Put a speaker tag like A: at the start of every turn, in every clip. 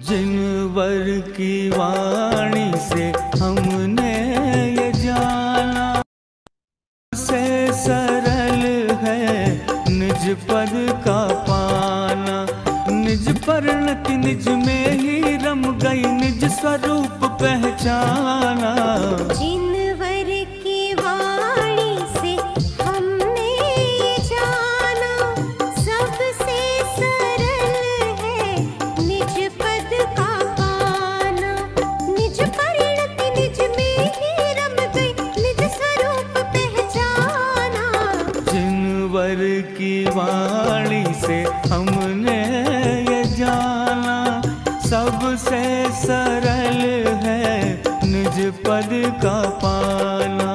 A: जिनवर की वाणी से हमने ये जाना, से सरल है निज पद का पाना। निज परिणति निज में ही रम गई, निज स्वरूप पहचाना।
B: जिनवर की वाणी से हमने ये जाना, सबसे सरल है निज पद का पाना। निज परिणति निज में ही रम गई, निज स्वरूप पहचाना।
A: जिनवर की वाणी से हमने ये जाना, सबसे सरल है निज पद का पाना।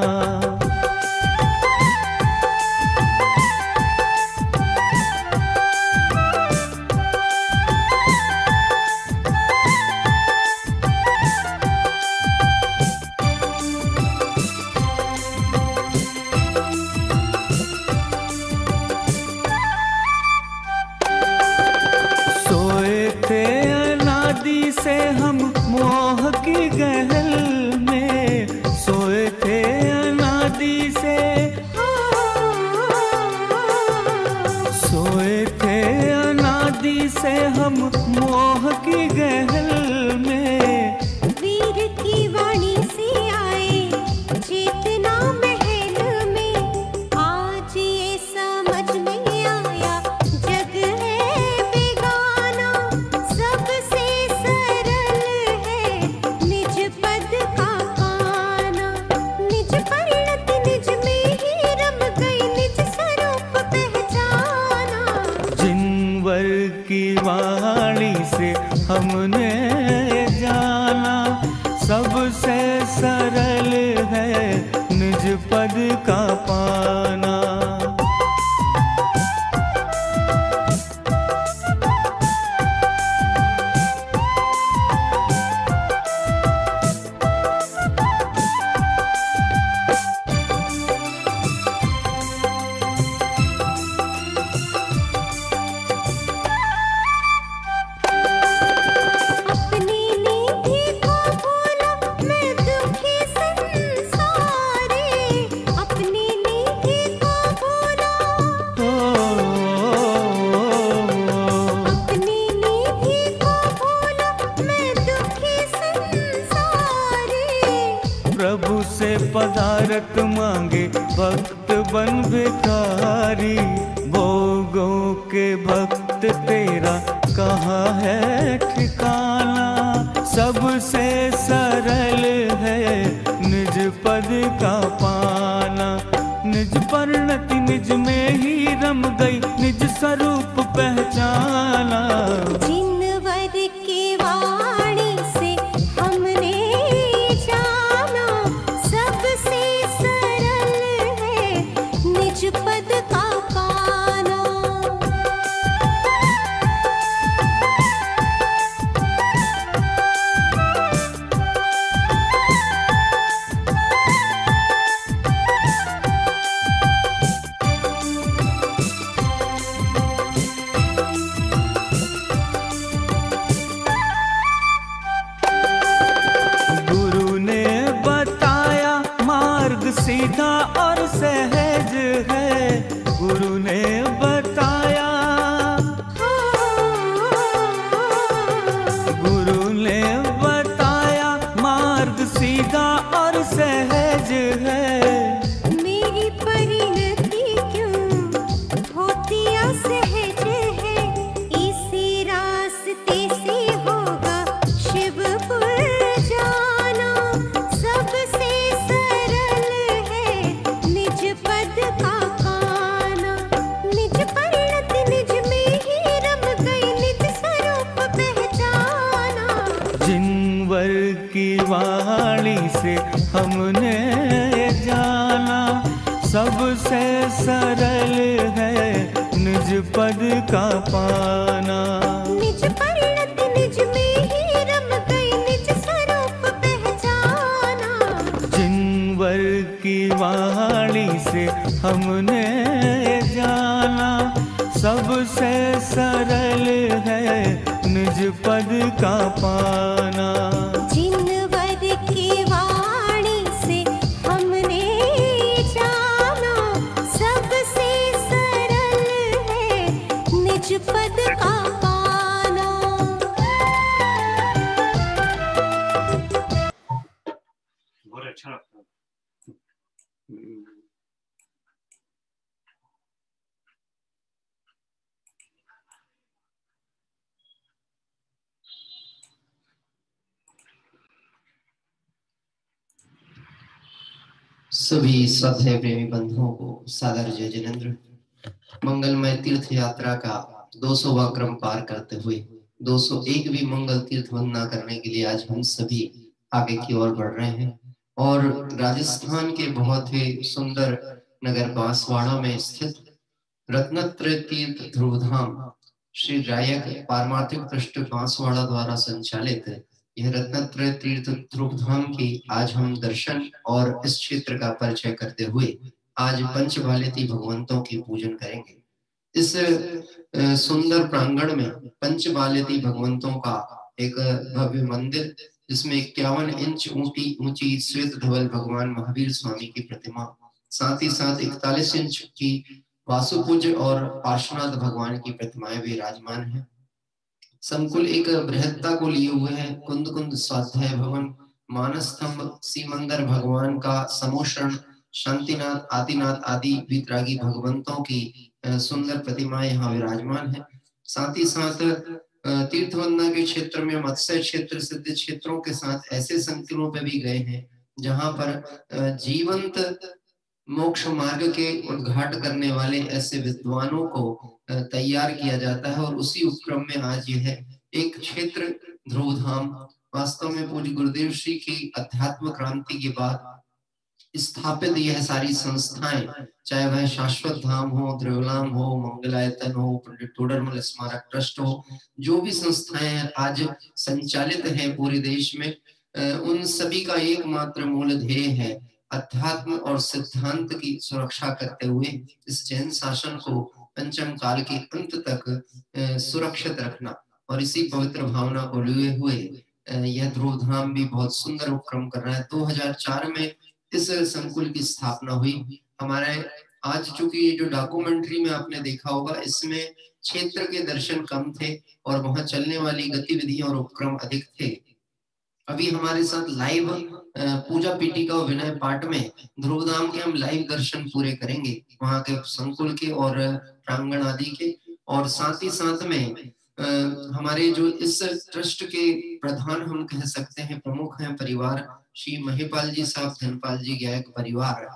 A: सोए थे अनादि से हम मोह की गहल में, सोए थे अनादि से, सोए थे अनादि से हम मोह की गहल में।
B: वीर की वाणी से आए चेतना महल में, आज ये समझ में आया जग है बेगाना। सबसे सरल है निज पद का पाना। निज परिणति निज में ही रम गई, निज स्वरूप पहचाना।
A: जिनवर की वाणी से हमने जाना, सबसे सरल है निज पद का पाना।
B: अपनी निधि को भूला मैं दुखी संसारी, अपनी निधि को भूला, अपनी निधि को भूला मैं दुखी संसारी।
A: प्रभु से पदारत मांगे भक्त बन भिखारी, भोगों के भक्त तेरा कहाँ है ठिकाना। सबसे सरल है निज पद का पाना। निज परिणति निज में ही रम गई, निज स्वरूप पहचाना।
B: जिनवर की वाणी से हमने जाना, सबसे सरल है निज पद का पाना।
A: गुरु ने बताया मार्ग सीधा और सहज है, गुरु ने बताया, गुरु ने बताया मार्ग सीधा और सहज है।
B: मेरी परिणति क्यों होती असहज है, इसी रास्ते से होगा शिवपुर जाना। सबसे सरल है निज पद का पाना। निज परिणति निज में ही रम गई, निज स्वरूप पहचाना।
A: जिनवर की वाणी से हमने जाना, सबसे सरल है निज पद का पाना।
B: निज परिणति निज में ही रम गई, निज स्वरूप पहचाना।
A: जिनवर की वाणी से हमने जाना, सबसे सरल है निज पद का पाना।
B: जिनवर की वाणी से हमने जाना, सबसे सरल है निज पद का पाना।
C: बहुत अच्छा लगता है।
D: सभी श्रद्धेय प्रेमी बंधुओं को सादर जय जिनेंद्र। मंगलमय तीर्थ यात्रा का 200वां क्रम पार करते हुए 201वीं मंगल तीर्थ वंदना करने के लिए आज हम सभी आगे की ओर बढ़ रहे हैं और राजस्थान के बहुत ही सुंदर नगर बांसवाड़ा में स्थित रत्नत्रय तीर्थ ध्रुवधाम श्री गायक पारमार्थिक ट्रस्ट बांसवाड़ा द्वारा संचालित यह रत्नत्रय तीर्थ ध्रुवधाम की आज हम दर्शन और इस क्षेत्र का परिचय करते हुए आज पंचबालिती भगवंतों की पूजन करेंगे। इस सुंदर प्रांगण में पंचबालिती भगवंतों का एक भव्य मंदिर, जिसमें 51 इंच ऊंची श्वेत धवल भगवान महावीर स्वामी की प्रतिमा, साथ ही साथ 41 इंच की वासुपूज्य और पार्श्वनाथ भगवान की प्रतिमाएं विराजमान है। संकुल एक बृहत्ता को लिए हुए है। कुंद कुंद स्वाध्याय भवन, मानस्तंभ, सीमंदर भगवान का समोषण, शांतिनाथ, आदिनाथ आदि वितरागी भगवंतों की सुंदर प्रतिमाएं यहाँ विराजमान है। साथ ही साथ तीर्थवंदना के क्षेत्र में मत्स्य क्षेत्र, सिद्ध क्षेत्रों के साथ ऐसे संकुलों पे भी गए हैं जहां पर जीवंत मोक्ष मार्ग के उद्घाट करने वाले ऐसे विद्वानों को तैयार किया जाता है और उसी उपक्रम में आज यह एक क्षेत्र ध्रुवधाम वास्तव में पूज्य गुरुदेव श्री की अध्यात्म क्रांति के बाद स्थापित यह सारी संस्थाएं, चाहे वह शाश्वत धाम हो, द्रव्यलाम हो, मंगलायतन हो, पंडित टोडरमल स्मारक ट्रस्ट हो, जो भी संस्थाएं आज संचालित हैं पूरे देश में, उन सभी का एकमात्र मूल ध्येय है अध्यात्म और सिद्धांत की सुरक्षा करते हुए इस जैन शासन को पंचम काल के अंत तक सुरक्षित रखना। और इसी पवित्र भावना को लिए हुए यह ध्रुवधाम भी बहुत सुंदर उपक्रम कर रहा है। 2004 में इस संकुल की स्थापना हुई। हमारे आज चूंकि ये जो डॉक्यूमेंट्री में आपने देखा होगा, इसमें क्षेत्र के दर्शन कम थे और वहां चलने वाली गतिविधियां और उपक्रम अधिक थे। अभी हमारे साथ लाइव पूजा पीठिका और विनय पाठ में ध्रुवधाम के हम लाइव दर्शन पूरे करेंगे, वहां के संकुल के और प्रांगण आदि के। और साथ ही साथ में हमारे जो इस ट्रस्ट के प्रधान हम कह सकते हैं, प्रमुख हैं परिवार श्री महिपाल जी साहब, धनपाल जी गायक परिवार,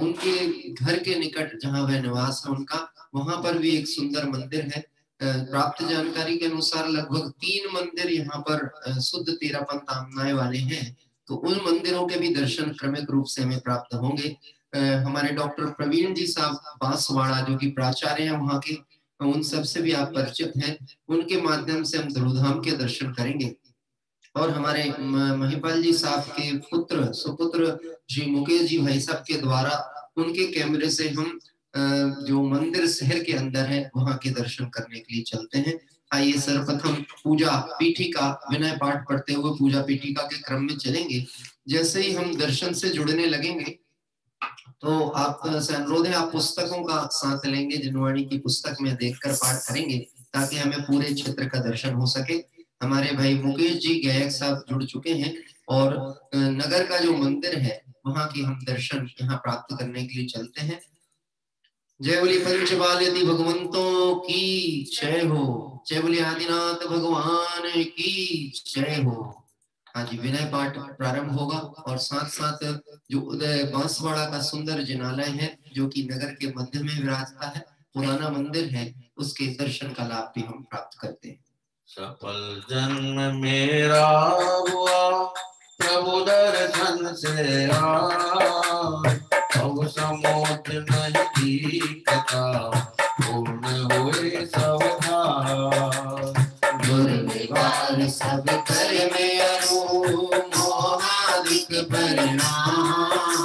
D: उनके घर के निकट जहां वह निवास है उनका, वहां पर भी एक सुंदर मंदिर है। प्राप्त जानकारी के अनुसार लगभग 3 मंदिर यहाँ पर शुद्ध तेरापंथ आमनाए वाले हैं, तो उन मंदिरों के भी दर्शन क्रमिक रूप से हमें प्राप्त होंगे। हमारे डॉक्टर प्रवीण जी साहब बांसवाड़ा जो कि प्राचार्य हैं वहाँ के, उन सब से भी आप परिचित हैं, उनके माध्यम से हम ध्रुवधाम के दर्शन करेंगे। और हमारे महिपाल जी साहब के पुत्र सुपुत्र श्री मुकेश जी भाई साहब के द्वारा उनके कैमरे से हम जो मंदिर शहर के अंदर है वहां के दर्शन करने के लिए चलते हैं। आइए सर्वप्रथम पूजा पीठिका विनय पाठ पढ़ते हुए पूजा पीठिका के क्रम में चलेंगे। जैसे ही हम दर्शन से जुड़ने लगेंगे तो आप अनुरोध है आप पुस्तकों का साथ लेंगे, जिनवाणी की पुस्तक में देखकर पाठ करेंगे ताकि हमें पूरे क्षेत्र का दर्शन हो सके। हमारे भाई मुकेश जी गायक साहब जुड़ चुके हैं और नगर का जो मंदिर है वहां की हम दर्शन यहाँ प्राप्त करने के लिए चलते हैं। जय बोली पंचबालिती भगवंतों की जय हो, जय बोली आदिनाथ भगवान की जय हो। हाँ जी, विनय पाठ प्रारंभ होगा और साथ साथ जो उदय बांसवाड़ा का सुंदर जिनालय है जो कि नगर के मध्य में विराजता है, पुराना मंदिर है, उसके दर्शन का लाभ भी हम प्राप्त करते हैं।
E: सफल जन्म मेरा हुआ प्रभु दर्शन से अब समोच नहीं कथा पूर्ण हुए
D: दुर्निवार सब कर में मोहादिक परिणाम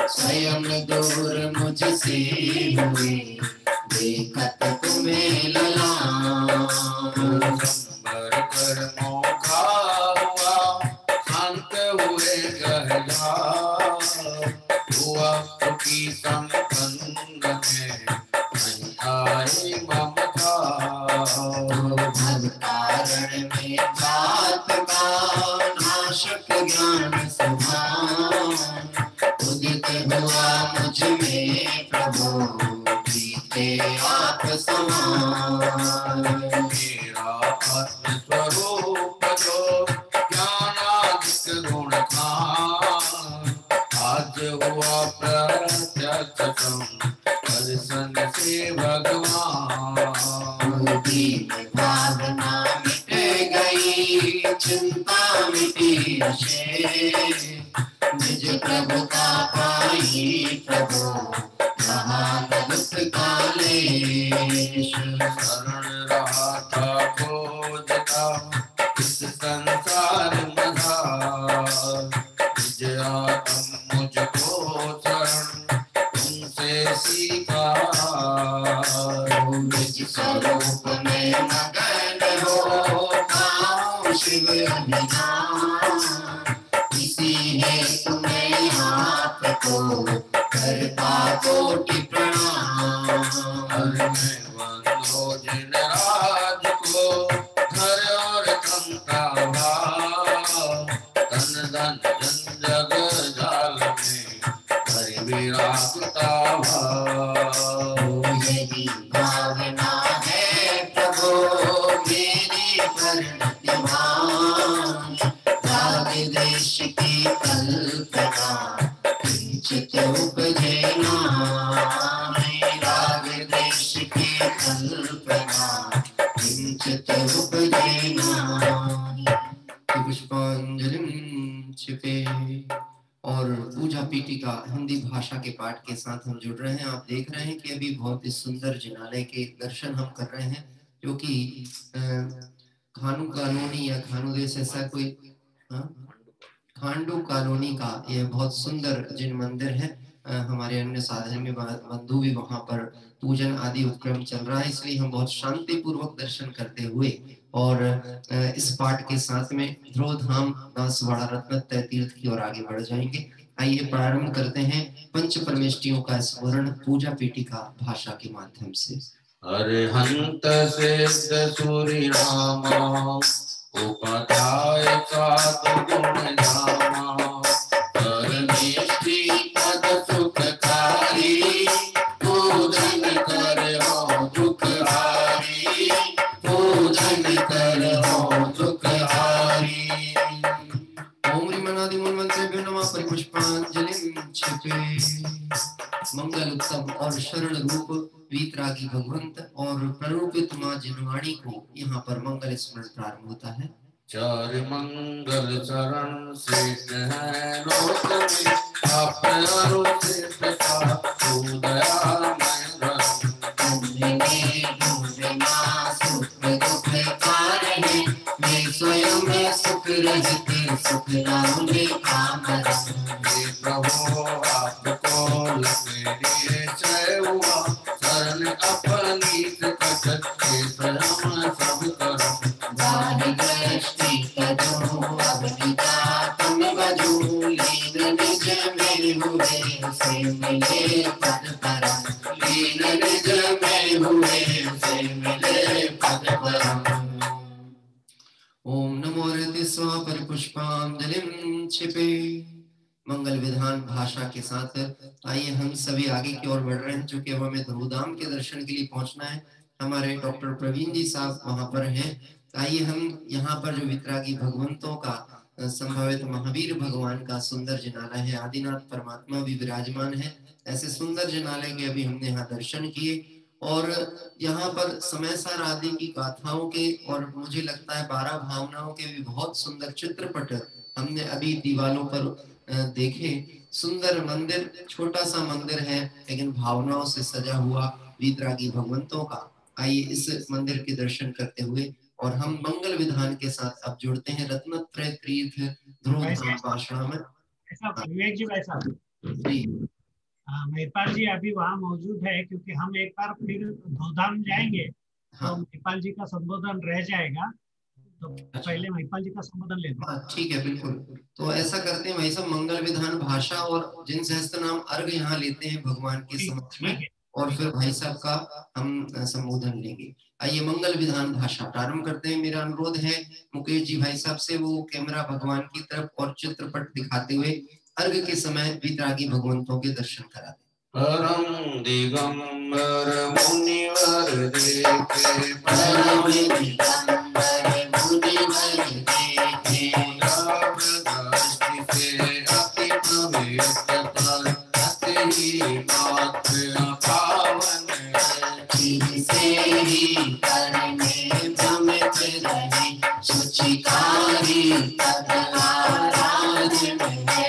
D: स्वयं दूर मुझसे हुए देखत तुम्हें ललाम। से आप समाए।
E: मेरा आत्मस्वरूप जो ज्ञानादिक गुण खान, आज हुआ प्रत्यक्षम दर्शन से भगवान।
D: दीन भावना मिट गई, चिंता मिटी शेष, निज प्रभु का पाई प्रभु रहा दुख कालेश।
E: शरण रहा था खोजता इस संसार मझार, निज आत्म मुझको शरण तुमसे सीखा।
D: निज स्वरूप में मगन हो पाऊं शिव अभिमान, इसी हेतु मैं आपको करता कोटि प्रणाम।
E: बंधो जिन राज को घर और तन का भाव, तन धन जन जग जाल में हरि विराजता भाव।
D: यही भावना है प्रभु मेरी परिणतिमान, राग देश की कल्पना किंचित उपजे नाम। राग देश की कल्पना किंचित उपजे नाम। पुष्पांजलिं क्षिपे। और पूजा पीठिका हिंदी भाषा के पाठ के साथ हम जुड़ रहे हैं। आप देख रहे हैं कि अभी बहुत ही सुंदर जिनालय के दर्शन हम कर रहे हैं, जो कि खानू कॉलोनी या खानूदेश ऐसा कोई खांडू कॉलोनी का यह बहुत सुंदर जिन मंदिर है। हमारे अन्य साधन बंधु भी वहां पर पूजन आदि उपक्रम चल रहा है, इसलिए हम बहुत शांति पूर्वक दर्शन करते हुए और इस पाठ के साथ में ध्रुव धाम दासवाड़ा रत्नत्रय तीर्थ की ओर आगे बढ़ जाएंगे। आइए प्रारंभ करते हैं पंच परमेष्टियों का स्मरण पूजा पीठिका भाषा के माध्यम से।
E: अरिहंत सिद्ध सूरि नामा, उपाध्याय साधु गुण धामा, परमेष्टि पद सुखकारी, पूजन करो दुखहारी, पूजन करो दुखहारी।
D: ओम ह्रीमनादि मूलमंत्रेभ्यो नमः। परिपुष्पांजलिं क्षिपे। मंगल उत्तम और शरण रूप वीतरागी भगवंत और प्ररूपित मां जिनवाणी को यहाँ पर मंगल स्मरण प्रारंभ होता है।
E: चार मंगल चरण श्रेष्ठ है लोक में, आप श्रेष्ठ का दयामय धर्म।
D: स्वयं में सुख रहित सुख नाम काम।
E: प्रभु आपको लगे जय हुआ, शरण अपनी कट के स्वयं सब करो।
D: दाहि दृष्टि करो अवनिका तुम बजू, लीन निज में हुए से मिले पद परम। लीन निज में हुए से मिले पद परम। ओम नमो हृदय स्वा। परिपुष्पांजलिं क्षिपे। मंगल विधान भाषा के साथ आइए हम सभी आगे की ओर बढ़ रहे हैं, चूंकि अब हमें ध्रुवधाम के दर्शन के लिए पहुंचना है। हमारे डॉक्टर प्रवीण जी साहब वहां पर हैं। आइए हम यहाँ पर जो वितरागी भगवंतों का संभावित महावीर भगवान का सुंदर जिनालय है, आदिनाथ परमात्मा भी विराजमान है, ऐसे सुंदर जिनालय के अभी हमने यहाँ दर्शन किए। और यहाँ पर समय सार आदि की गाथाओं के और मुझे लगता है 12 भावनाओं के भी बहुत सुंदर चित्रपट हमने अभी दीवालों पर देखे। सुंदर मंदिर, छोटा सा मंदिर है लेकिन भावनाओं से सजा हुआ वीतरागी भगवंतों का। आइए इस मंदिर के दर्शन करते हुए और हम मंगल विधान के साथ अब जुड़ते हैं रत्नत्रय तीर्थ ध्रुव धाम भाषा में।
F: विवेक जी भाई साहब, महिपाल जी अभी वहाँ मौजूद है, क्योंकि हम एक बार फिर ध्रुवधाम जाएंगे। तो महिपाल जी का संबोधन रह जाएगा, तो पहले महिपाल जी का संबोधन लेते हैं।
D: ठीक है, बिल्कुल। तो ऐसा करते हैं भाई साहब, मंगल विधान भाषा और जिन सहस्त्र नाम अर्घ यहाँ लेते हैं भगवान के समक्ष में, और फिर भाई साहब का हम संबोधन लेंगे। आइए मंगल विधान भाषा प्रारंभ करते हैं। मेरा अनुरोध है मुकेश जी भाई साहब से, वो कैमरा भगवान की तरफ और चित्रपट दिखाते हुए अर्घ के समय वितरागी भगवंतों के दर्शन करा दें।
E: परम दिगंबर मुनिवर देखे परम दिगंबर मुनिवर देखे दृष्टि से अति पवित्र पर अति ही मात्र पावन से ही करने भ्रमित रहे सुचिकारी तद आराधन है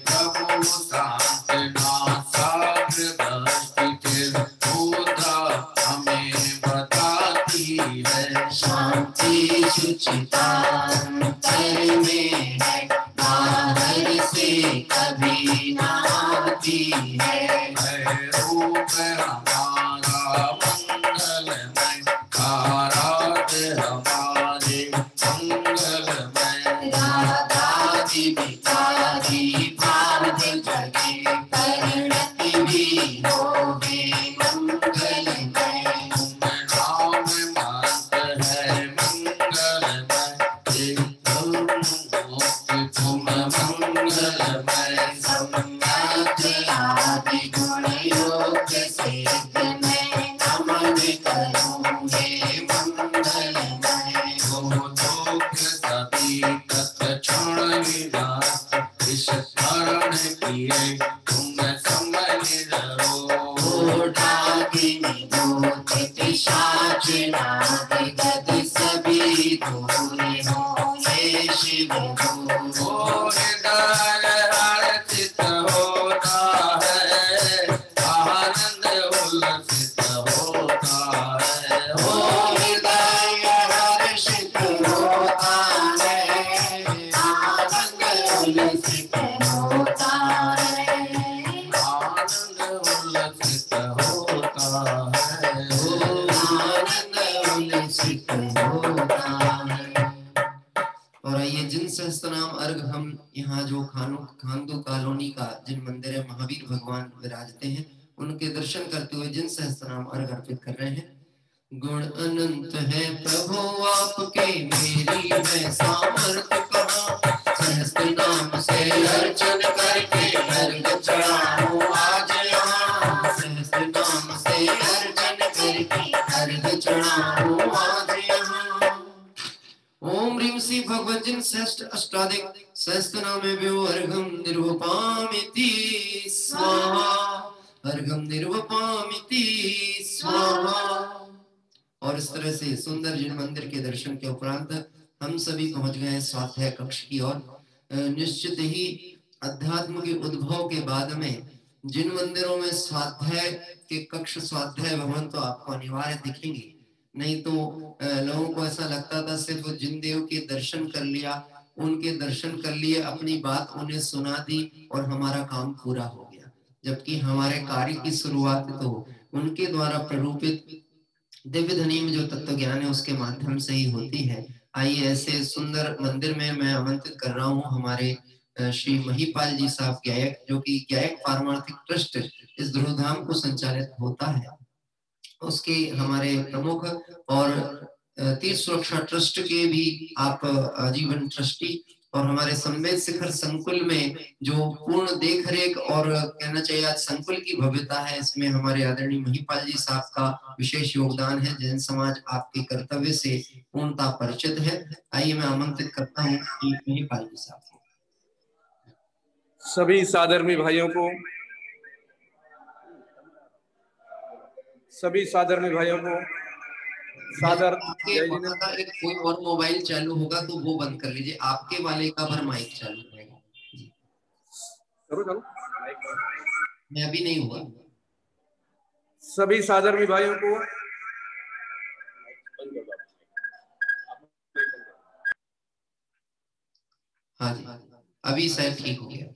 E: प्रभु शांत नासाग्र दृष्टि बोधा हमें बताती है शांति सुचिता अंतर में है बाहर से कभी ना आती है रूप हमारा मंगलमय आराध हमारे मंगलमय राधा जी बिचारी भाव जगे परिणति भी होगे मंगलमय तुम नाम मात्र है मंगलमय तुम मंगलमय सम्यक आदि गुण योग सिद्ध में नमन करूंगे मंगलमय हो दुख सभी तत्क्षण विनाश इस स्मरण किए तुम समझ रहो डाकिनी दूत पिशाच नाग गद सभी दूर हो हे शिव गुरु हृदय हर्षित होता है आनंद उल्लसित होता है हृदय हर्षित होता है आनंद उल्लसित होता है आनंद उल्लसित होता है आनंद उल्लसित होता है। और आइए जिन सहस्त्रनाम अर्घ हम यहाँ जो खानदू कॉलोनी का जिन मंदिर है महावीर भगवान विराजते हैं उनके दर्शन करते हुए जिन सहस्त्रनाम अर्घ अर्पित कर रहे हैं। गुण अनंत है प्रभु आपके मेरी मैं सामर्थ्य कहाँ सहस्त्र नाम से अर्चन करके अर्घ चढ़ाऊं आज यहाँ सहस्त्र नाम से अर्चन करके अर्घ चढ़ाऊं आज यहाँ। ओम ह्रीं श्री भगवतीं श्रेष्ठ अष्टाधिक सहस्त्रनामे व्यो अर्घं निर्वपामिति स्वाहा अर्घं निर्वपामिति स्वाहा। और इस तरह से सुंदर जिन मंदिर के दर्शन के उपरांत हम सभी पहुंच गए स्वाध्याय कक्ष की ओर। निश्चित ही अध्यात्म के उद्भव के बाद में जिन मंदिरों में स्वाध्याय के कक्ष स्वाध्याय भवन तो आपको अनिवार्य दिखेंगे, नहीं तो लोगों को ऐसा लगता था सिर्फ जिन देव के दर्शन कर लिया उनके दर्शन कर लिए अपनी बात उन्हें सुना दी और हमारा काम पूरा हो गया, जबकि हमारे कार्य की शुरुआत तो उनके द्वारा प्ररूपित दिव्य धनी में जो तत्व ज्ञान है उसके माध्यम से ही होती है। आइए ऐसे सुंदर मंदिर में मैं आमंत्रित कर रहा हूँ हमारे श्री महिपाल जी साहब गायक, जो कि गायक पारमार्थिक ट्रस्ट इस ध्रुवधाम को संचालित होता है, उसके हमारे प्रमुख और तीर्थ सुरक्षा ट्रस्ट के भी आप आजीवन ट्रस्टी और हमारे संवेद शिखर संकुल में जो पूर्ण देख रेख और कहना चाहिए आज संकुल की भव्यता है, इसमें हमारे आदरणीय महिपाल जी साहब का विशेष योगदान है। जैन समाज आपके कर्तव्य से पूर्णता परिचित है। आइए मैं आमंत्रित करता हूँ महिपाल जी साहब को।
G: सभी साधर्मी भाइयों को सादर
D: एक कोई और मोबाइल चालू होगा तो वो बंद कर लीजिए, आपके वाले का पर माइक चालू रहेगा। मैं अभी नहीं हुआ।
G: सभी साधर्मी भाइयों को
D: हाँ जी अभी शायद ठीक हो गया।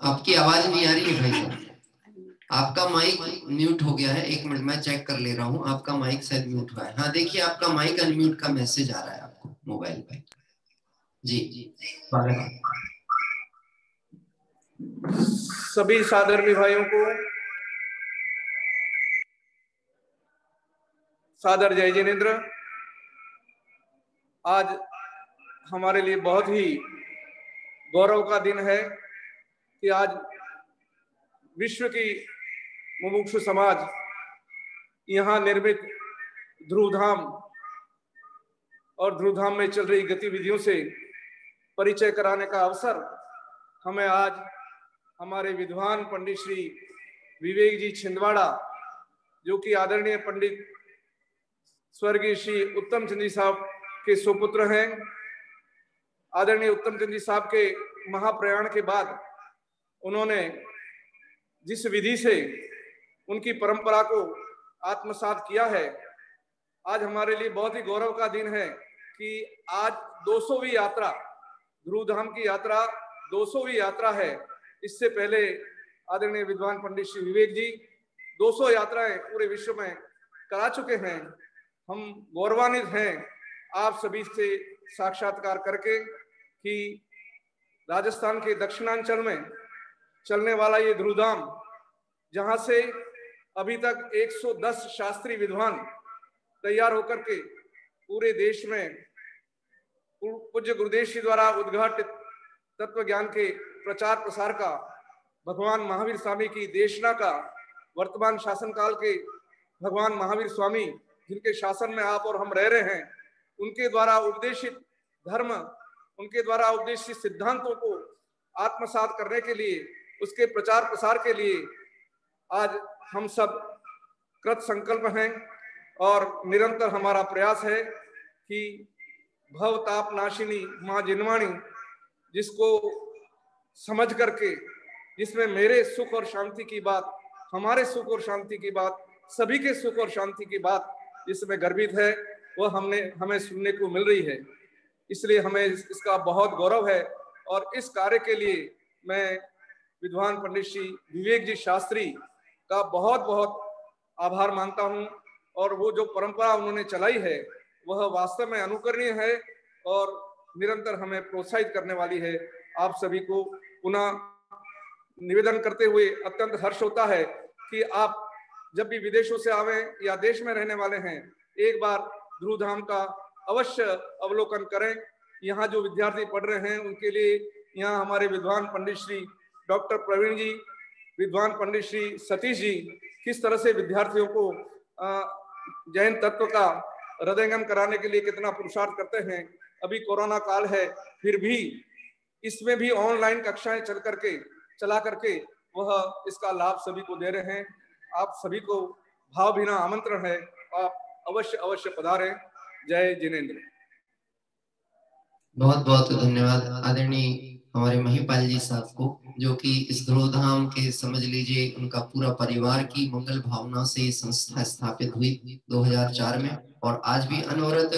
D: आपकी आवाज नहीं आ रही है भाई साहब, आपका माइक म्यूट हो गया है। एक मिनट मैं चेक कर ले रहा हूँ, आपका माइक शायद म्यूट हुआ है। हाँ देखिए आपका माइक अनम्यूट का मैसेज आ रहा है आपको मोबाइल पे। जी
G: सभी साधर्मी भाइयों को सादर जय जिनेन्द्र। आज हमारे लिए बहुत ही गौरव का दिन है कि आज विश्व की मुमुक्षु समाज यहाँ निर्मित ध्रुवधाम और ध्रुवधाम में चल रही गतिविधियों से परिचय कराने का अवसर हमें आज हमारे विद्वान पंडित श्री विवेक जी छिंदवाड़ा, जो कि आदरणीय पंडित स्वर्गीय श्री उत्तम चंद जी साहब के सुपुत्र हैं। आदरणीय उत्तम चंद जी साहब के महाप्रयाण के बाद उन्होंने जिस विधि से उनकी परंपरा को आत्मसात किया है, आज हमारे लिए बहुत ही गौरव का दिन है कि आज 200वीं यात्रा, ध्रुवधाम की यात्रा 200वीं यात्रा है। इससे पहले आदरणीय विद्वान पंडित श्री विवेक जी 200 यात्राएं पूरे विश्व में करा चुके हैं। हम गौरवान्वित हैं आप सभी से साक्षात्कार करके कि राजस्थान के दक्षिणांचल में चलने वाला ये ध्रुवधाम, जहां से अभी तक 110 शास्त्रीय विद्वान तैयार होकर के पूरे देश में पूज्य गुरुदेव जी द्वारा उद्घाटित तत्व ज्ञान के प्रचार प्रसार का, भगवान महावीर स्वामी की देशना का, वर्तमान शासन काल के भगवान महावीर स्वामी जिनके शासन में आप और हम रह रहे हैं, उनके द्वारा उपदेशित धर्म, उनके द्वारा उपदेशित सिद्धांतों को आत्मसात करने के लिए, उसके प्रचार प्रसार के लिए आज हम सब कृत संकल्प हैं और निरंतर हमारा प्रयास है कि भव ताप नाशिनी माँ जिनवाणी, जिसको समझ करके, जिसमें मेरे सुख और शांति की बात, हमारे सुख और शांति की बात, सभी के सुख और शांति की बात जिसमें गर्भित है, वह हमें सुनने को मिल रही है। इसलिए हमें इसका बहुत गौरव है और इस कार्य के लिए मैं विद्वान पंडित श्री विवेक जी शास्त्री का बहुत बहुत आभार मानता हूं। और वो जो परंपरा उन्होंने चलाई है वह वास्तव में अनुकरणीय है और निरंतर हमें प्रोत्साहित करने वाली है। आप सभी को पुनः निवेदन करते हुए अत्यंत हर्ष होता है कि आप जब भी विदेशों से आवें या देश में रहने वाले हैं, एक बार ध्रुवधाम का अवश्य अवलोकन करें। यहाँ जो विद्यार्थी पढ़ रहे हैं उनके लिए यहाँ हमारे विद्वान पंडित श्री डॉक्टर प्रवीण जी, विद्वान पंडित श्री सतीश जी किस तरह से विद्यार्थियों को जैन तत्व का हृदयंगम कराने के लिए कितना पुरुषार्थ करते हैं। अभी कोरोना काल है, फिर भी इसमें भी ऑनलाइन कक्षाएं चला करके वह इसका लाभ सभी को दे रहे हैं। आप सभी को भावभीना आमंत्रण है, आप अवश्य पधारें। जय जिनेन्द्र।
D: बहुत बहुत धन्यवाद आदरणीय हमारे महिपाल जी साहब को, जो कि इस ध्रुवधाम के समझ लीजिए उनका पूरा परिवार की मंगल भावना से ये संस्था स्थापित हुई 2004 में और आज भी अनवरत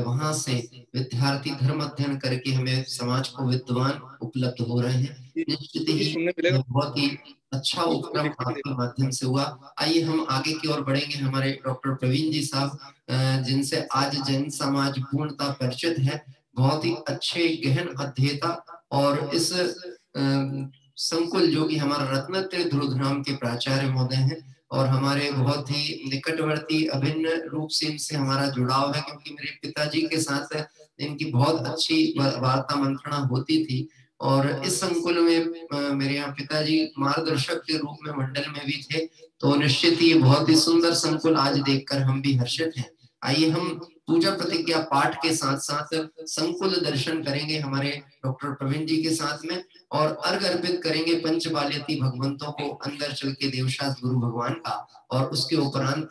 D: वहां से विद्यार्थी धर्म अध्ययन करके हमें समाज को विद्वान उपलब्ध हो रहे हैं। निश्चित ही बहुत ही अच्छा उपक्रम आपके माध्यम से हुआ। आइए हम आगे की ओर बढ़ेंगे। हमारे डॉक्टर प्रवीण जी साहब, जिनसे आज जैन समाज पूर्णतः परिचित है, बहुत ही अच्छे गहन अध्येता और इस संकुल जो कि हमारा रत्नत्रय ध्रुवधाम के प्राचार्य महोदय हैं और हमारे बहुत ही निकटवर्ती अभिन्न रूप से इनसे हमारा जुड़ाव है, क्योंकि मेरे पिताजी के साथ इनकी बहुत अच्छी वार्ता मंत्रणा होती थी और इस संकुल में मेरे यहाँ पिताजी मार्गदर्शक के रूप में मंडल में भी थे, तो निश्चित ही बहुत ही सुंदर संकुल आज देखकर हम भी हर्षित हैं। आइए हम पूजा प्रतिज्ञा पाठ के साथ साथ संकुल दर्शन करेंगे हमारे डॉक्टर प्रवीण जी के साथ में और अर्घ अर्पित करेंगे पंचबाल्यती भगवंतों को अंदर चल के देवशास्त्र गुरु भगवान का, और उसके उपरांत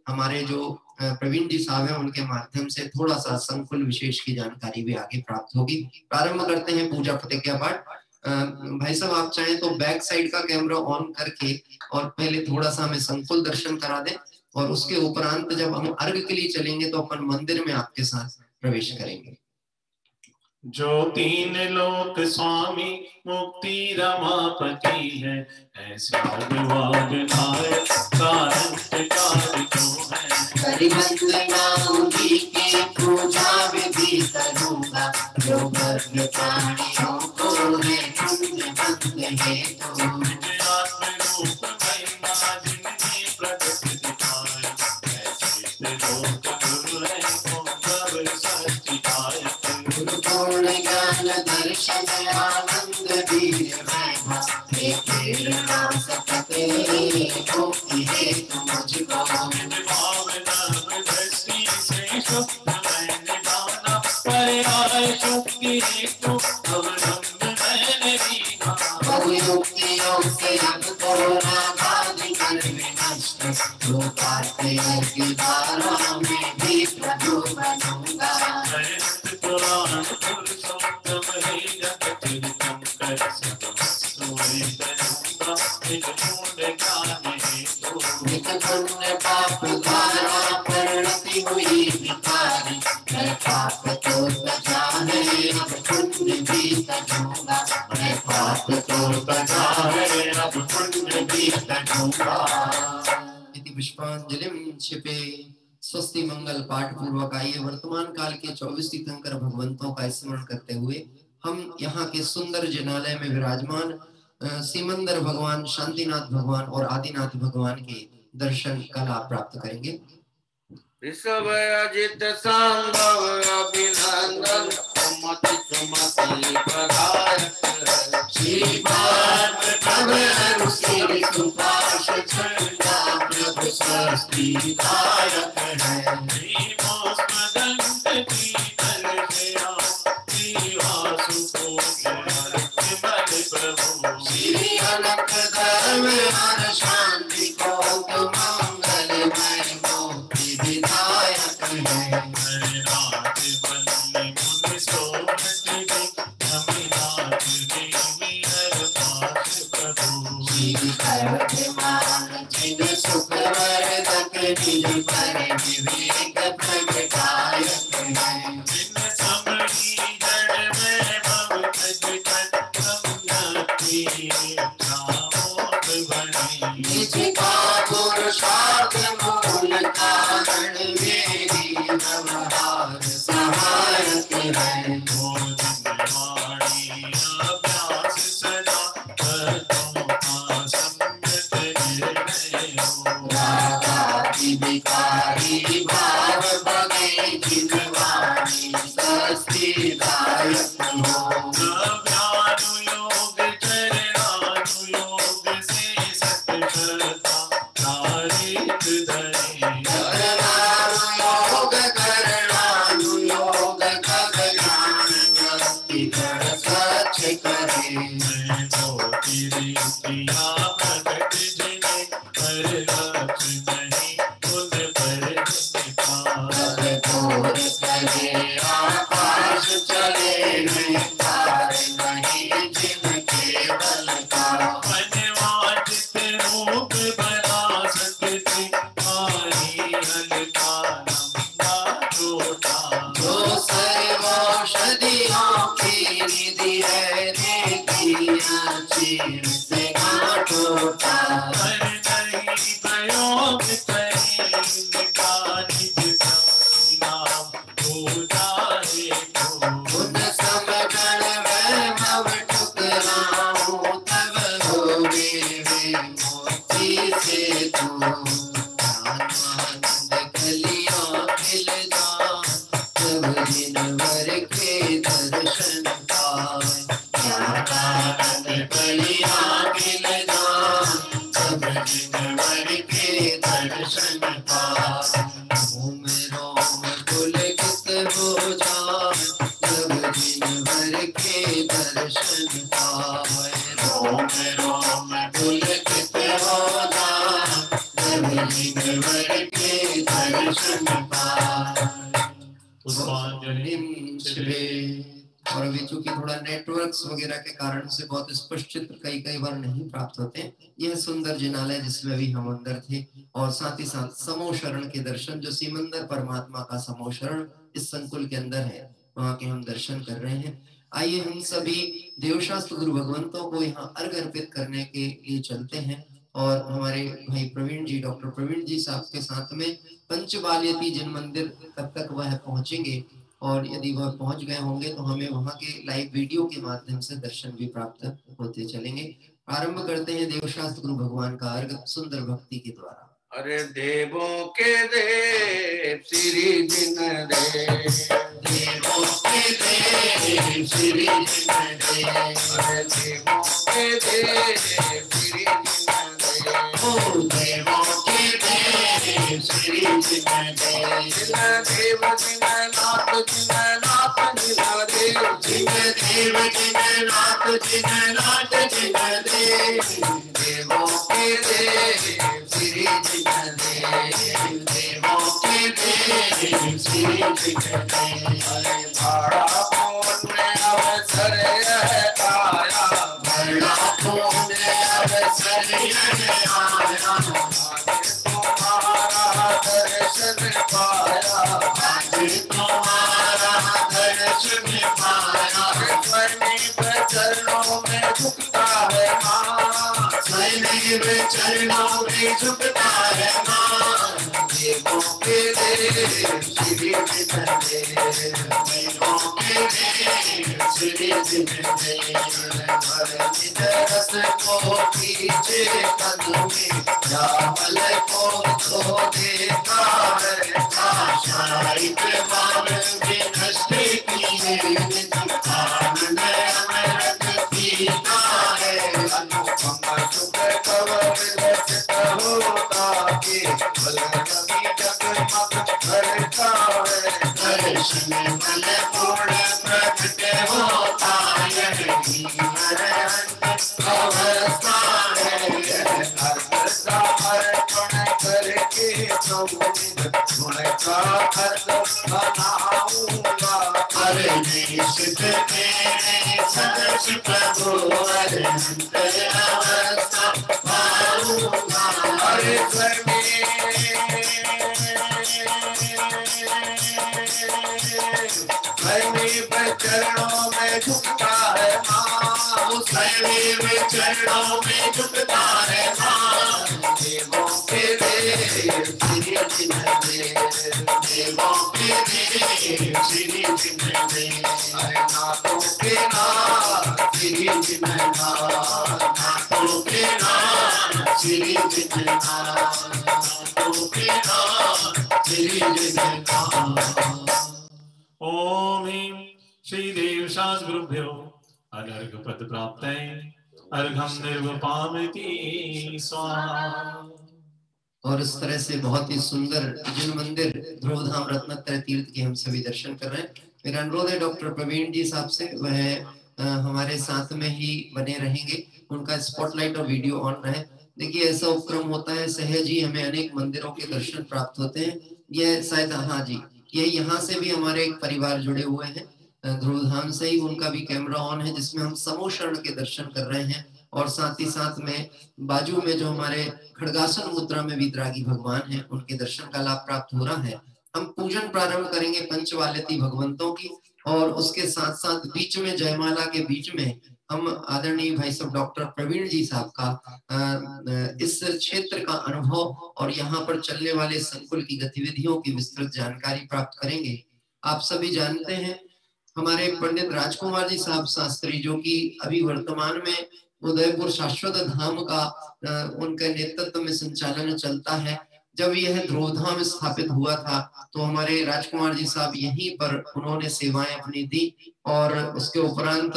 D: हमारे जो प्रवीण जी साहब हैं उनके माध्यम से थोड़ा सा संकुल विशेष की जानकारी भी आगे प्राप्त होगी। प्रारंभ करते हैं पूजा प्रतिज्ञा पाठ। भाई साहब आप चाहें तो बैक साइड का कैमरा ऑन करके और पहले थोड़ा सा हमें संकुल दर्शन करा दें और उसके उपरांत जब हम अर्घ के लिए चलेंगे तो अपन मंदिर में आपके साथ प्रवेश करेंगे।
E: जो तीन लोक स्वामी मुक्ति रमापति है, ऐसे भगवान नायक कारण जो है।
D: जी की पूजा विधि करूंगा, जो भक्त प्राणियों को है पुण्य बंद है तो
E: ऐसे लोक गुरु है, पूर्ण ज्ञान दर्शन आनंद वीर वैभव देखे नाम सतत मुक्ति हेतु मुझको
H: दृष्टि से शुद्ध मैंने जाना पर्याय शक्ति हेतु अवलंब मैंने दीना
E: बहुयुक्तियों से अब तो नागादि कर्म नष्ट लोकार्थे की धारा में भी प्रभु बनूंगा
H: पुराण पुरुषोत्तम हे जगत चिरतम कर सोई दरूंगा निज मूल ज्ञान हेतु
E: नित पुण्य पाप द्वारा परिणति हुई भिखारी मैं पाप तो बचा है अब पुण्य भी करूंगा मैं पाप तो बचा है अब पुण्य भी करूंगा।
D: इति पुष्पांजलिं क्षिपे। स्वस्ति मंगल पाठ पूर्वक आइए वर्तमान काल के 24 तीर्थंकर भगवंतों का स्मरण करते हुए हम यहाँ के सुंदर जिनालय में विराजमान सीमंदर भगवान, शांतिनाथ भगवान और आदिनाथ भगवान के दर्शन का लाभ प्राप्त करेंगे।
E: ऋषभ अजित संभव अभिनंदन सुमति सुमति प्रधारक श्रीपाद प्रभु श्री सुपाश चंदा प्रभु स्वस्ति धारक है श्री अनंत धर्म हर शांति को मंगलमय मोक्ति विधायक है जिन सुख वर्धक निज पर विवेक प्रगटायक है निजका पुरुषार्थ मूल कारण वेदी व्यवहार सहायक है विकारी भाव भगे जिनवाणी सस्ती दायक हो
D: और अभी चूंकि थोड़ा नेटवर्क्स वगैरह के कारण से बहुत स्पष्ट चित्र कई बार नहीं प्राप्त होते। यह सुंदर जिनालय जिसमें भी हम अंदर थे और साथ ही साथ समूह शरण के दर्शन, जो सीमंदर परमात्मा का समूह शरण इस संकुल के अंदर है, वहाँ के हम दर्शन कर रहे हैं। आइए हम सभी देवशास्त्र गुरु भगवंतों को यहाँ अर्घ अर्पित करने के लिए चलते हैं और हमारे भाई प्रवीण जी, डॉक्टर प्रवीण जी साहब के साथ में पंचबाल्यती जिन मंदिर तब तक वह पहुंचेंगे और यदि वह पहुंच गए होंगे तो हमें वहां के लाइव वीडियो के माध्यम से दर्शन भी प्राप्त होते चलेंगे। आरंभ करते हैं देवशास्त्र गुरु भगवान का अर्घ सुंदर भक्ति के द्वारा।
E: अरे देवों के देव श्री दिन देव देवों के देव श्री जिनदेव देवों के देव श्री जिनदेव ओ देवों के देव श्री जिनदेव जिनदेव जिननाथ जिननाथ जिनदेव जिनदेव जिननाथ जिननाथ जिनदेव देवों के देव श्री जिनदेव देवों के देव श्री जिनदेव बड़ा पुण्य अवसर है आया बड़ा पुण्य अवसर है आया तुम्हारा दर्शन पाया आज तुम्हारा दर्शन पाया स्वयं चरणों में झुकता है माँ स्वयं चरणों में झुकता है माँ देवों के देव श्री जिनदेव देवों के देव श्री जिनदेव रस को पीछे कदम में रामल को तो देखा है आशाई पे मान भी नष्ट किए आनंद अमृत पीता है अनुपम सुख कवर रचित होता के बलरवि जगमग करता है दर्शन बल पूर्ण प्रकट होता यह अवस्था है अर्पण करके गुण का अर्थ बनाऊंगा अरे निश्चित मेरे सदस्य प्रभु अनंत अवस्था पाऊंगा अरे स्वयं चरणों में झुकता है माँ स्वयं चरणों में झुकता है माँ देवों के देव श्री जिनदेव देवों के देव श्री जिनदेव अरे नाथों के नाथ श्री जिननाथ नाथों के नाथ श्री जिननाथ नाथों के नाथ श्री जिननाथ
H: ओम ह्रीं श्री देव शास्त्रुभ्यो अनर्घ पद प्राप्तये अर्घम निर्वपामिति स्वाहा।
D: और इस तरह से बहुत ही सुंदर जिन मंदिर ध्रुवधाम रत्नत्रय तीर्थ के हम सभी दर्शन कर रहे हैं। मेरा अनुरोध है डॉक्टर प्रवीण जी साहब से, वह हमारे साथ में ही बने रहेंगे, उनका स्पॉटलाइट और वीडियो ऑन रहे। देखिए ऐसा उपक्रम होता है, सहज ही हमें अनेक मंदिरों के दर्शन प्राप्त होते हैं। यह शायद हाँ जी, ये यहाँ से भी हमारे एक परिवार जुड़े हुए हैं ध्रुवधाम से ही, उनका भी कैमरा ऑन है जिसमें हम समूह शरण के दर्शन कर रहे हैं। और साथ ही साथ में बाजू में जो हमारे खड़गासन मुद्रा में वितरागी भगवान हैं उनके दर्शन का लाभ प्राप्त हो रहा है। हम पूजन प्रारंभ करेंगे पंचवालती भगवंतों की, और उसके साथ साथ बीच में जयमाला के बीच में हम आदरणीय भाई साहब डॉक्टर प्रवीण जी साहब का इस क्षेत्र का अनुभव और यहाँ पर चलने वाले संकुल की गतिविधियों की विस्तृत जानकारी प्राप्त करेंगे। आप सभी जानते हैं हमारे पंडित राजकुमार जी साहब शास्त्री, जो कि अभी वर्तमान में उदयपुर शाश्वत धाम का उनके नेतृत्व में संचालन चलता है। जब यह ध्रुवधाम स्थापित हुआ था तो हमारे राजकुमार जी साहब यहीं पर उन्होंने सेवाएं अपनी दी, और उसके उपरांत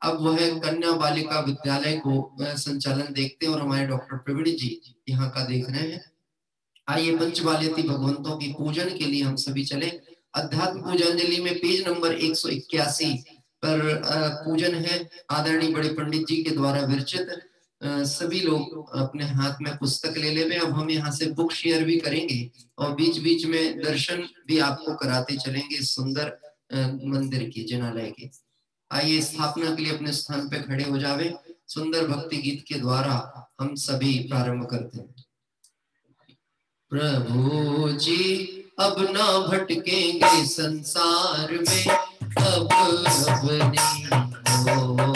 D: अब वह कन्या बालिका विद्यालय को संचालन देखते हैं और हमारे डॉक्टर प्रवीण जी यहाँ का देख रहे हैं। आइए पंचवालती भगवंतों की पूजन के लिए हम सभी चले। अध्यात्म पूजांजलि में पेज नंबर 181 पर पूजन है, आदरणीय बड़े पंडित जी के द्वारा विरचित। सभी लोग अपने हाथ में पुस्तक ले ले। अब हम यहाँ से बुक शेयर भी करेंगे और बीच बीच में दर्शन भी आपको कराते चलेंगे इस सुंदर मंदिर की, जिनालय के। आइए स्थापना के लिए अपने स्थान पे खड़े हो जावे। सुंदर भक्ति गीत के द्वारा हम सभी प्रारंभ करते हैं। प्रभु जी अब ना भटकेंगे संसार में, अब नहीं हो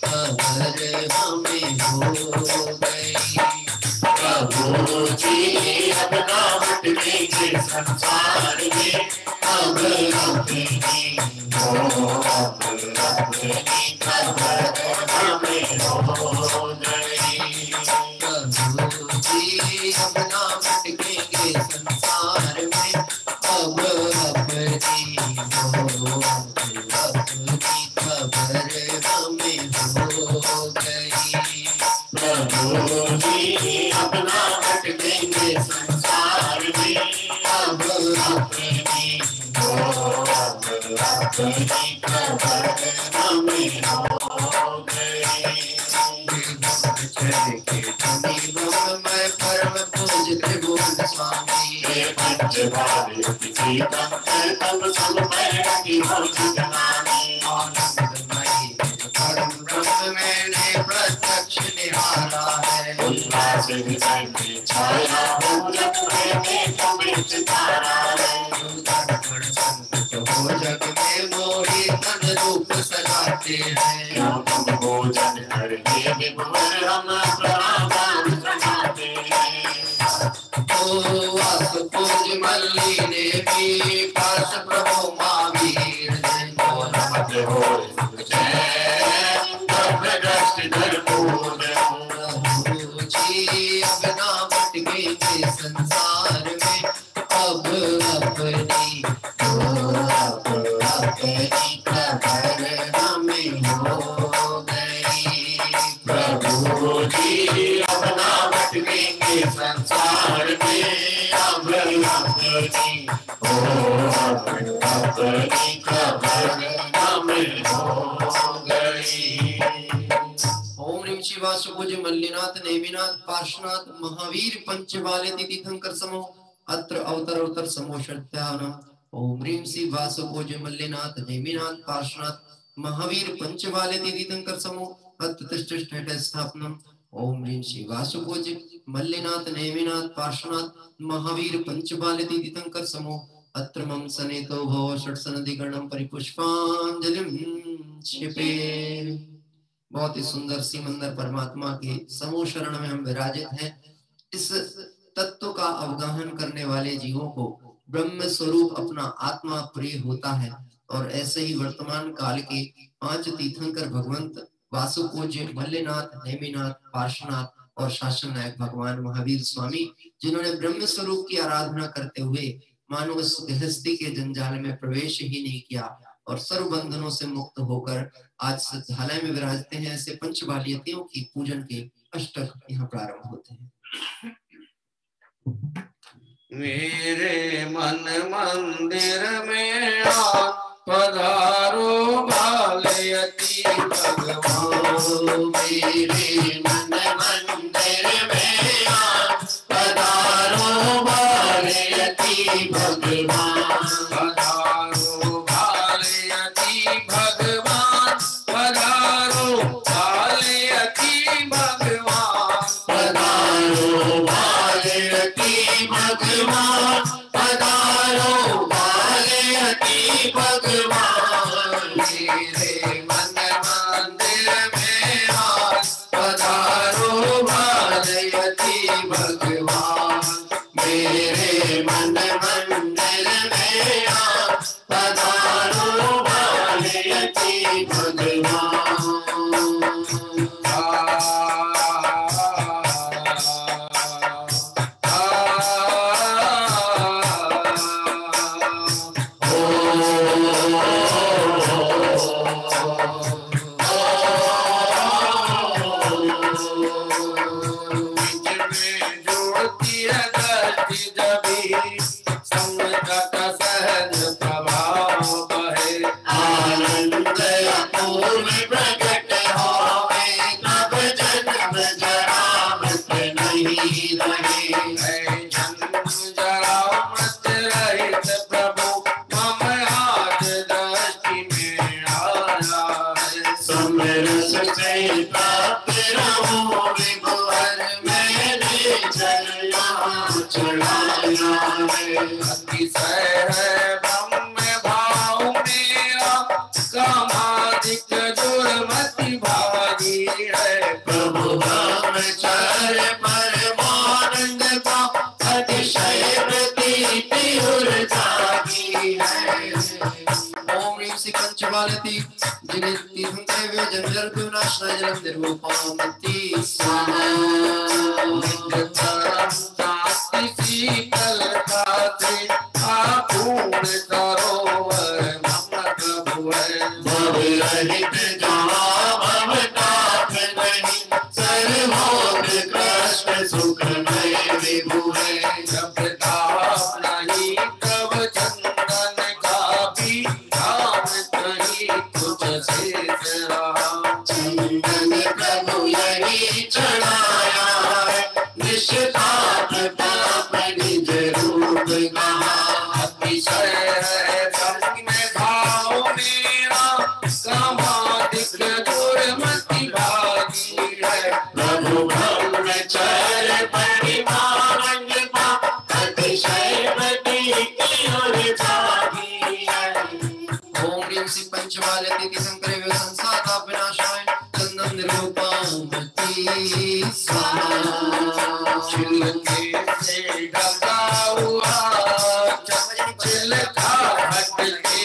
D: खबर हमें हो गई। प्रभु जी अब ना भटकेंगे संसार में, अब नहीं हो खबर हमें हो गई। प्रभु जी अब ना भटकेंगे संसार में, अब नहीं
E: अपनी खबर हमें हो गई।
D: चले के धनी मैं परम पूज त्रिभुवन स्वामी।
E: ये पंचवारी सीतम तब सब पर की हो जनानी।
D: आनंदमयी परम ब्रह्म मैंने प्रत्यक्ष निहारा है।
E: उल्लास विजय की छाया हो जग में कभी सितारा है।
D: हो जग में मोही तन रूप सजाते हैं।
E: क्यों तुम भोजन करके विभुर हम प्रणाम चढ़ाते हैं।
D: ओ वास पूज मल्ली ने भी पास प्रभु महावीर
E: ओ नमत हो जय भव्य दृष्टि धर पूज
D: जी अब ना भटके संसार में अब अपनी
E: अपनी खबर हमें हो गई। प्रभु जी अब ना भटकेंगे संसार में अब अपनी खबर हमें हो गई।
D: ओम ह्रीं शिवा सुभुज मल्लिनाथ नेमिनाथ पार्श्वनाथ महावीर पंचवाले तीर्थंकर समो अत्र अवतर अवतर समो श्रद्धानम। ओम ह्रीं शिवा सुभुज मल्लिनाथ नेमिनाथ पार्श्वनाथ महावीर पंचवाले तीर्थंकर समो अत्र तिष्ठ स्थापनम। ओम ह्रीं शिवा सुभुज मल्लिनाथ नेमिनाथ पार्श्वनाथ महावीर पंचवाले तीर्थंकर समो अत्र मम सनेतो भव षट्सनधिगणं परिपुष्पांजलिं क्षिपे। बहुत ही सुंदर सिमंदर परमात्मा के समूह शरण में हम विराजित हैं। इस तत्व का अवगाहन करने वाले जीवों को ब्रह्म स्वरूप अपना आत्मा प्रिय होता है। और ऐसे ही वर्तमान काल के 5 तीर्थंकर भगवंत वासुपूज्य मल्लिनाथ नेमिनाथ पार्श्वनाथ और शासन नायक भगवान महावीर स्वामी, जिन्होंने ब्रह्म स्वरूप की आराधना करते हुए मानव इस गृहस्थी के जंजाल में प्रवेश ही नहीं किया और सर्व बंधनों से मुक्त होकर आज सिद्धालय में विराजते हैं, ऐसे पंचबालियतियों की पूजन के अष्टक यहाँ प्रारंभ होते हैं।
G: मेरे मन मंदिर में पधारो बालयति भगवान।
E: मेरे मन मंदिर में पधारो बालयति भगवान।
G: पधारो बालयति भगवान। पधारो बालयति भगवान।
E: पधारो बालयति भगवान। पधारो बालयति भगवान।
G: मेरे मन मंदिर में पधारो बालयति भगवान।
E: मेरे मन मंदिर में पधारो बालयति भगवान।
D: पंचवालती जिन्हें तीर्थंकर वे जंजर को नाशनाय जलम निर्वपामति स्वाहा।
G: शीतल काते आपूर्ण सरोवर मम प्रभु है।
E: भव रहित जहाँ भवताप नहीं, सर्वभोग कृष्ण सुखमय विभु है।
G: जब दास नहीं तब चंदन का भी धाम
D: ओम श्री पंचवाले तिथि संकरे वे संसाता विनाशाय चंदन निरूपामती स्वाहा
E: चिलके से ढका हुआ चिलका हटके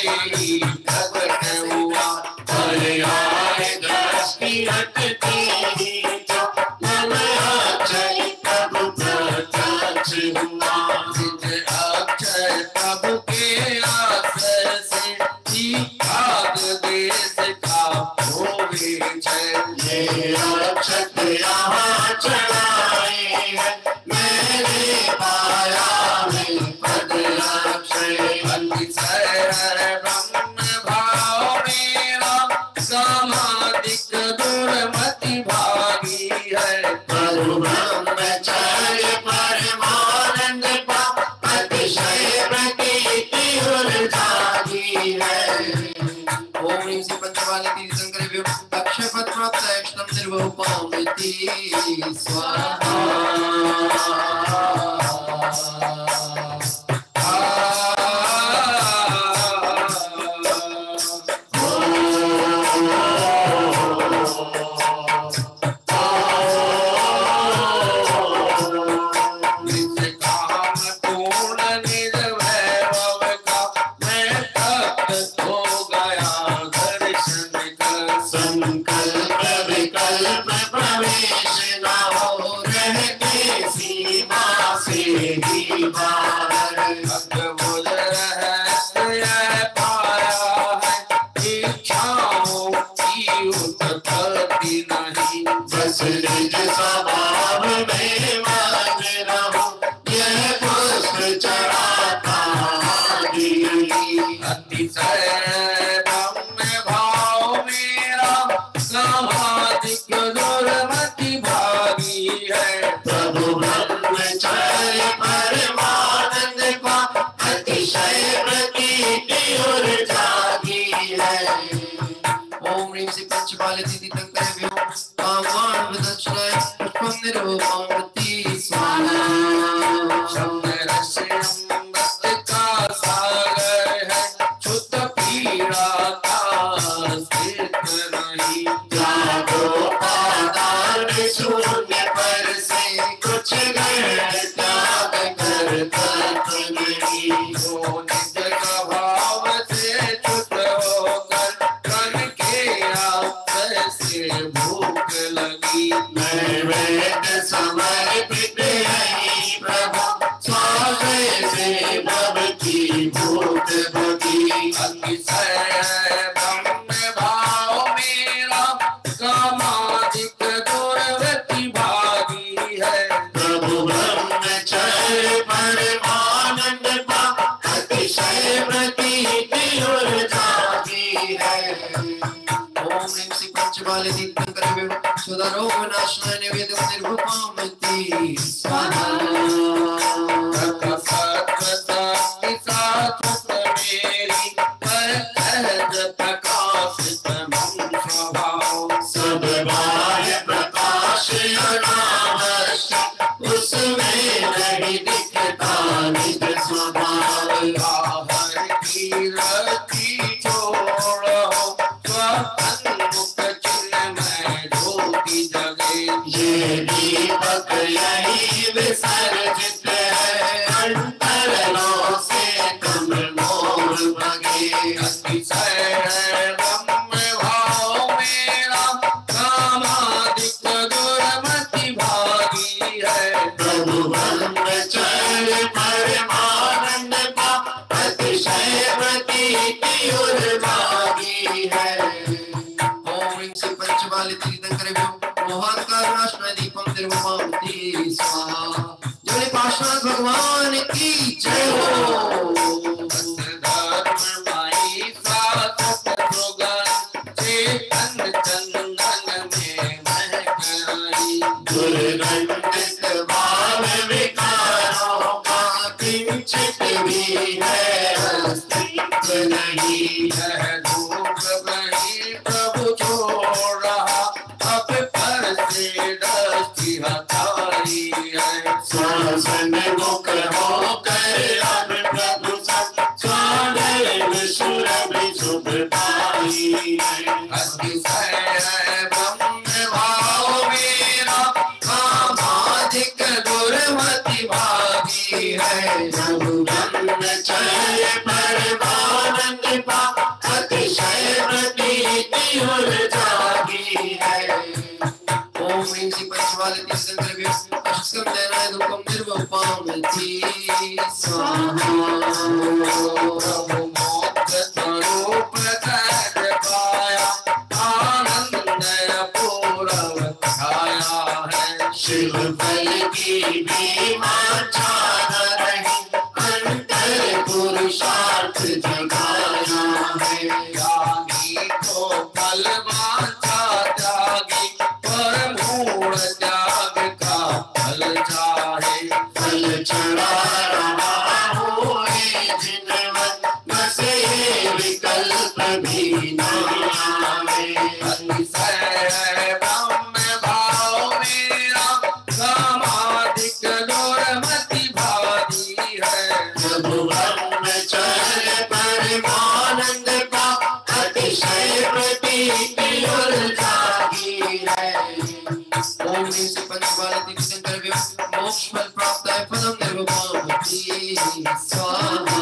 E: ढक हुआ पर आए दृष्टि हटती जो मन अक्षय प्रभु प्रत्यक्ष हुआ अक्षय प्रभु के आश्रय से ही भाग देश का होवे जय ये अक्षत यहाँ चढ़ाए हैं मेरे पाया में पद अक्षय अतिशय ब्रह्म भाव मेरा समाधिक दुर्मति भागी है प्रभु ब्रह्मचर्य परमानंद पा अतिशय प्रतीति उर्जागी है
D: ओम ह्रीं श्री पंचवाले तिथि संकरे वे अक्षय पद प्राप्त अक्षतम निर्वपामति स्वाहा पंचवाले तिथि संकरे वे कामान विदक्षणाय पुष्पम निर्वपामति स्वाहा
E: शब्द रस्य अमृत का सागर है शुद्ध पीड़ा का स्थित नहीं जागो पादान शून्य पर से कुछ गैर त्याग कर तत्व नहीं जो नित्य का भाव से चुत होकर कण के आप से भूख लगी मैं वेद समर्पित है प्रभु स्वाद से भक्ति भूत भगी अतिशय ब्रह्म भाव मेरा कामादिक दुर्वृत्ति भागी है प्रभु ब्रह्मचर्य परमानंद पा अतिशय प्रतीति उर्जागी है
D: ओम ह्रीं श्री पंचवाले तिथि संकरे वे सुधारो विनाशनाय निवेदम निर्वपामति स्वाहा
E: सब बाह्य प्रकाश अनावश्यक उसमें नहीं दिखता निज स्वभाव बाहर की रति छोड़ो स्वन्मुख चिन्मय ज्योति जगे ये दीपक यही विसर्जित है अंतरलों से कम मोर भगे अतिशय ब्रह्म भाव मेरा कामादिक दुर्मति भागी है प्रभु ब्रह्मचर्य परमानंद पा अतिशय प्रतीति उर्भागी है
D: ओम ह्रीं श्री पंचवाले तिथि संकरे वे मोहन करुणाशनाय दीपम निर्वपामति स्वाहा जोड़े पार्श्वनाथ भगवान की जय हो
E: धर्ममयी सात सुगंध चेतन चंदन में महक रही दुर्गंधित भाव विकारों का किंचित भी है अस्तित्व नहीं है धूप बही प्रभु छोड़ रहा अब पर से दृष्टि हटाई है शासन मुख होकर अब
H: भागी है।
E: अतिशय ब्रह्म भाव मेरा कामाधिक दुर्मति भागी है। प्रभु ब्रह्मचर्य परमानंद पा अतिशय प्रतीति और जागी है। ओम ह्रीं श्री पंचवालती संद्रव्य अष्टकम नयनाय धूपम निर्वपामि स्वाहा। प्रभु मोक्ष स्वरूप तज पाया आनंद पूर्व छाया है। शिव फल की भी माचा न रही अंतर पुरुषार्थ जगाया है। त्यागी को फल वांछा त्यागी पर मूढ़ त्याग का फल चाहे। फल चढ़ा रहा हो जिनवन बसे विकल्प भी न आवे। अतिशय ब्रह्म भाव मेरा कामाधिक दुर्मति भागी है। प्रभु ब्रह्मचर्य परमानंद पा अतिशय प्रतीति और जागी है। ओम ह्रीं श्री पंचवालती संकल्प मोक्ष फल प्राप्त है पदम निर्वपामि स्वाहा।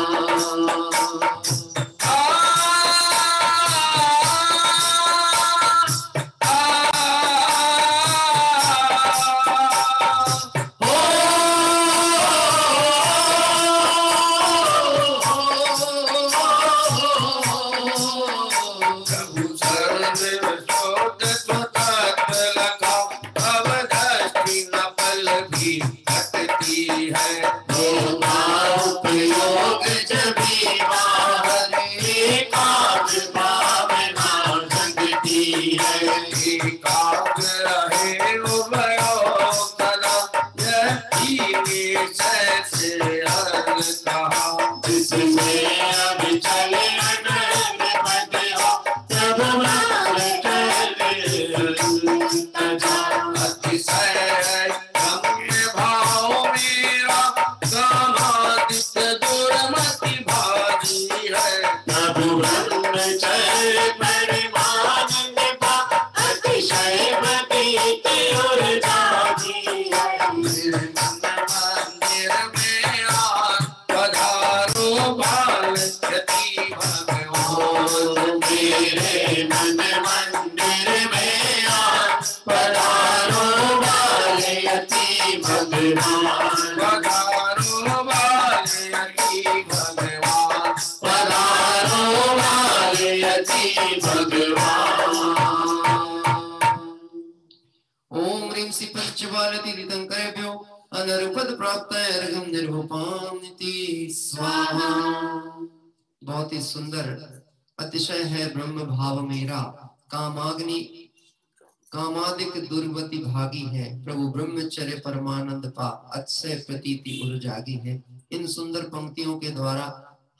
E: ओम ह्रीं श्री पंचवालती तीर्थंकरेभ्यो अनर्पद प्राप्त अर्घम निर्वपामि स्वाहा। बहुत ही सुंदर अतिशय है ब्रह्म भाव मेरा कामाग्नि कामादिक दुर्मति भागी है। प्रभु ब्रह्मचर्य परमानंद पा अतिशय प्रतीति उर जागी है। इन सुंदर पंक्तियों के द्वारा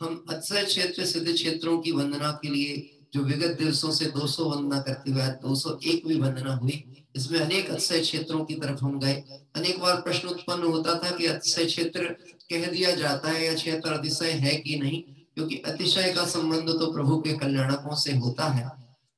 E: हम अतिशय क्षेत्र सिद्ध क्षेत्रों की वंदना के लिए जो विगत दिवसों से 200 वंदना करते हुए 201वीं वंदना हुई, इसमें अनेक अतिशय क्षेत्रों की तरफ हम गए। अनेक बार प्रश्न उत्पन्न होता था कि अतिशय क्षेत्र कह दिया जाता है या क्षेत्र अतिशय है कि नहीं, क्योंकि अतिशय का संबंध तो प्रभु के कल्याणकों से होता है।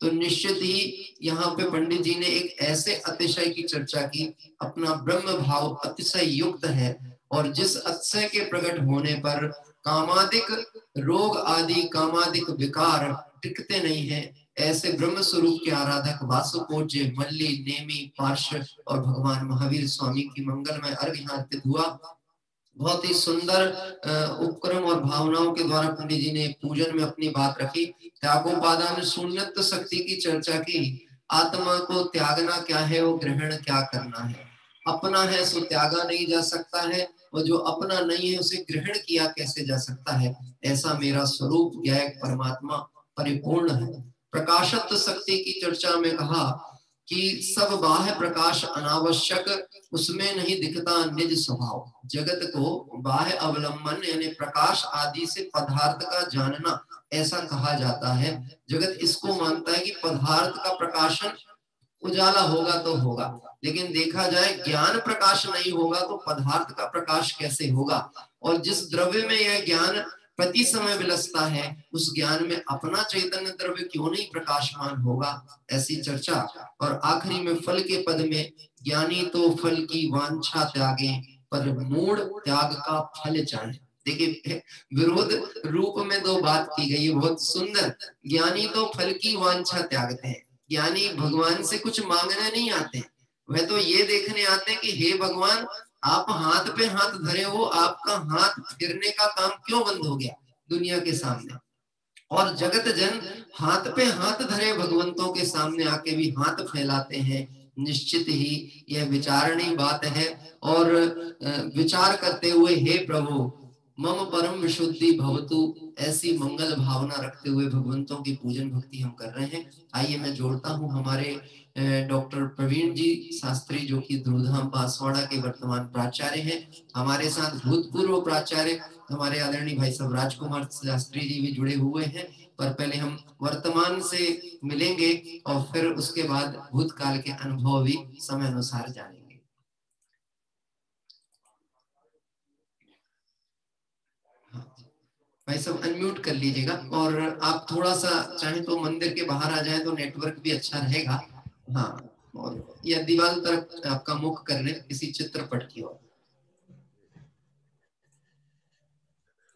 E: तो निश्चित ही यहाँ पे पंडित जी ने एक ऐसे अतिशय की चर्चा की, अपना ब्रह्म भाव अतिशय युक्त है और जिस अतिशय के प्रकट होने पर कामादिक रोग आदि कामादिक विकार टिकते नहीं है, ऐसे ब्रह्म स्वरूप के आराधक वासुपूज्य मल्ली नेमी पार्षद और भगवान महावीर स्वामी की मंगलमय अर्घ यहाँ अर्पित हुआ। बहुत ही सुंदर उपक्रम और भावनाओं के द्वारा पंडित जी ने पूजन में अपनी बात रखी। त्यागोपादान शून्यत्व शक्ति की चर्चा की। आत्मा को त्यागना क्या है, वो ग्रहण क्या करना है। अपना है सो त्यागा नहीं जा सकता है, और जो अपना नहीं है उसे ग्रहण किया कैसे जा सकता है। ऐसा मेरा स्वरूप ज्ञायक परमात्मा परिपूर्ण है। प्रकाशत्व शक्ति की चर्चा में कहा कि सब बाह्य प्रकाश अनावश्यक, उसमें नहीं दिखता निज स्वभाव। जगत को बाह्य अवलंबन यानी प्रकाश आदि से पदार्थ का जानना ऐसा कहा जाता है। जगत इसको मानता है कि पदार्थ का प्रकाशन उजाला होगा तो होगा, लेकिन देखा जाए ज्ञान प्रकाश नहीं होगा तो पदार्थ का प्रकाश कैसे होगा। और जिस द्रव्य में यह ज्ञान
D: प्रति समय विलसता है, उस ज्ञान में अपना चैतन्य द्रव्य क्यों नहीं प्रकाशमान होगा, ऐसी चर्चा। और आखिरी में फल के पद में, ज्ञानी तो फल की वांछा त्यागे, पर मूढ़ त्याग का फल चाहे। देखिए विरोध रूप में दो बात की गई, बहुत सुंदर। ज्ञानी तो फल की वांछा त्यागते हैं, ज्ञानी भगवान से कुछ मांगने नहीं आते, वह तो ये देखने आते हैं कि हे भगवान आप हाथ पे हाथ धरे हो, आपका हाथ फिरने का काम क्यों बंद हो गया दुनिया के सामने। और जगत जन हाथ पे हाथ धरे भगवंतों के सामने आके भी हाथ फैलाते हैं। निश्चित ही यह विचारणीय बात है। और विचार करते हुए हे प्रभु मम परम विशुद्धि भवतु, ऐसी मंगल भावना रखते हुए भगवंतों की पूजन भक्ति हम कर रहे हैं। आइए मैं जोड़ता हूँ हमारे डॉक्टर प्रवीण जी शास्त्री, जो कि ध्रुवधाम बांसवाड़ा के वर्तमान प्राचार्य हैं। हमारे साथ भूतपूर्व प्राचार्य हमारे आदरणीय भाई साहब राजकुमार शास्त्री जी भी जुड़े हुए हैं। पर पहले हम वर्तमान से मिलेंगे और फिर उसके बाद भूतकाल के अनुभव भी समय अनुसार जानेंगे। भाई सब अनम्यूट कर लीजिएगा, और आप थोड़ा सा चाहे तो मंदिर के बाहर आ जाए तो नेटवर्क भी अच्छा रहेगा। हाँ, और या दीवार तरफ आपका मुख कर ले किसी चित्रपट की ओर।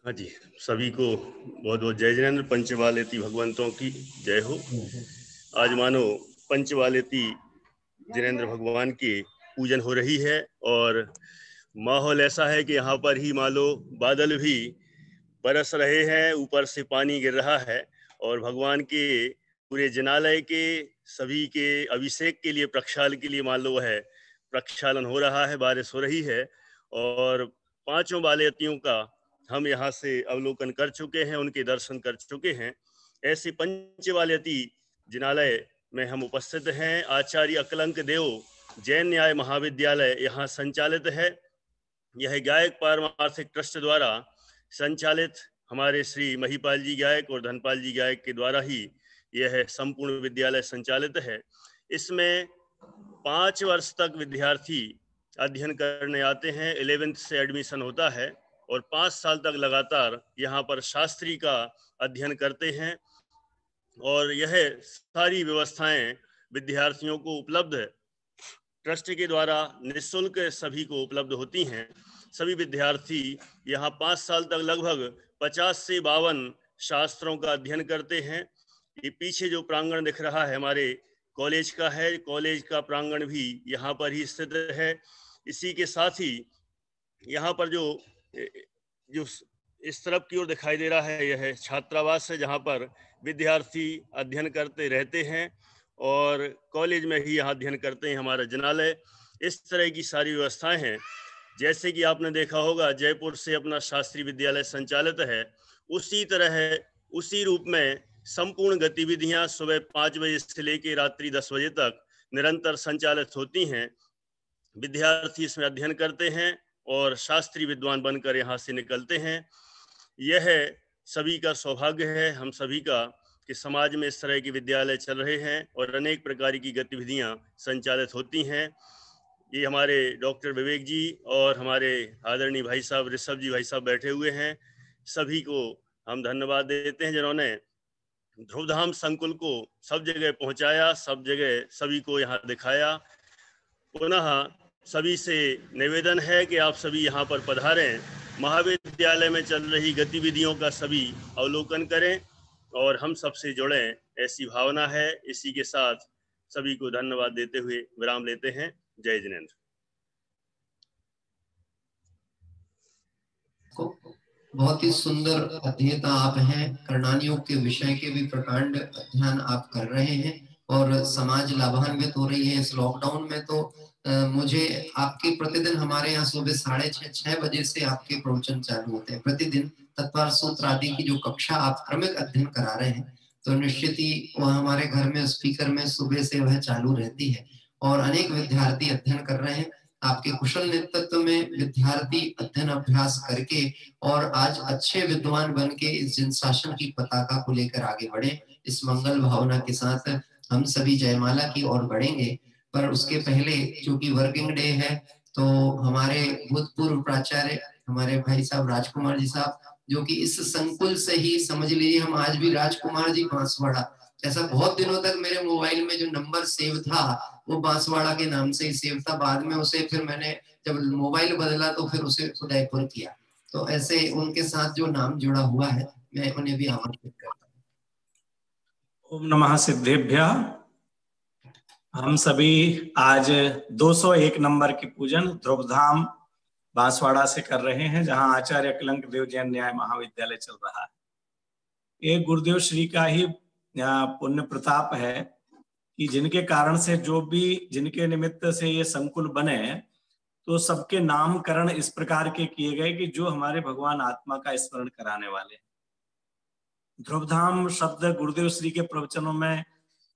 I: हाँ जी, सभी को बहुत बहुत जय जिनेंद्र। पंचवालेती भगवंतों की जय हो। आज मानो पंचवालेती जिनेंद्र भगवान की पूजन हो रही है, और माहौल ऐसा है कि यहाँ पर ही मान लो बादल भी बरस रहे हैं, ऊपर से पानी गिर रहा है, और भगवान के पूरे जिनालय के सभी के अभिषेक के लिए, प्रक्षाल के लिए मान लो है प्रक्षालन हो रहा है, बारिश हो रही है। और पांचों वालेतियों का हम यहाँ से अवलोकन कर चुके हैं, उनके दर्शन कर चुके हैं। ऐसे पंचवालेती जिनालय में हम उपस्थित हैं। आचार्य अकलंक देव जैन न्याय महाविद्यालय यहाँ संचालित है। यह गायक पारमार्थिक ट्रस्ट द्वारा संचालित हमारे श्री महिपाल जी गायक और धनपाल जी गायक के द्वारा ही यह संपूर्ण विद्यालय संचालित है। इसमें 5 वर्ष तक विद्यार्थी अध्ययन करने आते हैं। 11th से एडमिशन होता है और 5 साल तक लगातार यहाँ पर शास्त्री का अध्ययन करते हैं। और यह सारी व्यवस्थाएं विद्यार्थियों को उपलब्ध ट्रस्ट के द्वारा निःशुल्क सभी को उपलब्ध होती हैं। सभी विद्यार्थी यहाँ 5 साल तक लगभग 50 से 52 शास्त्रों का अध्ययन करते हैं। ये पीछे जो प्रांगण दिख रहा है हमारे कॉलेज का है, कॉलेज का प्रांगण भी यहाँ पर ही स्थित है। इसी के साथ ही यहाँ पर जो इस तरफ की ओर दिखाई दे रहा है, यह छात्रावास है जहाँ पर विद्यार्थी अध्ययन करते रहते हैं और कॉलेज में ही यहाँ अध्ययन करते हैं। हमारा जिनालय इस तरह की सारी व्यवस्थाएं हैं। जैसे कि आपने देखा होगा जयपुर से अपना शास्त्री विद्यालय संचालित है, उसी तरह है, उसी रूप में संपूर्ण गतिविधियां सुबह 5 बजे से लेकर रात्रि 10 बजे तक निरंतर संचालित होती हैं। विद्यार्थी इसमें अध्ययन करते हैं और शास्त्री विद्वान बनकर यहाँ से निकलते हैं। यह सभी का सौभाग्य है, हम सभी का, कि समाज में इस तरह के विद्यालय चल रहे हैं और अनेक प्रकार की गतिविधियां संचालित होती हैं। ये हमारे डॉक्टर विवेक जी और हमारे आदरणीय भाई साहब ऋषभ जी भाई साहब बैठे हुए हैं। सभी को हम धन्यवाद देते हैं जिन्होंने ध्रुवधाम संकुल को सब जगह पहुंचाया, सब जगह सभी को यहाँ दिखाया। पुनः सभी से निवेदन है कि आप सभी यहाँ पर पधारें, महाविद्यालय में चल रही गतिविधियों का सभी अवलोकन करें और हम सबसे जुड़ें, ऐसी भावना है। इसी के साथ सभी को धन्यवाद देते हुए विराम लेते हैं। जय जिनेंद्र।
D: बहुत ही सुंदर अध्येता आप हैं, करणानियोग के विषय के भी प्रकांड अध्ययन आप कर रहे हैं और समाज लाभान्वित हो रही है। इस लॉकडाउन में तो मुझे आपके प्रतिदिन हमारे यहाँ सुबह 6:30 बजे से आपके प्रवचन चालू होते हैं। प्रतिदिन तत्वार सूत्र आदि की जो कक्षा आप क्रमिक अध्ययन करा रहे हैं, तो निश्चित ही वह हमारे घर में स्पीकर में सुबह से वह चालू रहती है और अनेक विद्यार्थी अध्ययन कर रहे हैं। आपके कुशल नेतृत्व में विद्यार्थी अध्ययन अभ्यास करके और आज अच्छे विद्वान बन के इस जन शासन की पताका को लेकर आगे बढ़े। इस मंगल भावना के साथ हम सभी जयमाला की ओर बढ़ेंगे। पर उसके पहले चूंकि वर्किंग डे है, तो हमारे भूतपूर्व प्राचार्य हमारे भाई साहब राजकुमार जी साहब जो कि इस संकुल से ही समझ लीजिए हम आज भी राजकुमार जी बांसवाड़ा, ऐसा बहुत दिनों तक मेरे मोबाइल में जो नंबर सेव था वो बांसवाड़ा के नाम से ही सेव था। बाद में उसे फिर मैंने जब मोबाइल बदला तो फिर उसे उदयपुर किया। तो ऐसे उनके साथ जो नाम जुड़ा हुआ है मैं उन्हें भी आमंत्रित करता हूँ।
J: ओम नमः सिद्धेभ्यः। हम सभी आज 201 नंबर की पूजन ध्रुवधाम बांसवाड़ा से कर रहे हैं, जहां आचार्य कलंक देव जैन न्याय महाविद्यालय चल रहा है। ये गुरुदेव श्री का ही पुण्य प्रताप है कि जिनके कारण से जो भी जिनके निमित्त से ये संकुल बने तो सबके नामकरण इस प्रकार के किए गए कि जो हमारे भगवान आत्मा का स्मरण कराने वाले। ध्रुवधाम शब्द गुरुदेव श्री के प्रवचनों में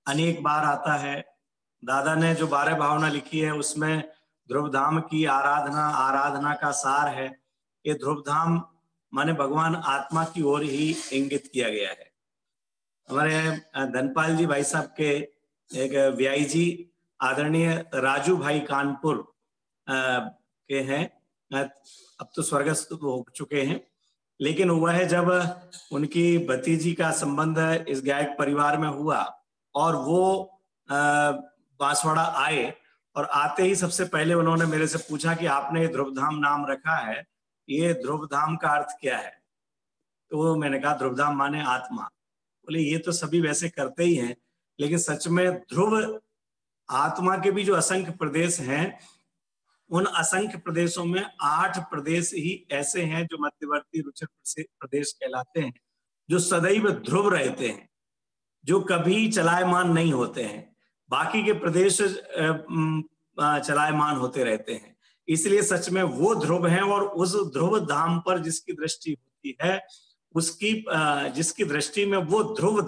J: अनेक बार आता है। दादा ने जो 12 भावना लिखी है उसमें ध्रुवधाम की आराधना का सार है। ये ध्रुवधाम माने भगवान आत्मा की ओर ही इंगित किया गया है। हमारे धनपाल जी भाई साहब के एक व्याई जी आदरणीय राजू भाई कानपुर के हैं, अब तो स्वर्गस्थ हो चुके हैं, लेकिन वह जब उनकी भतीजी का संबंध इस गायक परिवार में हुआ और वो बांसवाड़ा आए और आते ही सबसे पहले उन्होंने मेरे से पूछा कि आपने ध्रुवधाम नाम रखा है, ये ध्रुवधाम का अर्थ क्या है? तो मैंने कहा ध्रुवधाम माने आत्मा। बोले ये तो सभी वैसे करते ही हैं, लेकिन सच में ध्रुव आत्मा के भी जो असंख्य प्रदेश हैं, उन असंख्य प्रदेशों में 8 प्रदेश ही ऐसे हैं जो मध्यवर्ती रुचिर प्रदेश कहलाते हैं, जो सदैव ध्रुव रहते हैं, जो कभी चलायमान नहीं होते हैं। बाकी के प्रदेश चलायमान होते रहते हैं। इसलिए सच में वो ध्रुव हैं और उस ध्रुव धाम पर जिसकी दृष्टि होती है उसकी जिसकी दृष्टि में वो ध्रुव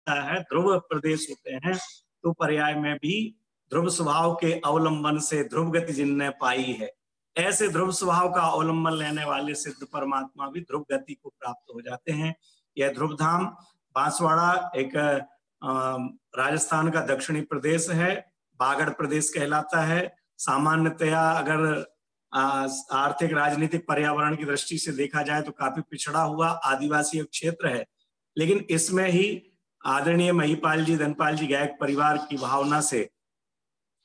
J: है, ध्रुव प्रदेश होते हैं, तो पर्याय में भी ध्रुव स्वभाव के अवलंबन से ध्रुव गति जिनने पाई है, ऐसे ध्रुव स्वभाव का अवलंबन लेने वाले सिद्ध परमात्मा भी ध्रुव गति को प्राप्त हो जाते हैं। यह ध्रुव धाम बांसवाड़ा एक राजस्थान का दक्षिणी प्रदेश है, बागड़ प्रदेश कहलाता है। सामान्यतया अगर आर्थिक राजनीतिक पर्यावरण की दृष्टि से देखा जाए तो काफी पिछड़ा हुआ आदिवासी क्षेत्र है, लेकिन इसमें ही आदरणीय महिपाल जी धनपाल जी गायक परिवार की भावना से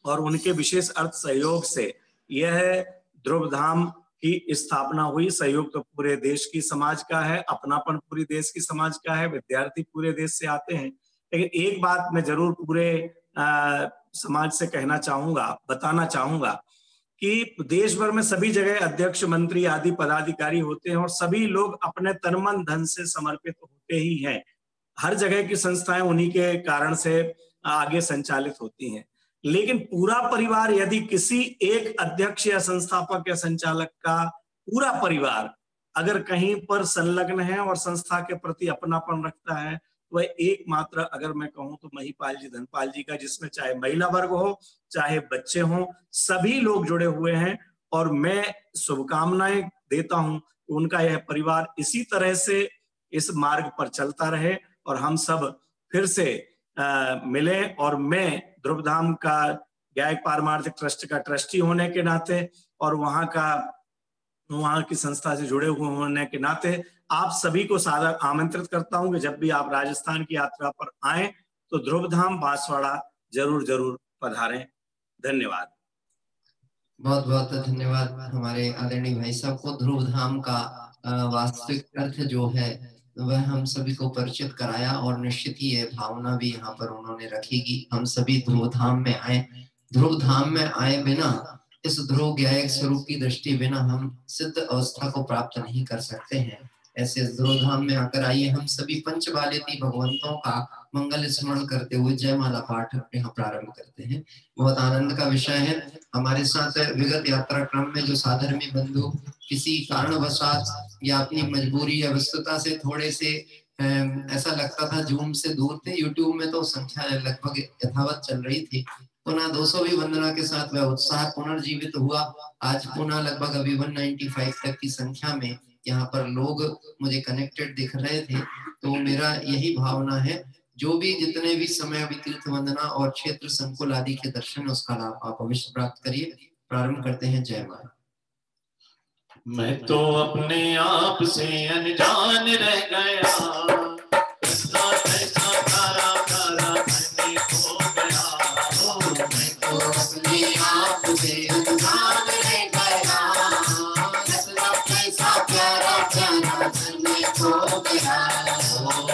J: और उनके विशेष अर्थ सहयोग से यह ध्रुवधाम की स्थापना हुई। सहयोग तो पूरे देश की समाज का है, अपनापन पूरी देश की समाज का है, विद्यार्थी पूरे देश से आते हैं। लेकिन एक बात मैं जरूर पूरे समाज से कहना चाहूंगा, बताना चाहूंगा कि देश भर में सभी जगह अध्यक्ष मंत्री आदि पदाधिकारी होते हैं और सभी लोग अपने तन मन धन से समर्पित होते ही हैं। हर जगह की संस्थाएं उन्हीं के कारण से आगे संचालित होती हैं। लेकिन पूरा परिवार यदि किसी एक अध्यक्ष या संस्थापक या संचालक का पूरा परिवार अगर कहीं पर संलग्न है और संस्था के प्रति अपनापन रखता है, वह एकमात्र अगर मैं कहूं तो महिपाल जी धनपाल जी का, जिसमें चाहे महिला वर्ग हो चाहे बच्चे हों, सभी लोग जुड़े हुए हैं। और मैं शुभकामनाएं देता हूं कि उनका यह परिवार इसी तरह से इस मार्ग पर चलता रहे और हम सब फिर से मिले। और मैं ध्रुवधाम का गायक पारमार्थिक ट्रस्ट का ट्रस्टी होने के नाते और वहां की संस्था से जुड़े हुए होने के नाते आप सभी को सादर आमंत्रित करता हूं कि जब भी आप राजस्थान की यात्रा पर आए तो ध्रुवधाम बांसवाड़ा जरूर पधारें। धन्यवाद।
D: बहुत बहुत धन्यवाद हमारे आदरणीय भाई साहब को। ध्रुवधाम का वास्तविक अर्थ जो है वह हम सभी को परिचित कराया और निश्चित ही ये भावना भी यहाँ पर उन्होंने रखी कि हम सभी ध्रुवधाम में आए। ध्रुवधाम में आए बिना, इस ध्रुव गायक स्वरूप की दृष्टि बिना हम सिद्ध अवस्था को प्राप्त नहीं कर सकते हैं। ऐसे ध्रुवधाम में आकर आइए हम सभी पंचबालेती भगवंतों का मंगल स्मरण करते हुए जयमाला पाठ यहाँ प्रारंभ करते हैं। बहुत आनंद का विषय है। हमारे साथ विगत यात्रा क्रम में जो साधर्मी बंधु किसी कारणवशात या अपनी मजबूरी या व्यस्तता से थोड़े से ऐसा लगता था जूम से दूर थे, यूट्यूब में तो संख्या लगभग यथावत चल रही थी। पुनः 200वीं वंदना के साथ वह उत्साह पुनर्जीवित हुआ। आज पुनः लगभग अभी 195 तक की संख्या में यहाँ पर लोग मुझे कनेक्टेड दिख रहे थे। तो मेरा यही भावना है, जो भी जितने भी समय अभी तीर्थ वंदना और क्षेत्र संकुल आदि के दर्शन उसका लाभ आप अवश्य प्राप्त करिए। प्रारंभ करते हैं। जय माता।
H: मैं तो अपने आप से अनजान रह गया, कृष्णा कैसा प्यारा प्यारा मैंने खो गया।
E: मैं तो अपने आप से अनजान रह गया, कृष्णा कैसा प्यारा प्यारा मैंने खो गया।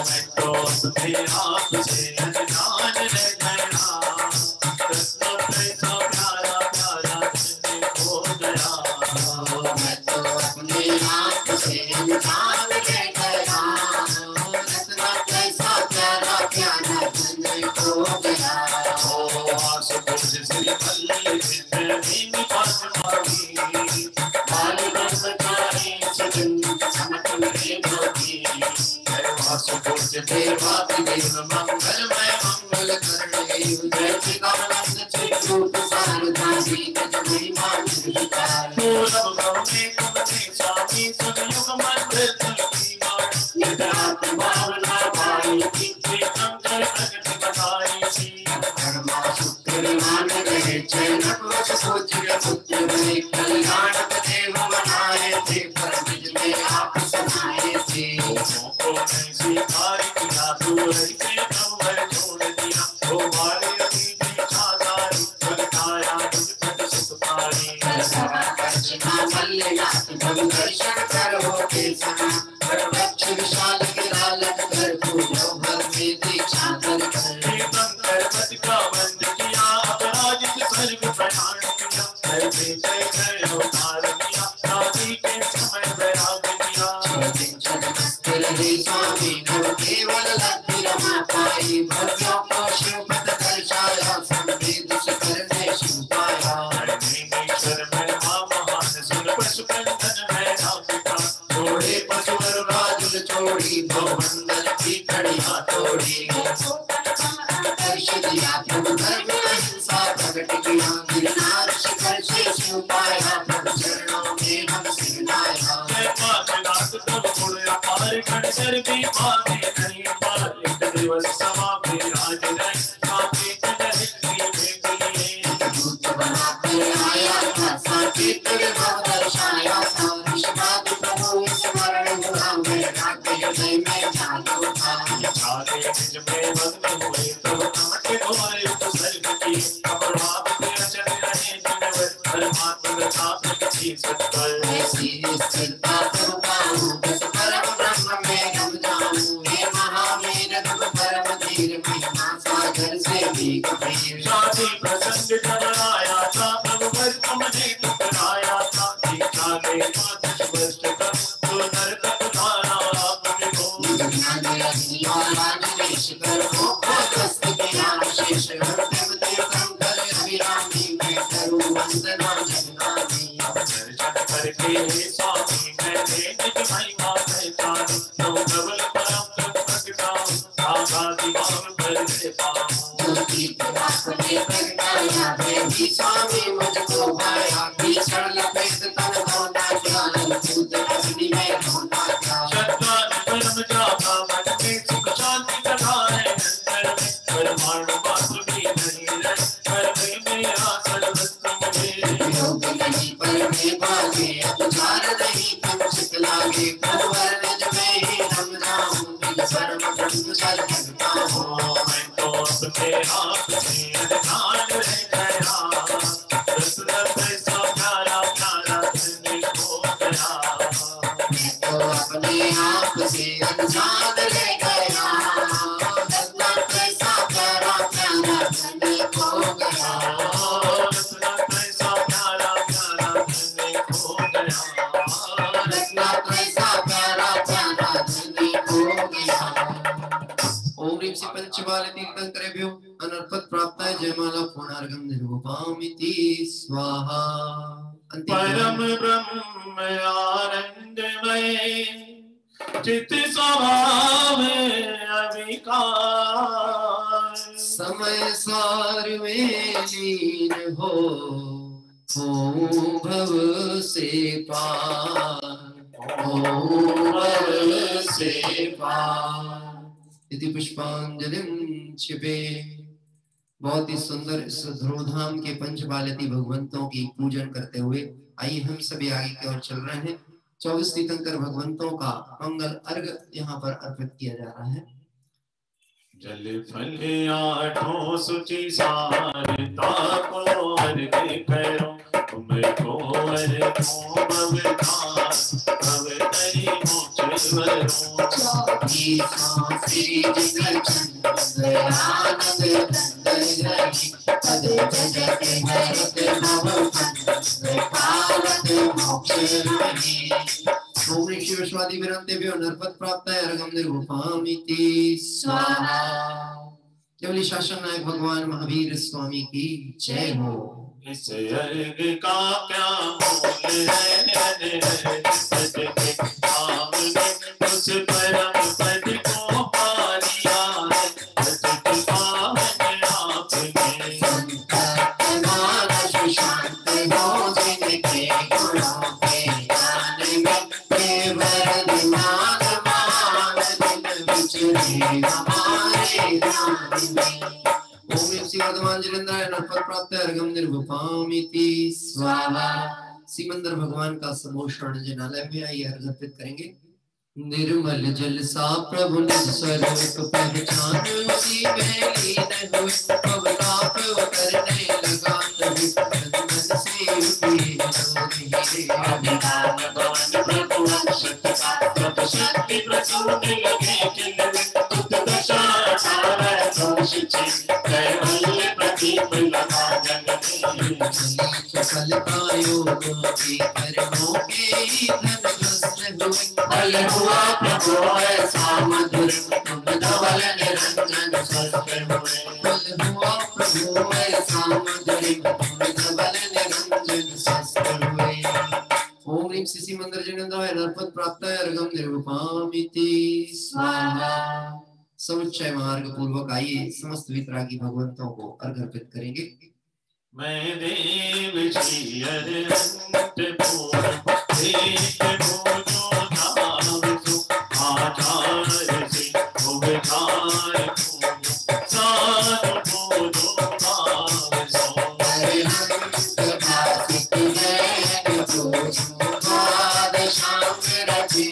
H: मैं तो अपने आप से अनजान रह गया, कृष्णा कैसा प्यारा प्यारा मैंने खो गया।
E: मैं तो अपने आप से अनजान रह गया, कृष्णा कैसा प्यारा प्यारा मैंने खो गया। मंगलमय मंगल करने जय चिदानंद चित्रूप शारदा गीत जय मान विकार। स्वामी सुनयुग मंदिर तुलसी माँ निदात भावना भाई कीर्तन कर प्रगति बताई सी। कर्मा शुक्रवान रहे चैन कोश पूज्य पुत्र बने कल्याण देव बनाए थे पर निज में आप समाये थे।
H: को नहीं स्वीकार किया तू ऐसे नंबर छोड़ दिया, वो मारे अतीत छादारी बरताया तुझ पद सुखारी।
E: अर्चना मल्लिनाथ भव दर्शन करो के सना, वृक्ष विशाल गिरालक कर फूलो भर में दीक्षा कर
H: पर्वत का बंद किया, अपराजित स्वर्ग प्रयाण किया, जय जय जय अवतार किया, शादी के समय वैराग किया।
E: रहे स्वामी नव केवल लब्धि रमा पाई, भव्यों को शिवपद दर्शाया संवेद करने शिव पाया। छोड़े पशुवर राजुल छोड़ी बहुमंडल की कड़िया तोड़ी। दर्श दिया प्रभु धर्म अहिंसा प्रगट किया, गिरनार शिखर से शिव पाया, प्रभु चरणों में हम सिर नाया।
H: खड़कर भी पावे नहीं पार, एक दिवस समा विराज रहे काफी
E: दूत बना कर आया था, साकेत विभव दर्शाया था। विश्वाद प्रभु स्मरण हुआ, मेरे हृदय में जादू था।
H: छाते निज में भग्न हुए तो कमट घोरे उपसर्ग की, अपराध के अचल रहे जिनवर परमात्मा प्रताप की सत्कल।
E: ऐसी स्थिरता करुणाऊ बस परम ब्रह्म में रम जाऊं। हे महावीर तुम परम धीर, महिमा सागर से भी गंभीर।
H: शादी प्रसंग जब आया था, प्रभु पर तुमने टुकराया था। दीक्षा दे मात वर्ष कर तो नरक धारा आपने को।
E: ज्ञान अग्नि और राजवेश कर हो दस्त के नाम शेष। प्रेम तीर्थंकर अभिरामी में करूं वंदना जगनामी।
H: दर्शन करके हे स्वामी मैंने निज महिमा पहचानी, तो प्रबल परम प्रगटाऊं आगा दीवान पर ले पाऊं।
E: ज्योति प्रकाश में प्रगटाया देवी स्वामी मुझको भाया। भीषण लपेट तन होना ज्ञान भूत अग्नि में होना ज्ञान।
H: शतवान परम जाता मन में सुख शांति कथा है अंतर में, परमाणु मात्र भी नहीं रहे पर में आसर वस्तु मुझे।
E: योग नहीं पर में भागे, तुझार नहीं तुम चित लागे। प्रभुवर निज में ही रम जाऊं, बिन परम ब्रह्म जल भगता हूँ।
H: मैं तो अपने आप से अनजान रह गया, कृष्ण कैसा प्यारा प्यारा मैंने खो गया।
E: मैं तो अपने आप से अनजान रह गया, कृष्ण कैसा प्यारा प्यारा मैंने खो गया।
H: कृष्ण कैसा प्यारा प्यारा मैंने खो गया।
E: कृष्ण कैसा प्यारा प्यारा मैंने खो गया। ओम ह्रीं श्री पंचबाल तीर्थंकरेभ्यो अनर्पत प्राप्ताय जयमाला पूर्णार्घं निर्वपामिति स्वाहा।
H: परम ब्रह्म आनंदमय चित स्वभाव अविकार,
E: समय सार में लीन हो भव से पार, भव से पार। यदि पुष्पांजलिं क्षिपे। बहुत ही सुंदर इस ध्रुवधाम के पंचबालती भगवंतों की पूजन करते हुए
D: आइए हम सभी आगे की ओर चल रहे हैं। 24 तीर्थंकर भगवंतों का मंगल अर्घ यहाँ पर अर्पित किया जा रहा है।
H: जल फल आठों सुचि सारता को अर्घ करो, तुमको अर्घो भवदास भवतरि मोक्ष वरो।
E: चौकी श्री जगत चंद्रानंद दंडग्रही पद जगत हरत भव पावत मोक्ष वही।
D: ओम ऋषि विश्वादि विरंतेभ्यो नरपत प्राप्ताय अर्घं निर्वपामिति स्वाहा। केवली शासन नायक भगवान महावीर स्वामी की जय हो।
H: इस अर्घ का क्या मोल है, उस परम पद को पा लिया है, पतित पावन आपने।
E: संत मानस शांत हो जिनके गुणों के गान में, केवल दिमाग मान दिन विचरे हमारे ध्यान में।
D: ओम श्री वर्धमान जिनेन्द्राय नरपत प्राप्त अर्घं निर्वपामिति स्वाहा। सिमंदर भगवान का समोषण जिनालय में आइए अर्घ अर्पित करेंगे। निर्मल जल सा प्रभु निज स्वरूप पहचान, उसी में लीन हुए पवताप करने लगा, तभी मन से उठी
H: अभिमान भवन प्रभु शक्ति प्रभु शक्ति प्रसूति लगे खिलवे, तुत दशा अठारह दोष छिन, कैवल्य प्रदीप लगा जग में।
D: सफलता योग की कर्मों के धन हुए,
E: फल हुआ प्रभु ऐसा मधुर, तुम धवल निरंजन स्वस्थ हुए।
D: फल हुआ प्रभु ऐसा मधुर, तुम धवल निरंजन स्वस्थ हुए। ओम ह्रीं श्री मंदिर जिनेन्द्राय नरपत प्राप्ताय अर्घं निर्वपामिति स्वाहा। समुच्चय मार्ग पूर्वक आइए समस्त वितरागी भगवंतों को अर्घ अर्पित करेंगे।
H: मैं देव श्री अरहंत पूर्ण एक पूजो नाम सु आचार से उबकार पूजो साधु पूजो भाव सो।
E: अरहंत भासित जैन पूजो बादशाह रची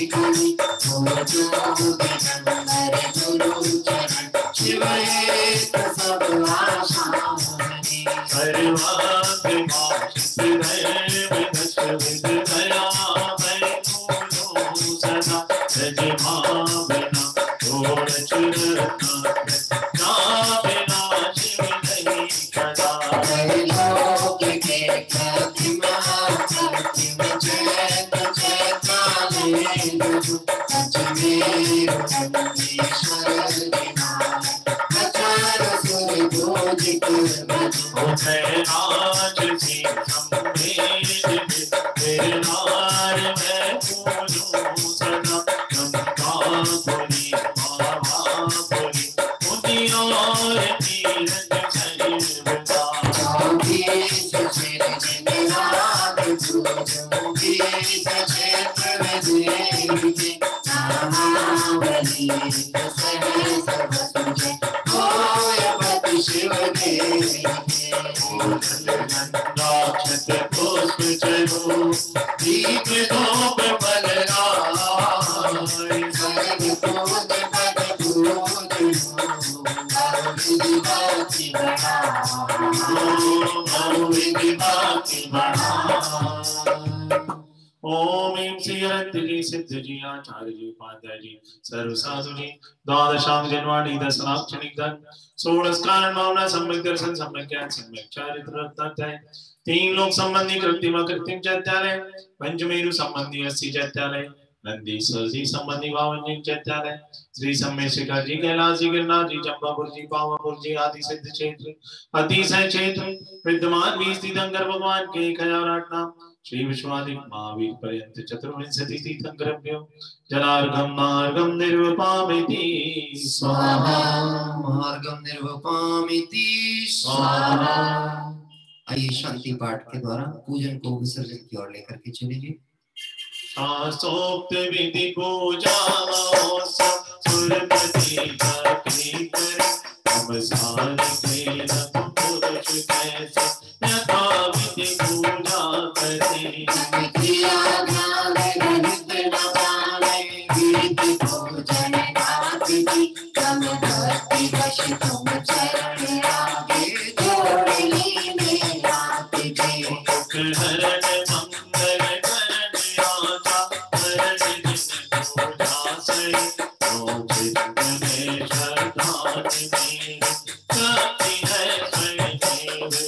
E: गुणी, पूजो दिगंबर गुरु चरण, शिव एक सब आशा हरि।
H: सर्वांग भाषित दैव दश विद दया, मैं पूजो सदा सज भावना घोर चुरता, ना बिना शिव नहीं कदा।
E: लोक के प्रतिमा प्रतिम चैत चैताले गुरु, अजमेर चंदीश्वर दिनाय, अचार सुर गोजित मधु।
H: आज सी सम्मेद तेरे नार मैं पूजो सदा, गंगापुरी बाबापुरी मुनियार तीरथ शैवता।
E: चौबीस शिर जिनराग पूजो, बीस क्षेत्र में देवी के, नामावली सहस्र वसुजे, होयपति शिव देवी के।
H: गंगाक्षत पुष्प चरो, दीप धूप बलराय,
E: सर्व पूज पद पूजो, विधि बाति
H: ओम ह्रीं श्री अनंत जी सिद्ध जी आचार्य जी उपाध्याय जी सर्व साधु जी द्वादशांग जनवाणी दशनाक्षणिक धन षोडश कारण भावना सम्यक दर्शन सम्यक ज्ञान सम्यक चारित्र रत्नाध्याय, तीन लोक संबंधी कृत्रिम कृत्रिम चैत्यालय, पंचमेरु संबंधी 80 चैत्यालय, नंदी सरसी संबंधी 52 चैत्यालय, श्री सम्मेशिखर जी कैलाश जी गिरनार जी चंपापुर जी पावापुर जी आदि सिद्ध क्षेत्र अतिशय क्षेत्र विद्यमान 20 तीर्थंकर भगवान के 1008 नाम, श्री विश्वादिक महावीर पर्यंत चतुर्विंशति तीर्थंकरभ्यो जलार्घं मार्गं निर्वपामिति
D: स्वाहा। मार्गं निर्वपामिति स्वाहा। आइए शांति पाठ के द्वारा पूजन को विसर्जन की ओर लेकर के चलिए।
H: शास्त्रोक्त विधि पूजा सुरपति भक्ति कर, नमस्कार के पुरुष कैसे यथा विधि पूजा कर। हरि
E: किया ध्यान रहित न जाने विधि पूजन नाथ की तम भक्ति वश तुम चरण आगे जोड़ लीने रात जी
H: दुख हरण मंगल करण आजा हरण जिन पूजा से जो चित्त में श्रद्धा मेरी करती है स्वयं देवी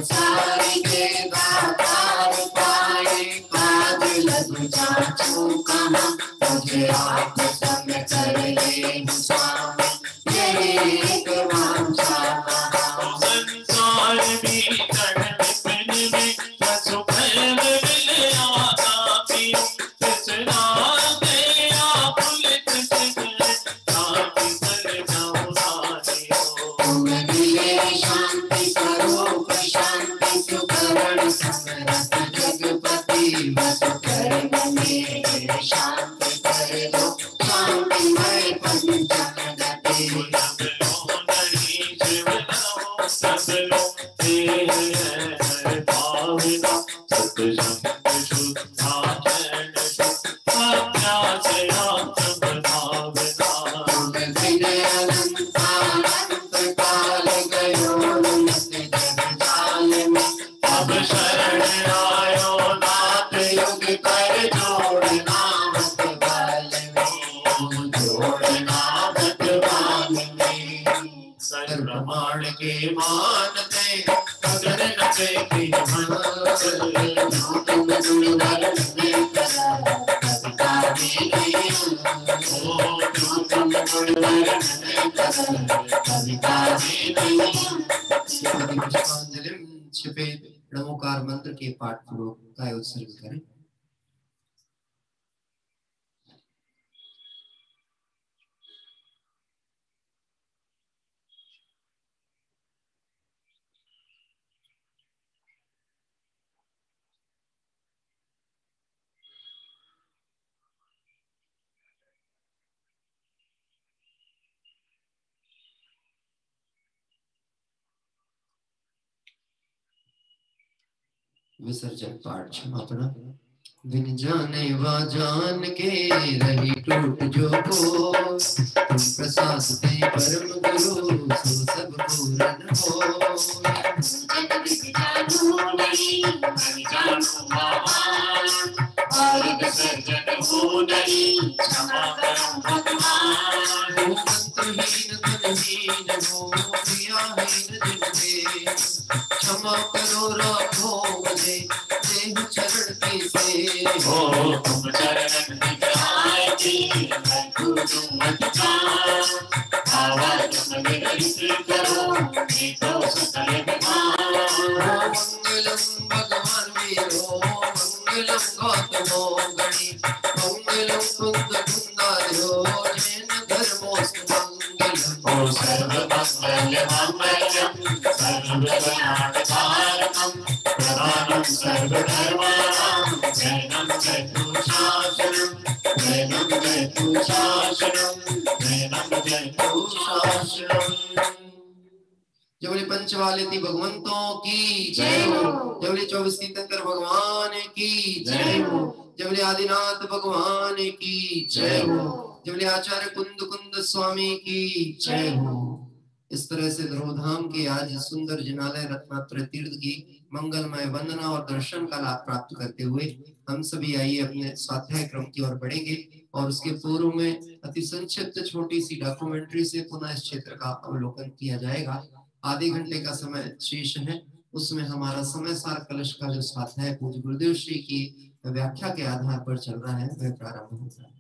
E: सारी के दातार पाए काज लघु चाचू कहाँ मुझे आप संग कर ले स्वामी यही एक वांछा
H: संसार में कण विपिन में बसु भैल मिल आता पियो कृष्णा दे आप लिख चित्र ताकि कर जाऊं सारियो
E: तुम मिले शांति स्वरूप शांति सुकरण समरथ जगपति वसु करण मेरे शांति कर दो शांति मय पंचम गति
H: अब शरण आयो नाथ युग कर जोड़ना मत बाल में जोड़ना मत बाल में सर प्रमाण के मान दे अगर न देती मन
E: तुम जुड़ वरण में करा कविता में नहीं
H: ओ
E: तुम जुड़ वरण में करा कविता में नहीं
D: पुष्पांजलि छिपे नमोकार मंत्र के पाठ पूर्वक का उत्सर्ग करें। विसर्जन पाठ क्षमापणा। बिन जाने वा जान के रही टूट जो को तुम प्रसाद दे परम गुरु सो सब पूरन हो।
E: जन विधि जानू नहीं मैं जानू भगवान और विसर्जन हो नहीं क्षमा करो भगवान
D: मंत्रहीन धनहीन हो क्रियाहीन जिन दे क्षमा करो राखो मुझे देह चरण के से
H: ओ तुम चरण दिखाए जी मैं तुम मत आवाज तुम मेरी करो मैं तो सकल विमान
D: मंगलम भगवान वीरो मंगलम गौतमो गणि मंगलम कुंद कुंदारो जैन धर्मोस्त मंगलम
H: ओ सर्व मंगल मंगलम सर्व कल्याणकारकम प्रधानम सर्व धर्माणां जैनम जयतु शासनम जैनम जयतु शासनम जैनम जयतु शासनम।
D: जबले पंचवालेती भगवंतों की जय हो। जबले 24 तीर्थंकर भगवान की जय हो। जबले आदिनाथ भगवान की जय हो। जबले आचार्य कुंद कुंद स्वामी की जय हो। इस तरह से ध्रुवधाम के आज सुंदर जिनालय रत्नात्रय तीर्थ की मंगलमय वंदना और दर्शन का लाभ प्राप्त करते हुए हम सभी आइए अपने स्वाध्याय क्रम की ओर बढ़ेंगे और उसके पूर्व में अति संक्षिप्त छोटी सी डॉक्यूमेंट्री से पुनः इस क्षेत्र का अवलोकन किया जाएगा। आधे घंटे का समय शेष है, उसमें हमारा समय सार कलश का जो स्वाध्याय पूज्य गुरुदेव श्री की व्याख्या के आधार पर चल रहा है वह प्रारंभ होता है।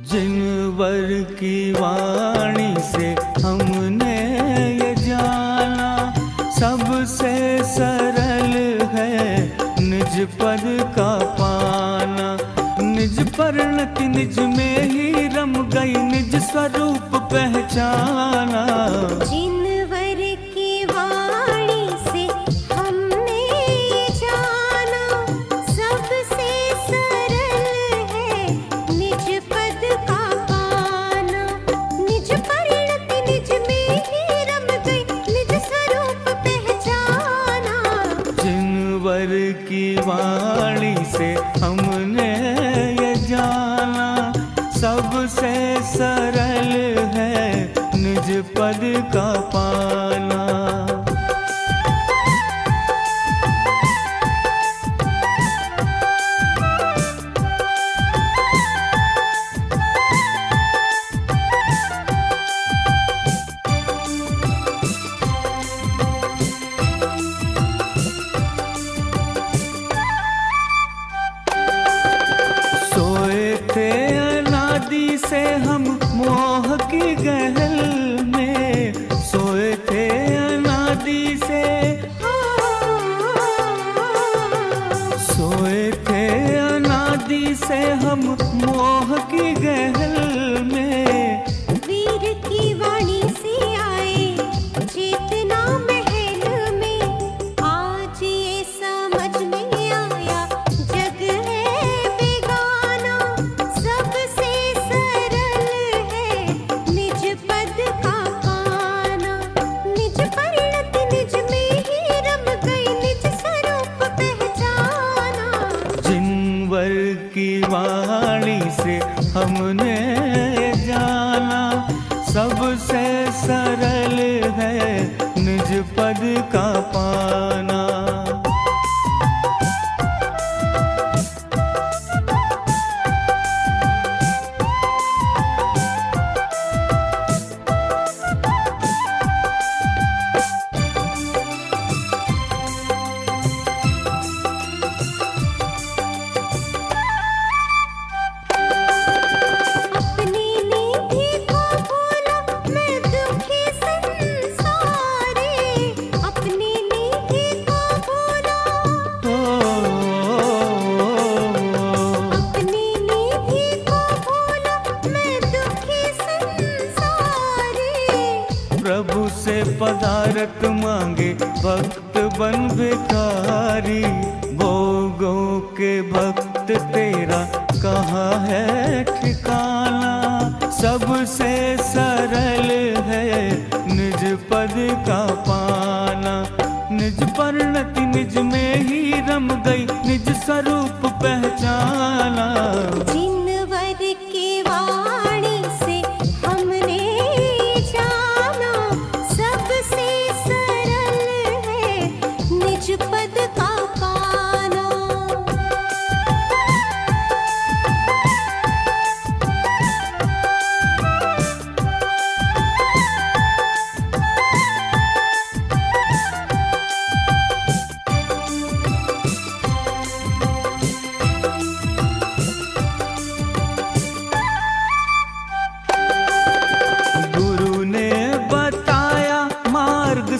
A: जिनवर की वाणी से हमने ये जाना सबसे सरल है निज पद का पाना। निज परिणति निज में ही रम गई निज स्वरूप पहचाना।
B: जिनवर की वाणी से हमने
A: पद का पाना। से हम मोह की गहल में सोए थे अनादि से, सोए थे अनादि से हम मोह की गहल में।
B: वीर की वाणी से आए चेतना महल में, आज ये समझ में आया जग है बेगाना, सबसे
A: वाणी से हमने जाना, सबसे सरल है निज पद का पाना। प्रभु से पदारत मांगे भक्त बन भिखारी, भोगों के भक्त तेरा कहाँ है ठिकाना, सबसे सरल है निज पद का पाना। निज परिणति निज में ही रम गई, निज स्वरूप पहचाना।
B: जिनवर के वाणी से हमने जाना, सबसे सरल है निज पद का पाना।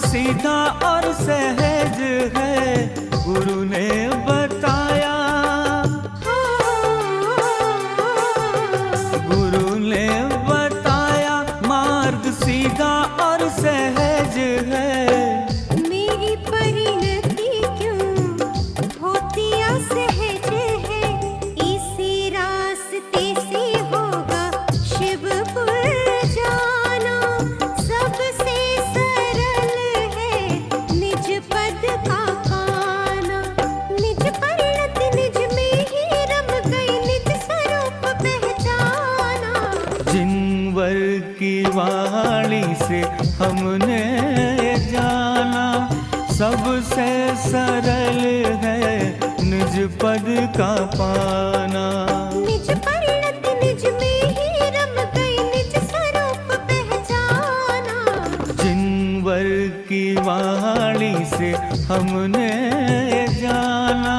A: सीधा और सहज है, गुरु ने बताया, गुरु ने बताया मार्ग सीधा और सहज है।
B: मेरी परिणति क्यों होती असहज है, इसी रास्ते से होगा शिवपुर जाना, सबसे
A: वाणी से हमने जाना, सबसे सरल है निज पद का पाना।
B: निज परिणति निज में ही रम गई, निज स्वरूप पहचाना।
A: जिनवर की वाणी से हमने जाना,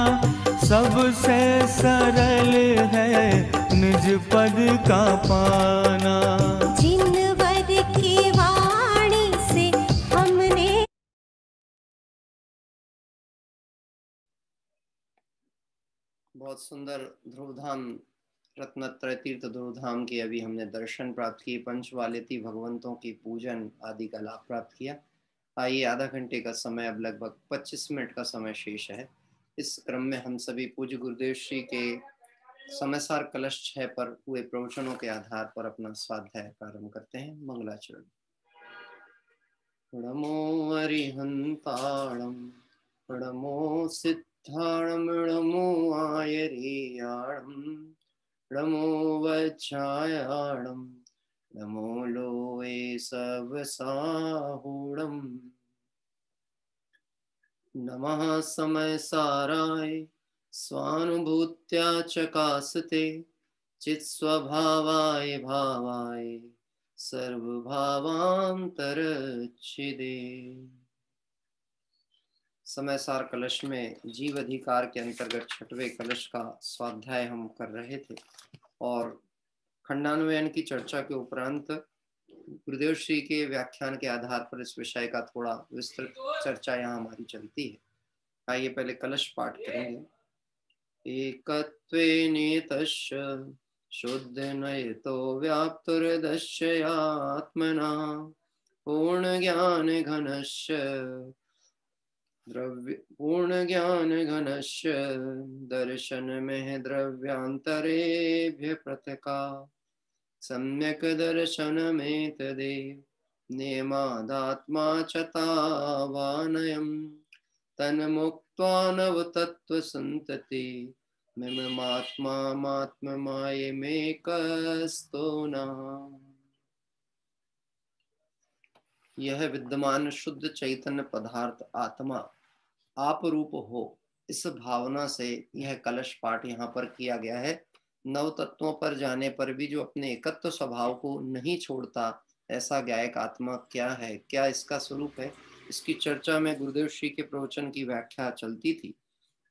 A: सबसे सरल है निज पद का पाना।
D: बहुत सुंदर ध्रुवधाम, रत्नत्रय तीर्थ ध्रुवधाम के अभी हमने दर्शन प्राप्त किए, पंचवालेती भगवंतों की पूजन आदि का लाभ प्राप्त किया। आइए, आधा घंटे का समय, अब लगभग 25 मिनट का समय शेष है। इस क्रम में हम सभी पूज्य गुरुदेव श्री के समयसार कलश 6 पर हुए प्रवचनों के आधार पर अपना स्वाध्याय प्रारंभ करते हैं। मंगलाचरण। नमो अरिहंताणं, नमो सिद्धाणं, नमो आयर्याणं, नमो वज्रायाणं, नमो लोए सब साहुणम। नमः समय साराय स्वानुभूत्या चकासते चित्स्वभावाय भावाय सर्वभावांतरच्छिदे। समय सार कलश में जीव अधिकार के अंतर्गत छठवें कलश का स्वाध्याय हम कर रहे थे और खंडान्वयन की चर्चा के उपरांत गुरुदेव श्री के व्याख्यान के आधार पर इस विषय का थोड़ा विस्तृत चर्चा यहाँ हमारी चलती है। आइए पहले कलश पाठ करेंगे। एकत्वेनेतस्य शुद्ध नयतो व्याप्तुर्दश्यात्मना पूर्ण ज्ञान घनस्य दर्शन में द्रव्यांतरेभ्य पृथका सम्यक दर्शन में तदेव नियमादात्मा च तावानयम् तन्मुक्त्वा नवतत्व संतति मिमात्मा मात्ममायमेकस्तो न। यह विद्यमान शुद्ध चैतन्य पदार्थ आत्मा आप रूप हो, इस भावना से यह कलश पाठ यहाँ पर किया गया है। नव तत्वों पर जाने पर भी जो अपने एकत्व स्वभाव को नहीं छोड़ता, ऐसा गायक आत्मा क्या है, क्या इसका स्वरूप है, इसकी चर्चा में गुरुदेव श्री के प्रवचन की व्याख्या चलती थी।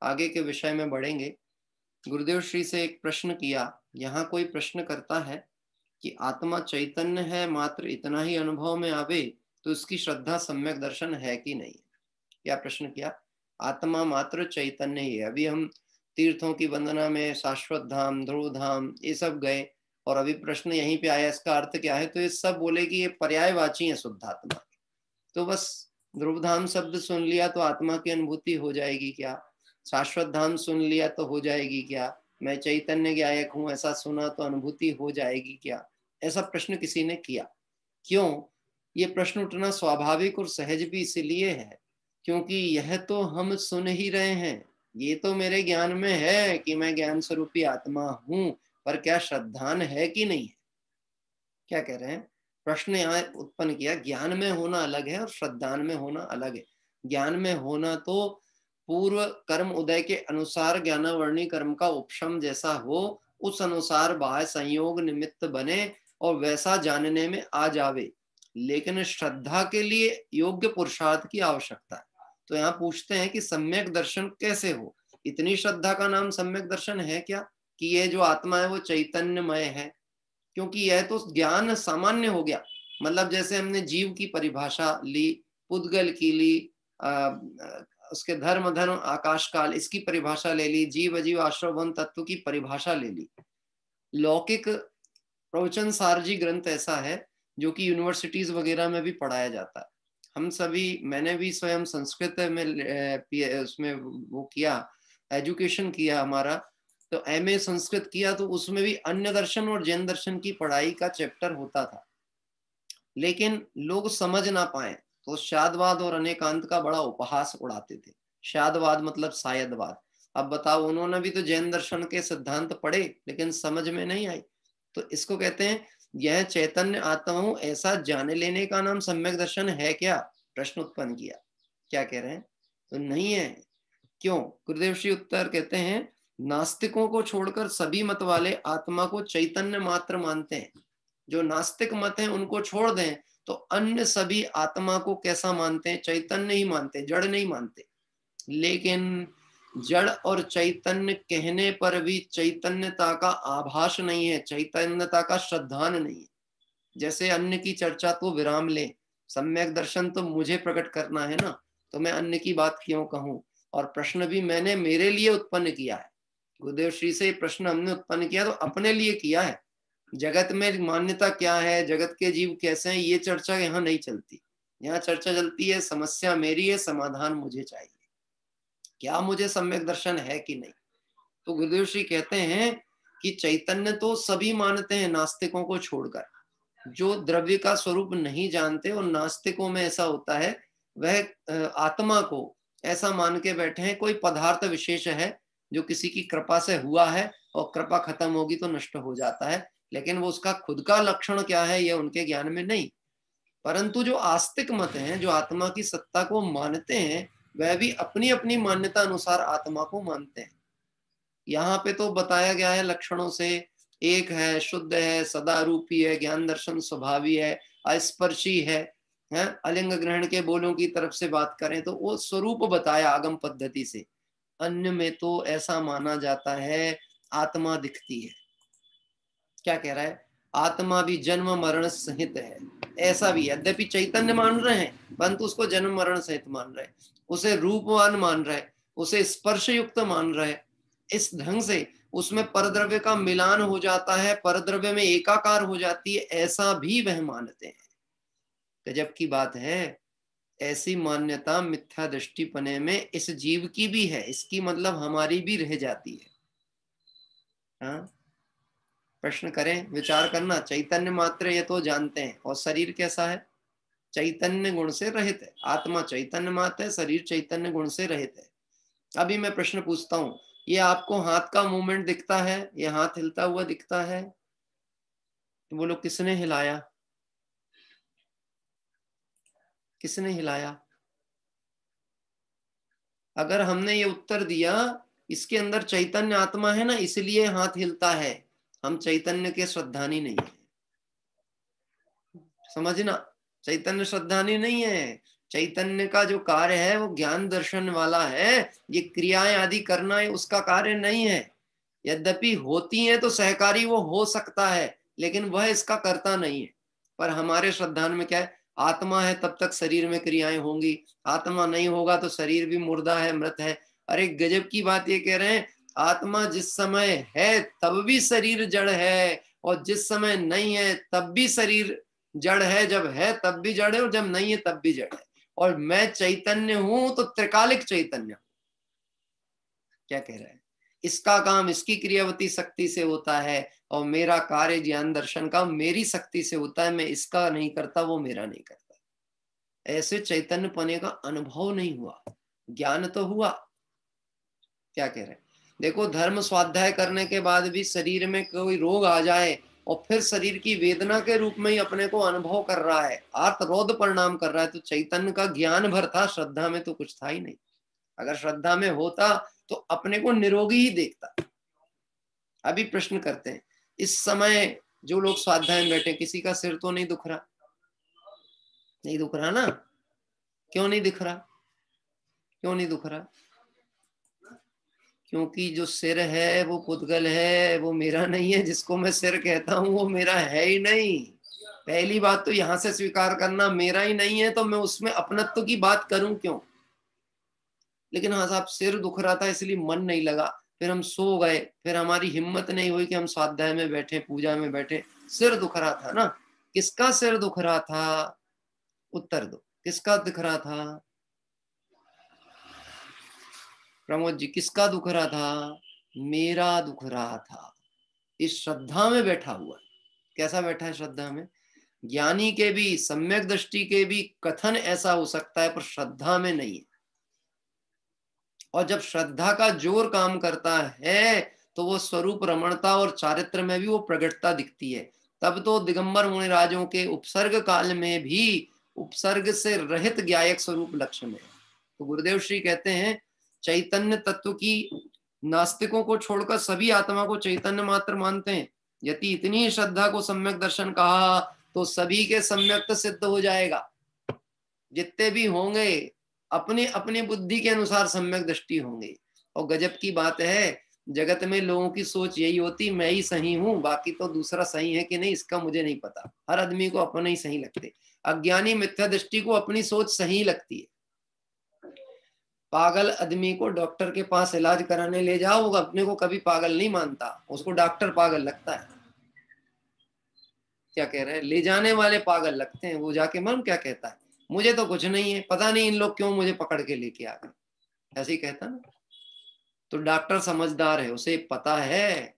D: आगे के विषय में बढ़ेंगे। गुरुदेव श्री से एक प्रश्न किया, यहाँ कोई प्रश्न करता है कि आत्मा चैतन्य है, मात्र इतना ही अनुभव में आवे तो उसकी श्रद्धा सम्यक दर्शन है कि नहीं। क्या प्रश्न किया? आत्मा मात्र चैतन्य ही है। अभी हम तीर्थों की वंदना में शाश्वत धाम, ध्रुव धाम, ये सब गए और अभी प्रश्न यहीं पे आया, इसका अर्थ क्या है? तो ये सब बोले कि ये पर्यायवाची है शुद्ध आत्मा। तो बस ध्रुव धाम शब्द सुन लिया तो आत्मा की अनुभूति हो जाएगी क्या? शाश्वत धाम सुन लिया तो हो जाएगी क्या? मैं चैतन्य गायक हूं ऐसा सुना तो अनुभूति हो जाएगी क्या? ऐसा प्रश्न किसी ने किया। क्यों? ये प्रश्न उठना स्वाभाविक और सहज भी इसलिए है क्योंकि यह तो हम सुन ही रहे हैं, ये तो मेरे ज्ञान में है कि मैं ज्ञान स्वरूपी आत्मा हूं, पर क्या श्रद्धान है कि नहीं है? क्या कह रहे हैं? प्रश्न यहाँ उत्पन्न किया, ज्ञान में होना अलग है और श्रद्धान में होना अलग है। ज्ञान में होना तो पूर्व कर्म उदय के अनुसार ज्ञानावर्णी कर्म का उपशम जैसा हो, उस अनुसार बाह्य संयोग निमित्त बने और वैसा जानने में आ जावे, लेकिन श्रद्धा के लिए योग्य पुरुषार्थ की आवश्यकता है। तो यहाँ पूछते हैं कि सम्यक दर्शन कैसे हो? इतनी श्रद्धा का नाम सम्यक दर्शन है क्या कि ये जो आत्मा है वो चैतन्यमय है? क्योंकि यह तो ज्ञान सामान्य हो गया। मतलब जैसे हमने जीव की परिभाषा ली, पुद्गल की ली, उसके धर्म धर्म आकाश काल इसकी परिभाषा ले ली, जीव अजीव आश्रव वन तत्व की परिभाषा ले ली। लौकिक प्रवचन सारजी ग्रंथ ऐसा है जो कि यूनिवर्सिटीज वगैरह में भी पढ़ाया जाता है। हम सभी, मैंने भी स्वयं संस्कृत में उसमें वो किया, एजुकेशन किया हमारा, तो एमए संस्कृत किया, तो उसमें भी अन्य दर्शन और जैन दर्शन की पढ़ाई का चैप्टर होता था। लेकिन लोग समझ ना पाए तो शादवाद और अनेकांत का बड़ा उपहास उड़ाते थे। शादवाद मतलब शायदवाद। अब बताओ, उन्होंने भी तो जैन दर्शन के सिद्धांत पढ़े लेकिन समझ में नहीं आई। तो इसको कहते हैं यह चैतन्य आत्मा हूं ऐसा जाने लेने का नाम सम्यक दर्शन है क्या? प्रश्न उत्पन्न किया। क्या कह रहे हैं? तो नहीं है। क्यों? गुरुदेव श्री उत्तर कहते हैं, नास्तिकों को छोड़कर सभी मत वाले आत्मा को चैतन्य मात्र मानते हैं। जो नास्तिक मत हैं उनको छोड़ दें तो अन्य सभी आत्मा को कैसा मानते हैं? चैतन्य ही मानते, जड़ नहीं मानते। लेकिन जड़ और चैतन्य कहने पर भी चैतन्यता का आभास नहीं है, चैतन्यता का श्रद्धान नहीं है। जैसे अन्य की चर्चा तो विराम ले, सम्यक दर्शन तो मुझे प्रकट करना है ना, तो मैं अन्य की बात क्यों कहूं? और प्रश्न भी मैंने मेरे लिए उत्पन्न किया है। गुरुदेव श्री से प्रश्न हमने उत्पन्न किया तो अपने लिए किया है। जगत में मान्यता क्या है, जगत के जीव कैसे हैं, ये चर्चा यहाँ नहीं चलती। यहाँ चर्चा चलती है समस्या मेरी है, समाधान मुझे चाहिए, क्या मुझे सम्यक दर्शन है कि नहीं। तो गुरुदेव श्री कहते हैं कि चैतन्य तो सभी मानते हैं नास्तिकों को छोड़कर। जो द्रव्य का स्वरूप नहीं जानते और नास्तिकों में ऐसा होता है, वह आत्मा को ऐसा मान के बैठे हैं कोई पदार्थ विशेष है जो किसी की कृपा से हुआ है और कृपा खत्म होगी तो नष्ट हो जाता है। लेकिन वो उसका खुद का लक्षण क्या है ये उनके ज्ञान में नहीं। परंतु जो आस्तिक मत हैं, जो आत्मा की सत्ता को मानते हैं, वह भी अपनी अपनी मान्यता अनुसार आत्मा को मानते हैं। यहाँ पे तो बताया गया है लक्षणों से, एक है, शुद्ध है, सदा रूपी है, ज्ञान दर्शन स्वभावी है, अस्पर्शी है, अलिंग ग्रहण के बोलों की तरफ से बात करें तो वो स्वरूप बताया आगम पद्धति से। अन्य में तो ऐसा माना जाता है आत्मा दिखती है। क्या कह रहा है? आत्मा भी जन्म मरण सहित है, ऐसा भी। यद्यपि चैतन्य मान रहे हैं परंतु उसको जन्म मरण सहित मान रहे हैं, उसे रूपवान मान रहे हैं, उसे स्पर्श युक्त मान रहे हैं। इस ढंग से उसमें परद्रव्य का मिलान हो जाता है, परद्रव्य में एकाकार हो जाती है, ऐसा भी वह मानते हैं। गजब की बात है। ऐसी मान्यता मिथ्या दृष्टिपने में इस जीव की भी है, इसकी मतलब हमारी भी रह जाती है। हाँ, प्रश्न करें, विचार करना। चैतन्य मात्र ये तो जानते हैं, और शरीर कैसा है? चैतन्य गुण से रहित है। आत्मा चैतन्य मात्र है, शरीर चैतन्य गुण से रहित है। अभी मैं प्रश्न पूछता हूं, ये आपको हाथ का मूवमेंट दिखता है? ये हाथ हिलता हुआ दिखता है? तो बोलो किसने हिलाया? किसने हिलाया? अगर हमने ये उत्तर दिया इसके अंदर चैतन्य आत्मा है ना, इसलिए हाथ हिलता है, हम चैतन्य के श्रद्धानी नहीं है। समझना, चैतन्य श्रद्धानी नहीं है। चैतन्य का जो कार्य है वो ज्ञान दर्शन वाला है, ये क्रियाएं आदि करना है उसका कार्य नहीं है। यद्यपि होती हैं तो सहकारी वो हो सकता है, लेकिन वह इसका कर्ता नहीं है। पर हमारे श्रद्धान में क्या है? आत्मा है तब तक शरीर में क्रियाएं होंगी, आत्मा नहीं होगा तो शरीर भी मुर्दा है, मृत है। अरे गजब की बात ये कह रहे हैं, आत्मा जिस समय है तब भी शरीर जड़ है, और जिस समय नहीं है तब भी शरीर जड़ है। जब है तब भी जड़ है, और जब नहीं है तब भी जड़ है। और मैं चैतन्य हूं तो त्रिकालिक चैतन्य हूं। क्या कह रहे हैं? इसका काम इसकी क्रियावती शक्ति से होता है, और मेरा कार्य ज्ञान दर्शन का मेरी शक्ति से होता है। मैं इसका नहीं करता, वो मेरा नहीं करता। ऐसे चैतन्य पने का अनुभव नहीं हुआ, ज्ञान तो हुआ। क्या कह रहे हैं? देखो, धर्म स्वाध्याय करने के बाद भी शरीर में कोई रोग आ जाए और फिर शरीर की वेदना के रूप में ही अपने को अनुभव कर रहा है, आर्तरोध परिणाम कर रहा है, तो चैतन्य का ज्ञान भर था, श्रद्धा में तो कुछ था ही नहीं। अगर श्रद्धा में होता तो अपने को निरोगी ही देखता। अभी प्रश्न करते हैं, इस समय जो लोग स्वाध्याय में बैठे, किसी का सिर तो नहीं दुख रहा? नहीं दुख रहा ना? क्यों नहीं दिख रहा? क्यों नहीं दुख रहा? क्योंकि जो सिर है वो पुद्गल है, वो मेरा नहीं है। जिसको मैं सिर कहता हूं वो मेरा है ही नहीं। पहली बात तो यहां से स्वीकार करना, मेरा ही नहीं है तो मैं उसमें अपनत्व की बात करूं क्यों? लेकिन हाँ साहब, सिर दुख रहा था इसलिए मन नहीं लगा, फिर हम सो गए, फिर हमारी हिम्मत नहीं हुई कि हम स्वाध्याय में बैठे, पूजा में बैठे। सिर दुख रहा था ना? किसका सिर दुख रहा था? उत्तर दो, किसका दिख रहा था? प्रमोद जी, किसका दुख रहा था? मेरा दुख रहा था। इस श्रद्धा में बैठा हुआ। कैसा बैठा है श्रद्धा में? ज्ञानी के भी, सम्यक दृष्टि के भी कथन ऐसा हो सकता है, पर श्रद्धा में नहीं है। और जब श्रद्धा का जोर काम करता है तो वो स्वरूप रमणता और चारित्र में भी वो प्रगटता दिखती है। तब तो दिगंबर मुनिराजों के उपसर्ग काल में भी उपसर्ग से रहित ज्ञायक स्वरूप लक्ष्य में है। तो गुरुदेव श्री कहते हैं, चैतन्य तत्व की नास्तिकों को छोड़कर सभी आत्मा को चैतन्य मात्र मानते हैं। यदि इतनी श्रद्धा को सम्यक दर्शन कहा तो सभी के सम्यक सिद्ध हो जाएगा। जितने भी होंगे अपनी अपनी बुद्धि के अनुसार सम्यक दृष्टि होंगे। और गजब की बात है, जगत में लोगों की सोच यही होती, मैं ही सही हूं, बाकी तो दूसरा सही है कि नहीं इसका मुझे नहीं पता। हर आदमी को अपने ही सही लगते। अज्ञानी मिथ्या दृष्टि को अपनी सोच सही लगती है। पागल आदमी को डॉक्टर के पास इलाज कराने ले जाओ, वो अपने को कभी पागल नहीं मानता, उसको डॉक्टर पागल लगता है। क्या कह रहे हैं? ले जाने वाले पागल लगते हैं। वो जाके मन क्या कहता है, मुझे तो कुछ नहीं है, पता नहीं इन लोग क्यों मुझे पकड़ के लेके आ गए, ऐसे ही कहता ना। तो डॉक्टर समझदार है, उसे पता है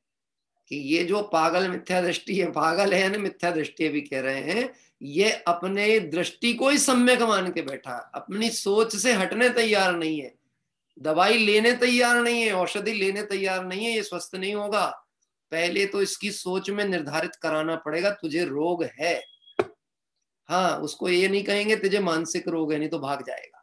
D: कि ये जो पागल मिथ्या दृष्टि है, पागल है ना, मिथ्या दृष्टि भी कह रहे हैं, ये अपने दृष्टि को ही सम्यक मान के बैठा, अपनी सोच से हटने तैयार नहीं है, दवाई लेने तैयार नहीं है, औषधि लेने तैयार नहीं है, ये स्वस्थ नहीं होगा। पहले तो इसकी सोच में निर्धारित कराना पड़ेगा तुझे रोग है। हाँ, उसको ये नहीं कहेंगे तुझे मानसिक रोग है, नहीं तो भाग जाएगा।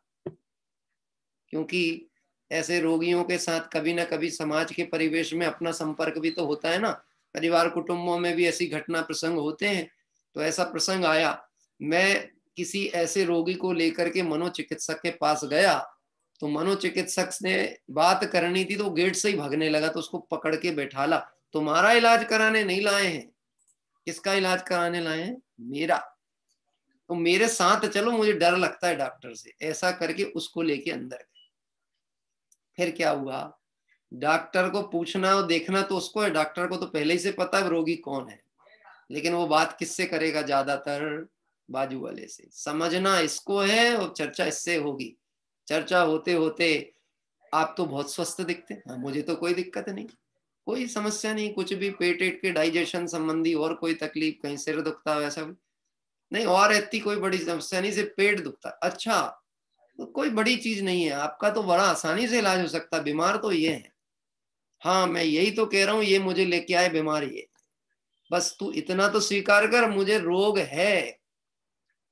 D: क्योंकि ऐसे रोगियों के साथ कभी ना कभी समाज के परिवेश में अपना संपर्क भी तो होता है ना, परिवार कुटुंबों में भी ऐसी घटना प्रसंग होते हैं। तो ऐसा प्रसंग आया, मैं किसी ऐसे रोगी को लेकर के मनोचिकित्सक के पास गया, तो मनोचिकित्सक ने बात करनी थी तो गेट से ही भागने लगा, तो उसको पकड़ के बैठाला, तुम्हारा इलाज कराने नहीं लाए हैं। किसका इलाज कराने लाए हैं? मेरा। तो मेरे साथ चलो, मुझे डर लगता है डॉक्टर से। ऐसा करके उसको लेके अंदर गए। फिर क्या हुआ, डॉक्टर को पूछना और देखना तो उसको है, डॉक्टर को तो पहले ही से पता है रोगी कौन है, लेकिन वो बात किससे करेगा? ज्यादातर बाजू वाले से। समझना इसको है और चर्चा इससे होगी। चर्चा होते होते आप तो बहुत स्वस्थ दिखते हैं, मुझे तो कोई दिक्कत नहीं, कोई समस्या नहीं, कुछ भी पेट के डाइजेशन संबंधी और कोई तकलीफ, कहीं सिर दुखता वैसा नहीं, और इतनी कोई बड़ी समस्या नहीं, सिर्फ पेट दुखता। अच्छा, तो कोई बड़ी चीज नहीं है, आपका तो बड़ा आसानी से इलाज हो सकता है, बीमार तो ये है। हाँ, मैं यही तो कह रहा हूँ, ये मुझे लेके आए बीमारी है, बस तू इतना तो स्वीकार कर मुझे रोग है,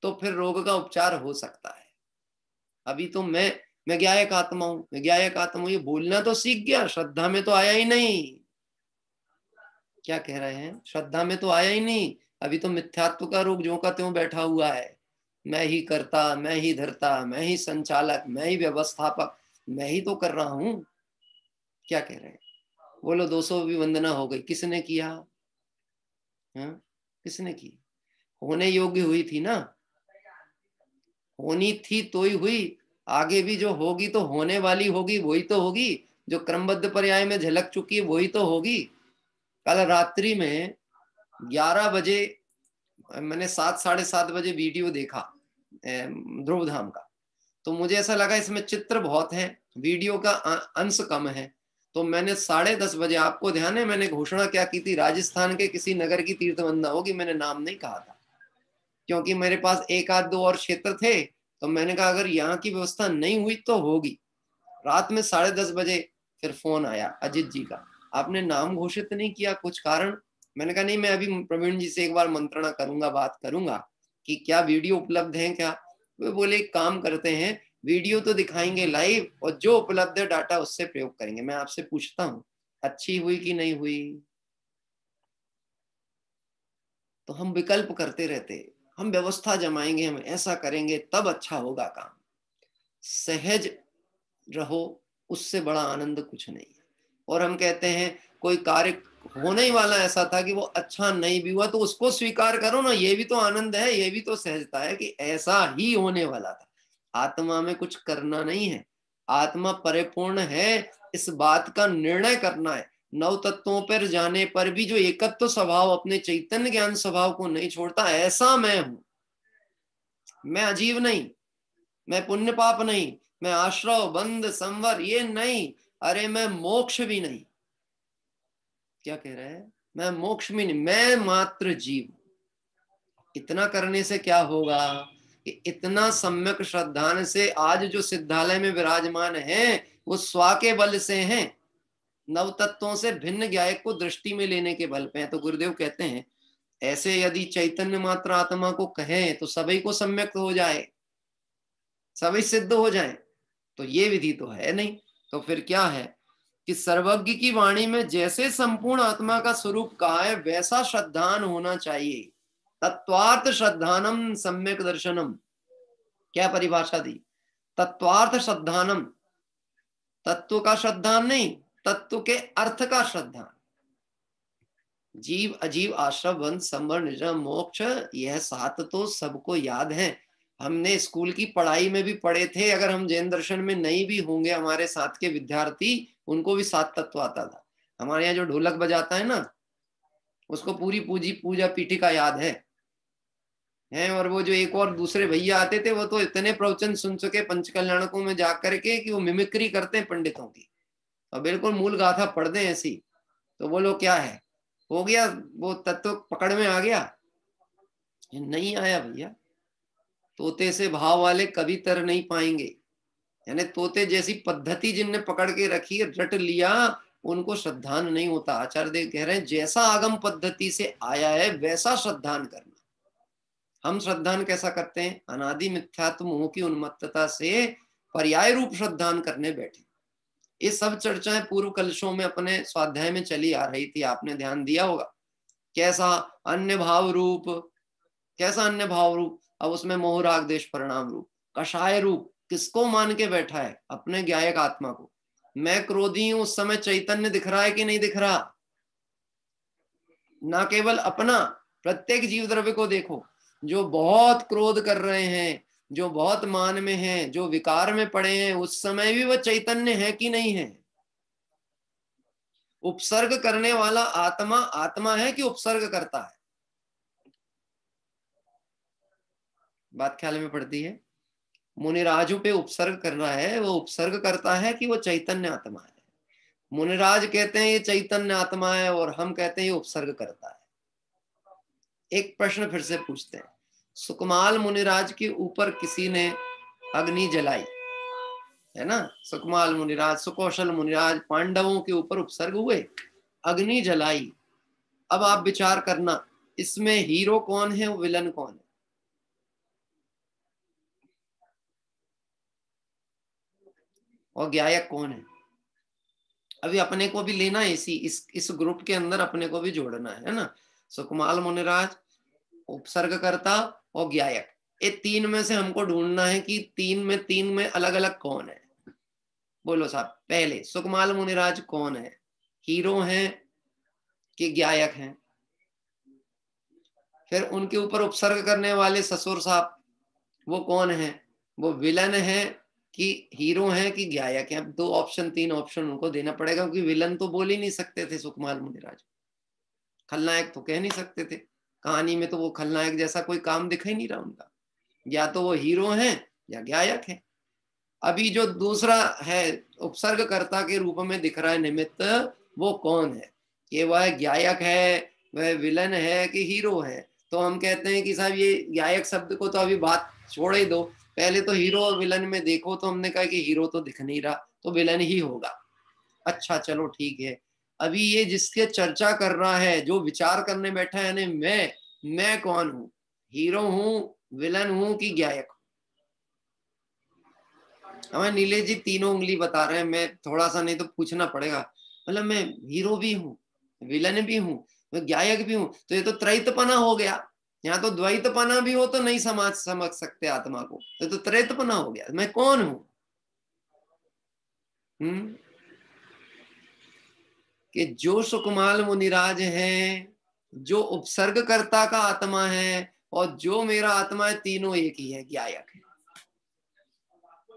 D: तो फिर रोग का उपचार हो सकता है। अभी तो मैं ज्ञायक आत्मा हूं, मैं ज्ञायक आत्मा हूं, ये बोलना तो सीख गया, श्रद्धा में तो आया ही नहीं। क्या कह रहे हैं? श्रद्धा में तो आया ही नहीं। अभी तो मिथ्यात्व का रोग ज्यों का त्यों बैठा हुआ है। मैं ही करता, मैं ही धरता, मैं ही संचालक, मैं ही व्यवस्थापक, मैं ही तो कर रहा हूं। क्या कह रहे हैं? बोलो 200 भी वंदना हो गई, किसने किया? हाँ, किसने की? होने योग्य हुई थी ना, होनी थी तो ही हुई, आगे भी जो होगी तो होने वाली होगी, वही तो होगी, जो क्रमबद्ध पर्याय में झलक चुकी है वही तो होगी। कल रात्रि में 11 बजे मैंने 7 साढ़े 7 बजे वीडियो देखा ध्रुव धाम का, तो मुझे ऐसा लगा इसमें चित्र बहुत है, वीडियो का अंश कम है, तो मैंने 10:30 बजे, आपको ध्यान है मैंने घोषणा क्या की थी? राजस्थान के किसी नगर की तीर्थ वंदना होगी, मैंने नाम नहीं कहा था क्योंकि मेरे पास 1 आध 2 और क्षेत्र थे, तो मैंने कहा अगर यहाँ की व्यवस्था नहीं हुई तो होगी। रात में 10:30 बजे फिर फोन आया अजित जी का, आपने नाम घोषित नहीं किया, कुछ कारण? मैंने कहा नहीं, मैं अभी प्रवीण जी से एक बार मंत्रणा करूंगा, बात करूंगा कि क्या वीडियो उपलब्ध है क्या। वे बोले एक काम करते हैं, वीडियो तो दिखाएंगे लाइव, और जो उपलब्ध है डाटा उससे प्रयोग करेंगे। मैं आपसे पूछता हूँ, अच्छी हुई कि नहीं हुई? तो हम विकल्प करते रहते, हम व्यवस्था जमाएंगे, हम ऐसा करेंगे तब अच्छा होगा काम। सहज रहो, उससे बड़ा आनंद कुछ नहीं है। और हम कहते हैं कोई कार्य होने ही वाला ऐसा था कि वो अच्छा नहीं भी हुआ, तो उसको स्वीकार करो ना, ये भी तो आनंद है, ये भी तो सहजता है कि ऐसा ही होने वाला था। आत्मा में कुछ करना नहीं है, आत्मा परिपूर्ण है, इस बात का निर्णय करना है। 9 तत्वों पर जाने पर भी जो एकत्व स्वभाव अपने चैतन्य ज्ञान स्वभाव को नहीं छोड़ता, ऐसा मैं हूं। मैं अजीब नहीं, मैं पुण्य पाप नहीं, मैं आश्रव बंध संवर ये नहीं, अरे मैं मोक्ष भी नहीं। क्या कह रहे हैं? मैं मोक्ष भी नहीं, मैं मात्र जीव। इतना करने से क्या होगा कि इतना सम्यक श्रद्धान से आज जो सिद्धालय में विराजमान है वो स्वा के बल से हैं, 9 तत्वों से भिन्न ज्ञायक को दृष्टि में लेने के बल पे है। तो गुरुदेव कहते हैं ऐसे यदि चैतन्य मात्र आत्मा को कहें तो सभी को सम्यक हो जाए, सभी सिद्ध हो जाए, तो ये विधि तो है नहीं। तो फिर क्या है कि सर्वज्ञ की वाणी में जैसे संपूर्ण आत्मा का स्वरूप कहा है वैसा श्रद्धान होना चाहिए। तत्वार्थ श्रद्धानम सम्यक दर्शनम, क्या परिभाषा दी? तत्वार्थ श्रद्धानम, तत्व का श्रद्धान नहीं, तत्व के अर्थ का श्रद्धान। जीव अजीव आश्रम वंश संवर निजम मोक्ष, यह 7 तो सबको याद है, हमने स्कूल की पढ़ाई में भी पढ़े थे। अगर हम जैन दर्शन में नहीं भी होंगे, हमारे साथ के विद्यार्थी उनको भी 7 तत्व आता था। हमारे यहाँ जो ढोलक बजाता है ना, उसको पूरी पूजा पीठिका याद है। और वो जो एक और दूसरे भैया आते थे वो तो इतने प्रवचन सुन चुके पंचकल्याणकों में जाकर के कि वो मिमिक्री करते हैं पंडितों की, और बिल्कुल मूल गाथा पढ़ दें ऐसी। तो बोलो क्या है, हो गया वो तत्व पकड़ में आ गया? नहीं आया भैया। तोते से भाव वाले कभी तर नहीं पाएंगे, यानी तोते जैसी पद्धति जिनने पकड़ के रखी, रट लिया, उनको श्रद्धान नहीं होता। आचार्य देव कह रहे हैं जैसा आगम पद्धति से आया है वैसा श्रद्धान करना। हम श्रद्धान कैसा करते हैं? अनादि मिथ्यात्व मोह की उन्मत्तता से पर्याय रूप श्रद्धान करने बैठे। ये सब चर्चाएं पूर्व कलशों में अपने स्वाध्याय में चली आ रही थी, आपने ध्यान दिया होगा। कैसा अन्य भाव रूप, कैसा अन्य भाव रूप? अब उसमें मोह राग देश परिणाम रूप। कषाय रूप किसको मान के बैठा है? अपने ज्ञायक आत्मा को। मैं क्रोधी हूं, उस समय चैतन्य दिख रहा है कि नहीं दिख रहा? ना केवल अपना, प्रत्येक जीव द्रव्य को देखो। जो बहुत क्रोध कर रहे हैं, जो बहुत मान में हैं, जो विकार में पड़े हैं, उस समय भी वह चैतन्य है कि नहीं है? उपसर्ग करने वाला आत्मा आत्मा है कि उपसर्ग करता है? बात ख्याल में पड़ती है? मुनिराजों पे उपसर्ग कर रहा है, वो उपसर्ग करता है कि वो चैतन्य आत्मा है? मुनिराज कहते हैं ये चैतन्य आत्मा है और हम कहते हैं ये उपसर्ग करता है। एक प्रश्न फिर से पूछते हैं, सुकमाल मुनिराज के ऊपर किसी ने अग्नि जलाई है ना? सुकमाल मुनिराज, सुकौशल मुनिराज, पांडवों के ऊपर उपसर्ग हुए, अग्नि जलाई। अब आप विचार करना, इसमें हीरो कौन है, विलन कौन है? और ज्ञायक कौन है? अभी अपने को भी लेना है, इस ग्रुप के अंदर अपने को भी जोड़ना है ना? सुकमाल मुनिराज, उपसर्गकर्ता और ज्ञायक, ये तीन में से हमको ढूंढना है कि तीन में अलग अलग कौन है। बोलो साहब, पहले सुकमाल मुनिराज कौन है? हीरो हैं कि ज्ञायक हैं? फिर उनके ऊपर उपसर्ग करने वाले ससुर साहब, वो कौन है? वो विलन है कि हीरो है कि ज्ञायक है? अब दो ऑप्शन, तीन ऑप्शन उनको देना पड़ेगा, क्योंकि विलन तो बोल ही नहीं सकते थे सुकमाल मुनिराज, खलनायक तो कह नहीं सकते थे। कहानी में तो वो खलनायक जैसा कोई काम दिख ही नहीं रहा उनका। या तो वो हीरो हैं या ज्ञायक है। अभी जो दूसरा है उपसर्गकर्ता के रूप में दिख रहा है निमित्त, वो कौन है? कि वह ज्ञायक है, वह विलन है कि हीरो है? तो हम कहते हैं कि साहब ये ज्ञायक शब्द को तो अभी बात छोड़ ही दो, पहले तो हीरो और विलन में देखो। तो हमने कहा कि हीरो तो दिख नहीं रहा, तो विलन ही होगा। अच्छा चलो ठीक है। अभी ये जिसके चर्चा कर रहा है, जो विचार करने बैठा है, यानी मैं कौन हूं? हीरो हूं, विलन हूं कि ज्ञायक हूं? हमें नीलेश जी तीनों उंगली बता रहे हैं। मैं थोड़ा सा नहीं तो पूछना पड़ेगा, मतलब मैं हीरो भी हूँ, विलन भी हूँ, मैं ज्ञायक भी हूँ, तो ये तो त्रैतपना हो गया। यहाँ तो द्वैतपना भी हो तो नहीं समझ सकते आत्मा को, तो त्रैतपना हो गया। मैं कौन हूँ? कि जो सुकमाल मुनिराज है, जो उपसर्गकर्ता का आत्मा है, और जो मेरा आत्मा है, तीनों एक ही है, ज्ञायक है।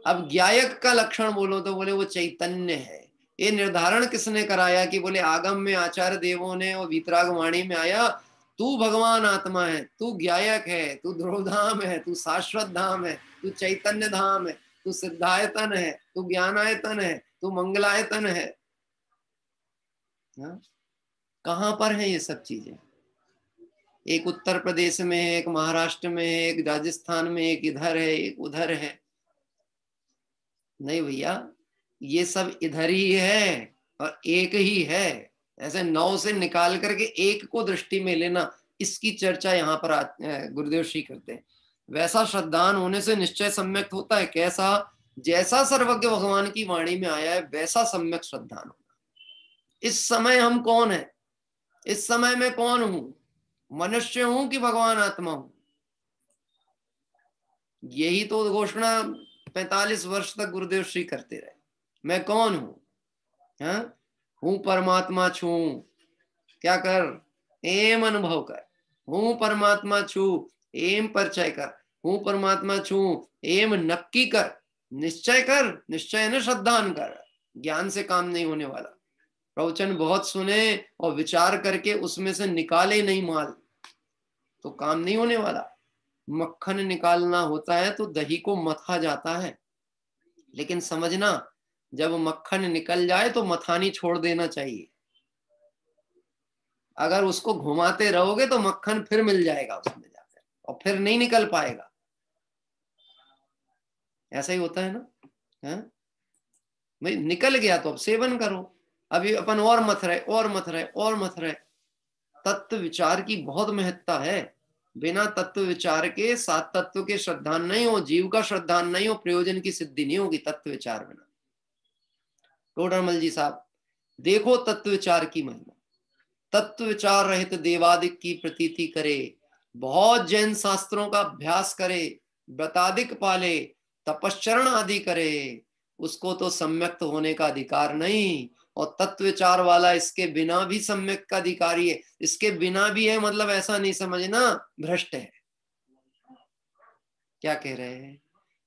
D: अब ज्ञायक का लक्षण बोलो तो बोले वो चैतन्य है। ये निर्धारण किसने कराया? कि बोले आगम में आचार्य देवों ने और वीतराग वाणी में आया, तू भगवान आत्मा है, तू ज्ञायक है, तू ध्रुवधाम है, तू शाश्वत धाम है, तू चैतन्य धाम है, तू सिद्धायतन है, तू ज्ञानायतन है, तू मंगलायतन है। कहां पर है ये सब चीजें? एक उत्तर प्रदेश में है, एक महाराष्ट्र में है, एक राजस्थान में, एक इधर है, एक उधर है। नहीं भैया, ये सब इधर ही है और एक ही है। ऐसे 9 से निकाल करके एक को दृष्टि में लेना, इसकी चर्चा यहाँ पर गुरुदेव श्री करते हैं। वैसा श्रद्धान होने से निश्चय सम्यक होता है। कैसा? जैसा सर्वज्ञ भगवान की वाणी में आया है वैसा सम्यक श्रद्धान होगा। इस समय हम कौन है? इस समय मैं कौन हूं? मनुष्य हूं कि भगवान आत्मा हूं? यही तो घोषणा 45 वर्ष तक गुरुदेव श्री करते रहे। मैं कौन हूं? हूं परमात्मा छू, क्या कर? एम अनुभव कर। हूं परमात्मा छू, एम परिचय कर। हूं परमात्मा छू, एम नक्की कर, निश्चय कर। निश्चय न श्रद्धान कर। ज्ञान से काम नहीं होने वाला। प्रवचन बहुत सुने और विचार करके उसमें से निकाले नहीं माल, तो काम नहीं होने वाला। मक्खन निकालना होता है तो दही को मथा जाता है, लेकिन समझना, जब मक्खन निकल जाए तो मथानी छोड़ देना चाहिए। अगर उसको घुमाते रहोगे तो मक्खन फिर मिल जाएगा उसमें जाकर, और फिर नहीं निकल पाएगा। ऐसा ही होता है ना? भाई निकल गया तो अब सेवन करो, अभी अपन और मथ रहे और मथ रहे और मथ रहे। तत्व विचार की बहुत महत्ता है। बिना तत्व विचार के सात तत्व के श्रद्धान नहीं हो, जीव का श्रद्धान नहीं हो, प्रयोजन की सिद्धि नहीं होगी तत्व विचार बिना। टोडरमल जी साहब देखो तत्व विचार की महिमा। तत्व विचार रहित देवादिक की प्रतीति करे, बहुत जैन शास्त्रों का अभ्यास करे, व्रतादिक पाले, तपश्चरण आदि करे, उसको तो सम्यक्त होने का अधिकार नहीं। और तत्व विचार वाला इसके बिना भी सम्यक का अधिकारी है। इसके बिना भी है मतलब ऐसा नहीं समझना भ्रष्ट है। क्या कह रहे हैं?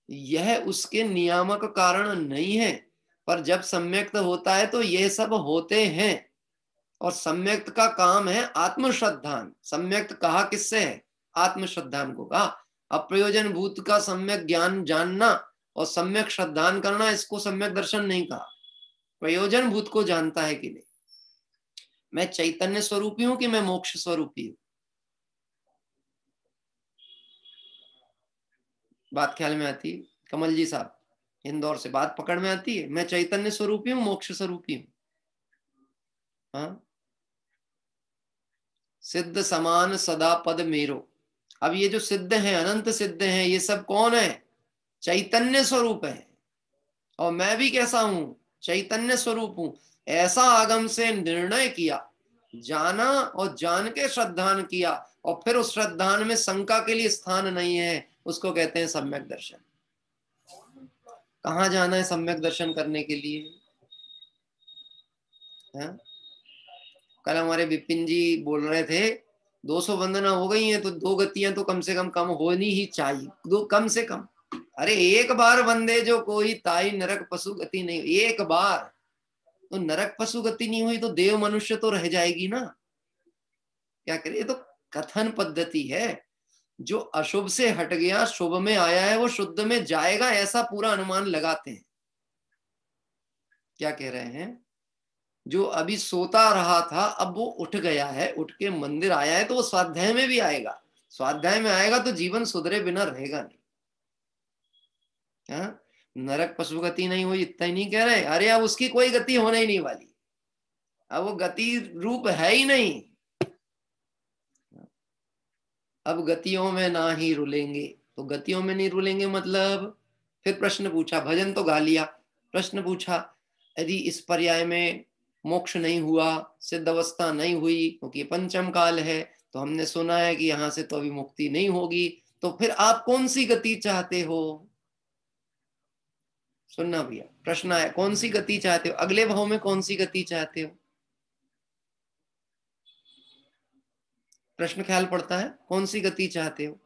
D: यह उसके नियामक कारण नहीं है, पर जब सम्यक्त होता है तो यह सब होते हैं। और सम्यक्त का काम है आत्मश्रद्धान। सम्यक्त कहा किससे है? आत्मश्रद्धान को कहा। अप्रयोजन भूत का सम्यक ज्ञान जानना और सम्यक श्रद्धान करना, इसको सम्यक दर्शन नहीं कहा। प्रयोजन भूत को जानता है कि नहीं, मैं चैतन्य स्वरूपी हूं कि मैं मोक्ष स्वरूपी हूं। बात ख्याल में आती है? कमल जी साहब इंदौर से बात पकड़ में आती है? मैं चैतन्य स्वरूपी हूं, मोक्ष स्वरूपी हूं। हाँ, सिद्ध समान सदा पद मेरो। अब ये जो सिद्ध हैं, अनंत सिद्ध हैं, ये सब कौन है? चैतन्य स्वरूप है। और मैं भी कैसा हूं? चैतन्य स्वरूप हूं। ऐसा आगम से निर्णय किया, जाना और जान के श्रद्धान किया, और फिर उस श्रद्धान में शंका के लिए स्थान नहीं है, उसको कहते हैं सम्यक दर्शन। कहाँ जाना है सम्यक दर्शन करने के लिए? है? कल हमारे विपिन जी बोल रहे थे 200 वंदना हो गई हैं तो 2 गतियां तो कम से कम होनी ही चाहिए, 2 कम से कम। अरे एक बार वंदे जो कोई ताई नरक पशु गति नहीं, एक बार तो नरक पशु गति नहीं हुई तो देव मनुष्य तो रह जाएगी ना। क्या करे? ये तो कथन पद्धति है। जो अशुभ से हट गया शुभ में आया है वो शुद्ध में जाएगा, ऐसा पूरा अनुमान लगाते हैं। क्या कह रहे हैं? जो अभी सोता रहा था अब वो उठ गया है, उठ के मंदिर आया है, तो वो स्वाध्याय में भी आएगा। स्वाध्याय में आएगा तो जीवन सुधरे बिना रहेगा नहीं। हाँ? नरक पशु गति नहीं हुई इतना ही नहीं कह रहे, अरे अब उसकी कोई गति होने ही नहीं वाली, अब वो गति रूप है ही नहीं। अब गतियों में ना ही रुलेंगे। तो गतियों में नहीं रुलेंगे मतलब? फिर प्रश्न पूछा, भजन तो गा लिया, प्रश्न पूछा यदि इस पर्याय में मोक्ष नहीं हुआ, सिद्ध अवस्था नहीं हुई, क्योंकि पंचम काल है, तो हमने सुना है कि यहां से तो अभी मुक्ति नहीं होगी, तो फिर आप कौन सी गति चाहते हो? सुनना भैया, प्रश्न है कौन सी गति चाहते हो? अगले भाव में कौन सी गति चाहते हो? प्रश्न ख्याल पड़ता है, कौन सी गति चाहते हो?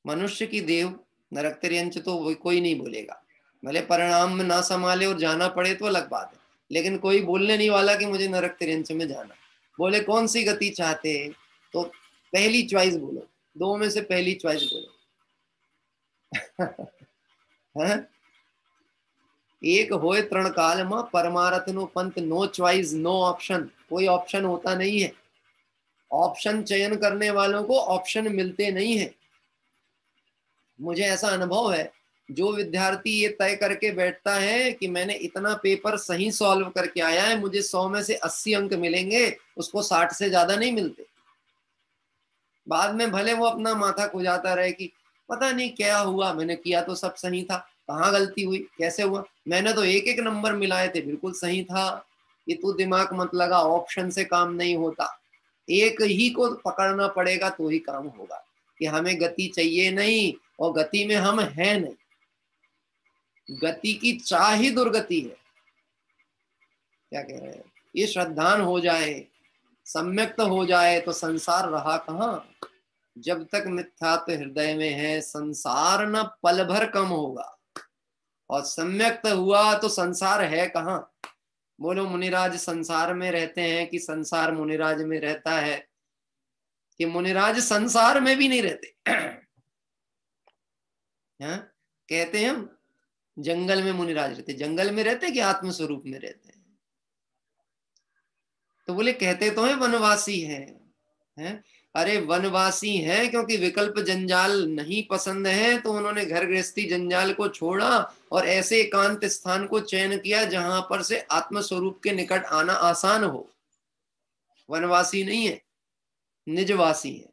D: मनुष्य की देव, नरक तिर्यंच तो कोई नहीं बोलेगा, भले परिणाम में ना संभाले और जाना पड़े तो अलग बात है, लेकिन कोई बोलने नहीं वाला कि मुझे नरक तिर्यंच में जाना। बोले कौन सी गति चाहते हैं? तो पहली चॉइस बोलो, 2 में से पहली चॉइस बोलो। है? एक होए तृण काल में परमारथ नो पंथ, नो चॉइस नो ऑप्शन। कोई ऑप्शन होता नहीं है। ऑप्शन चयन करने वालों को ऑप्शन मिलते नहीं है। मुझे ऐसा अनुभव है, जो विद्यार्थी ये तय करके बैठता है कि मैंने इतना पेपर सही सॉल्व करके आया है, मुझे 100 में से 80 अंक मिलेंगे, उसको 60 से ज्यादा नहीं मिलते। बाद में भले वो अपना माथा खुजाता रहे कि पता नहीं क्या हुआ, मैंने किया तो सब सही था, कहाँ गलती हुई, कैसे हुआ, मैंने तो 1-1 नंबर मिलाए थे, बिल्कुल सही था। ये तू दिमाग मत लगा, ऑप्शन से काम नहीं होता, एक ही को पकड़ना पड़ेगा तो ही काम होगा। कि हमें गति चाहिए नहीं और गति में हम हैं नहीं, गति की चाह ही दुर्गति है। क्या कह रहे हैं? ये श्रद्धान हो जाए, सम्यक्त हो जाए तो संसार रहा कहाँ। जब तक मिथ्यात्व हृदय में है संसार न पल भर कम होगा, और सम्यक्त हुआ तो संसार है कहाँ। बोलो मुनिराज संसार में रहते हैं कि संसार मुनिराज में रहता है? कि मुनिराज संसार में भी नहीं रहते। कहते हैं हम जंगल में मुनिराज रहते, जंगल में रहते कि आत्मस्वरूप में रहते हैं? तो बोले कहते तो है वनवासी हैं। अरे वनवासी हैं क्योंकि विकल्प जंजाल नहीं पसंद है, तो उन्होंने घर गृहस्थी जंजाल को छोड़ा और ऐसे एकांत स्थान को चयन किया जहां पर से आत्म स्वरूप के निकट आना आसान हो। वनवासी नहीं है, निजवासी है।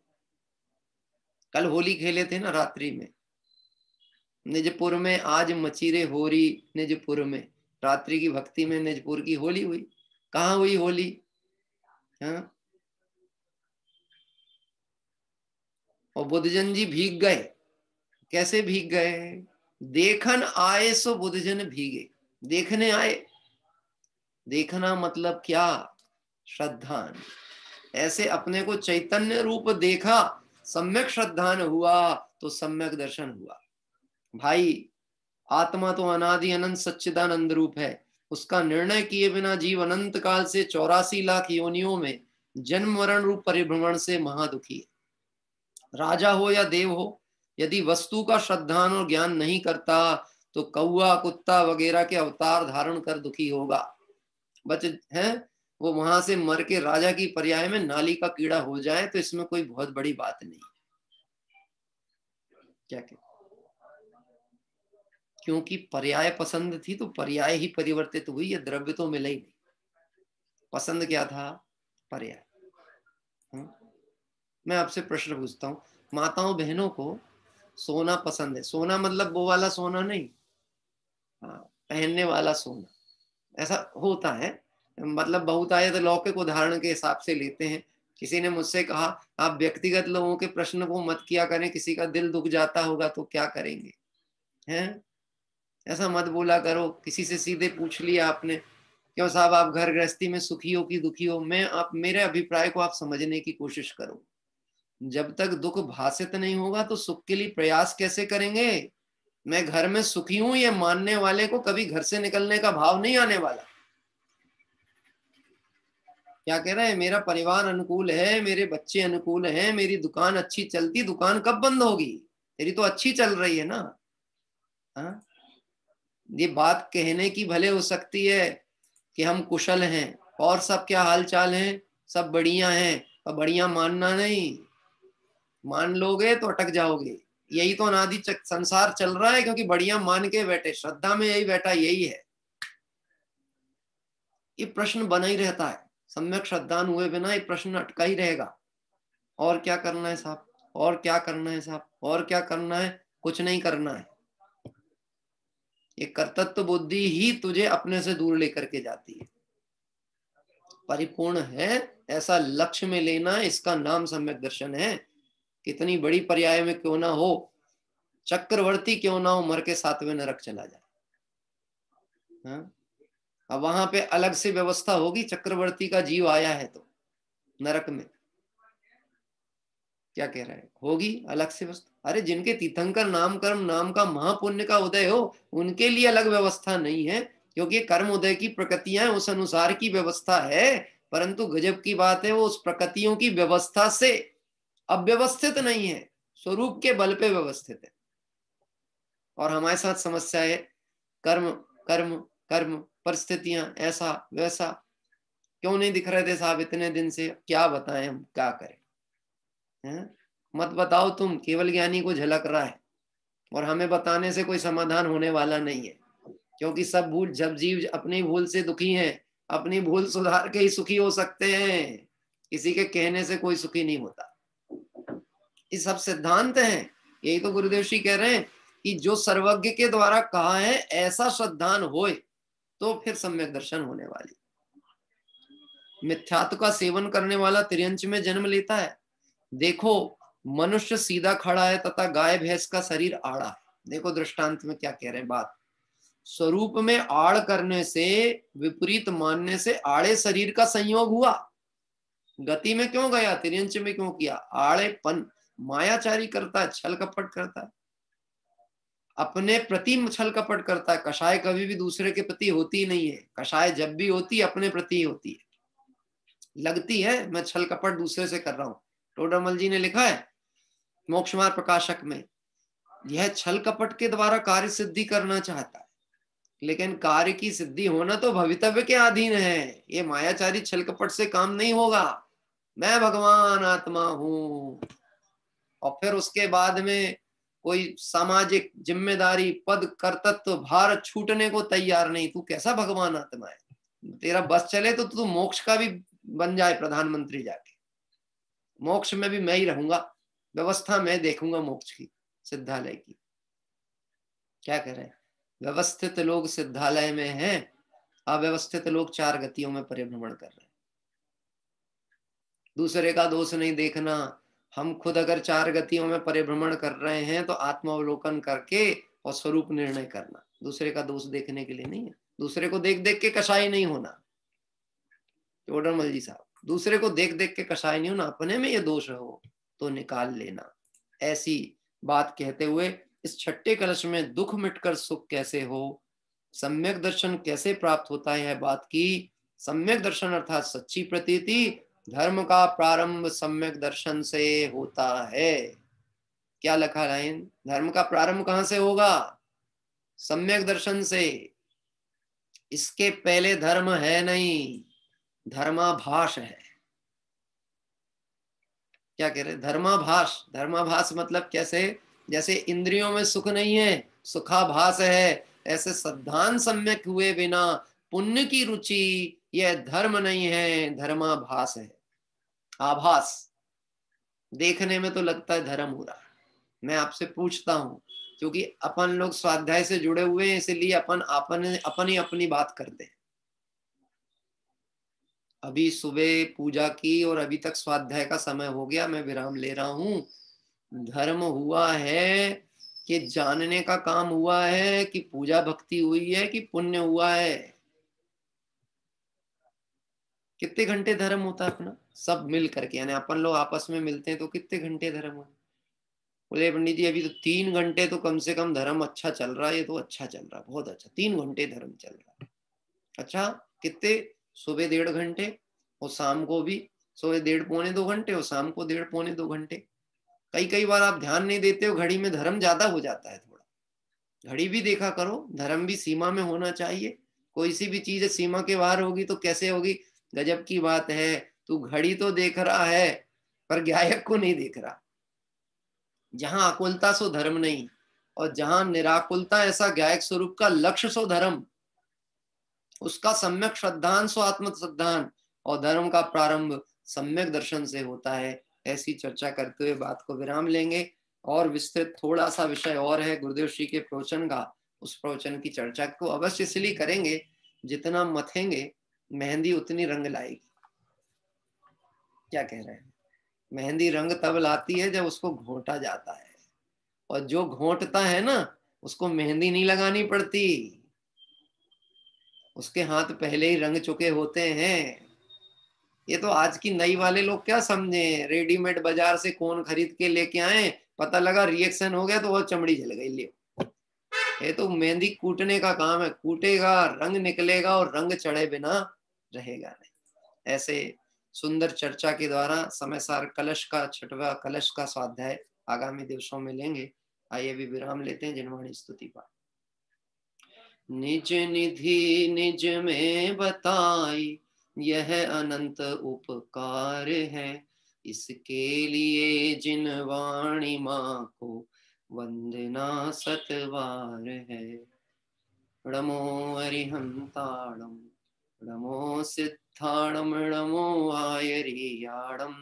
D: कल होली खेले थे ना रात्रि में, निजपुर में आज मचीरे होरी निजपुर में, रात्रि की भक्ति में निजपुर की होली हुई। कहाँ हुई होली? हाँ, और बुद्धजन जी भीग गए। कैसे भीग गए? देखन आए सो बुद्धजन भीगे। देखने आए, देखना मतलब क्या? श्रद्धान। ऐसे अपने को चैतन्य रूप देखा, सम्यक श्रद्धान हुआ तो सम्यक दर्शन हुआ। भाई आत्मा तो अनादि अनंत सच्चिदानंद रूप है, उसका निर्णय किए बिना जीव अनंत काल से 84 लाख योनियों में जन्म मरण रूप परिभ्रमण से महादुखी है। राजा हो या देव हो, यदि वस्तु का श्रद्धान और ज्ञान नहीं करता तो कौआ कुत्ता वगैरह के अवतार धारण कर दुखी होगा। बच है वो वहां से मर के राजा की पर्याय में नाली का कीड़ा हो जाए तो इसमें कोई बहुत बड़ी बात नहीं। क्या कहते? क्योंकि पर्याय पसंद थी तो पर्याय ही परिवर्तित हुई, ये द्रव्य तो मिला ही नहीं। पसंद क्या था? पर्याय। मैं आपसे प्रश्न पूछता हूँ, माताओं बहनों को सोना पसंद है। सोना मतलब वो वाला सोना नहीं, हाँ, पहनने वाला सोना। ऐसा होता है, मतलब बहुत आए तो लौकिक उदाहरण के हिसाब से लेते हैं। किसी ने मुझसे कहा आप व्यक्तिगत लोगों के प्रश्न को मत किया करें, किसी का दिल दुख जाता होगा तो क्या करेंगे, हैं? ऐसा मत बोला करो। किसी से सीधे पूछ लिया आपने, क्यों साहब आप घर गृहस्थी में सुखी हो कि दुखी हो? आप मेरे अभिप्राय को आप समझने की कोशिश करो। जब तक दुख भाषित नहीं होगा तो सुख के लिए प्रयास कैसे करेंगे? मैं घर में सुखी हूं ये मानने वाले को कभी घर से निकलने का भाव नहीं आने वाला। क्या कह रहे हैं? मेरा परिवार अनुकूल है, मेरे बच्चे अनुकूल हैं, मेरी दुकान अच्छी चलती। दुकान कब बंद होगी? तेरी तो अच्छी चल रही है ना। हाँ, ये बात कहने की भले हो सकती है कि हम कुशल हैं और सब क्या हाल चाल है, सब बढ़िया हैं, और बढ़िया मानना नहीं। मान लोगे तो अटक जाओगे। यही तो अनादि संसार चल रहा है, क्योंकि बढ़िया मान के बैठे। श्रद्धा में यही बैठा, यही है। ये प्रश्न बना ही रहता है, सम्यक श्रद्धान हुए बिना ये प्रश्न अटका ही रहेगा। और क्या करना है साहब, और क्या करना है साहब, और क्या करना है? कुछ नहीं करना है। ये कर्तृत्व बुद्धि ही तुझे अपने से दूर लेकर के जाती है। परिपूर्ण है ऐसा लक्ष्य में लेना, इसका नाम सम्यक दर्शन है। कितनी बड़ी पर्याय में क्यों ना हो, चक्रवर्ती क्यों ना हो, मर के 7वें नरक चला जाए। हाँ? अब वहां पे अलग से व्यवस्था होगी, चक्रवर्ती का जीव आया है तो नरक में। क्या कह रहा है? होगी अलग से व्यवस्था। अरे जिनके तीर्थंकर नाम कर्म नाम का महापुण्य का उदय हो, उनके लिए अलग व्यवस्था नहीं है, क्योंकि कर्म उदय की प्रकृतियां उस अनुसार की व्यवस्था है। परंतु गजब की बात है, वो उस प्रकृतियों की व्यवस्था से अव्यवस्थित नहीं है, स्वरूप के बल पे व्यवस्थित है। और हमारे साथ समस्या है, कर्म कर्म कर्म, परिस्थितियां ऐसा वैसा। क्यों नहीं दिख रहे थे साहब इतने दिन से? क्या बताएं हम, क्या करें? हैं? मत बताओ तुम, केवल ज्ञानी को झलक रहा है, और हमें बताने से कोई समाधान होने वाला नहीं है। क्योंकि सब भूल, जब जीव अपनी भूल से दुखी हैं, अपनी भूल सुधार के ही सुखी हो सकते हैं। किसी के कहने से कोई सुखी नहीं होता। ये सब सिद्धांत हैं। यही तो गुरुदेव श्री कह रहे हैं कि जो सर्वज्ञ के द्वारा कहा है ऐसा श्रद्धान होए तो फिर सम्यक दर्शन होने वाली। मिथ्यात्व का सेवन करने वाला त्रियंच में जन्म लेता है। देखो मनुष्य सीधा खड़ा है तथा गाय भैंस का शरीर आड़ा है। देखो दृष्टांत में क्या कह रहे हैं बात। स्वरूप में आड़ करने से, विपरीत मानने से आड़े शरीर का संयोग हुआ। गति में क्यों गया, तिर्यंच में क्यों किया? आड़ेपन, मायाचारी करता है, छल कपट करता है, अपने प्रति छल कपट करता है। कषाय कभी भी दूसरे के प्रति होती नहीं है। कषाय जब भी होती अपने प्रति होती है। लगती है मैं छल कपट दूसरे से कर रहा हूं। टोडरमल जी ने लिखा है मोक्ष मार्ग प्रकाशक में, यह छल कपट के द्वारा कार्य सिद्धि करना चाहता है, लेकिन कार्य की सिद्धि होना तो भवितव्य के अधीन है। ये मायाचारी छल कपट से काम नहीं होगा। मैं भगवान आत्मा हूं। और फिर उसके बाद में कोई सामाजिक जिम्मेदारी, पद, कर्तव्य, भार छूटने को तैयार नहीं, तू कैसा भगवान आत्मा है? तेरा बस चले तो तू मोक्ष का भी बन जाए प्रधानमंत्री जाके, मोक्ष में भी मैं ही रहूंगा, व्यवस्था मैं देखूंगा मोक्ष की, सिद्धालय की। क्या कह रहे हैं? व्यवस्थित लोग सिद्धालय में हैं, अव्यवस्थित लोग 4 गतियों में परिभ्रमण कर रहे हैं। दूसरे का दोष नहीं देखना। हम खुद अगर 4 गतियों में परिभ्रमण कर रहे हैं तो आत्मावलोकन करके और स्वरूप निर्णय करना, दूसरे का दोष देखने के लिए नहीं है। दूसरे को देख देख के कसाई नहीं होना, टोडरमल जी साहब, दूसरे को देख देख के कसाई नहीं होना, अपने में ये दोष हो तो निकाल लेना। ऐसी बात कहते हुए इस छठे कलश में दुख मिटकर सुख कैसे हो, सम्यक दर्शन कैसे प्राप्त होता है बात की। सम्यक दर्शन अर्थात सच्ची प्रतीति, धर्म का प्रारंभ सम्यक दर्शन से होता है। क्या लिखा लाइन? धर्म का प्रारंभ कहां से होगा? सम्यक दर्शन से। इसके पहले धर्म है नहीं, धर्माभास है। क्या कह रहे? धर्माभास। धर्माभास मतलब कैसे? जैसे इंद्रियों में सुख नहीं है, सुखाभास है, ऐसे सिद्धांत सम्यक हुए बिना पुण्य की रुचि यह धर्म नहीं है, धर्माभास है। आभास, देखने में तो लगता है धर्म हो रहा है। मैं आपसे पूछता हूं, क्योंकि अपन लोग स्वाध्याय से जुड़े हुए हैं, इसलिए अपन ही अपनी बात करते हैं। अभी सुबह पूजा की और अभी तक स्वाध्याय का समय हो गया, मैं विराम ले रहा हूं। धर्म हुआ है कि जानने का काम हुआ है, कि पूजा भक्ति हुई है, कि पुण्य हुआ है? कितने घंटे धर्म होता है अपना सब मिल करके, यानी अपन लोग आपस में मिलते हैं तो कितने घंटे धर्म हो? बोले पंडित जी अभी तो 3 घंटे तो कम से कम धर्म अच्छा चल रहा है। ये तो अच्छा चल रहा है, बहुत अच्छा, 3 घंटे धर्म चल रहा है। अच्छा, कितने? सुबह 1.5 घंटे और शाम को भी सुबह 1.5 पौने 2 घंटे और शाम को 1.5 पौने 2 घंटे। कई बार आप ध्यान नहीं देते हो, घड़ी में धर्म ज्यादा हो जाता है थोड़ा। घड़ी भी देखा करो, धर्म भी सीमा में होना चाहिए। कोई सी भी चीज सीमा के बाहर होगी तो कैसे होगी? गजब की बात है, तू घड़ी तो देख रहा है पर गायक को नहीं देख रहा। जहां आकुलता सो धर्म नहीं, और जहां निराकुलता ऐसा गायक स्वरूप का लक्ष्य सो धर्म, उसका सम्यक श्रद्धान सो आत्म श्रद्धान, और धर्म का प्रारंभ सम्यक दर्शन से होता है। ऐसी चर्चा करते हुए बात को विराम लेंगे। और विस्तृत थोड़ा सा विषय और है गुरुदेव श्री के प्रवचन का, उस प्रवचन की चर्चा को अवश्य इसलिए करेंगे, जितना मथेंगे मेहंदी उतनी रंग लाएगी। क्या कह रहे हैं? मेहंदी रंग तब लाती है जब उसको घोंटा जाता है, और जो घोंटता है ना उसको मेहंदी नहीं लगानी पड़ती, उसके हाथ पहले ही रंग चुके होते हैं। ये तो आज की नई वाले लोग क्या समझे, रेडीमेड बाजार से कौन खरीद के लेके आए, पता लगा रिएक्शन हो गया तो वो चमड़ी जल गई। ले, ये तो मेहंदी कूटने का काम है, कूटेगा रंग निकलेगा और रंग चढ़े बिना रहेगा नहीं। ऐसे सुंदर चर्चा के द्वारा समय सार कलश का 6वां कलश का स्वाध्याय आगामी दिवसों में लेंगे। आइए भी विराम लेते हैं। जिनवाणी स्तुति पाठ। निज निधि निज में बताई यह अनंत उपकार है, इसके लिए जिन वाणी माँ को वंदना सतवार है। नमो अरिहंताणम नमो सिद्धाणम नमो आयरियाणम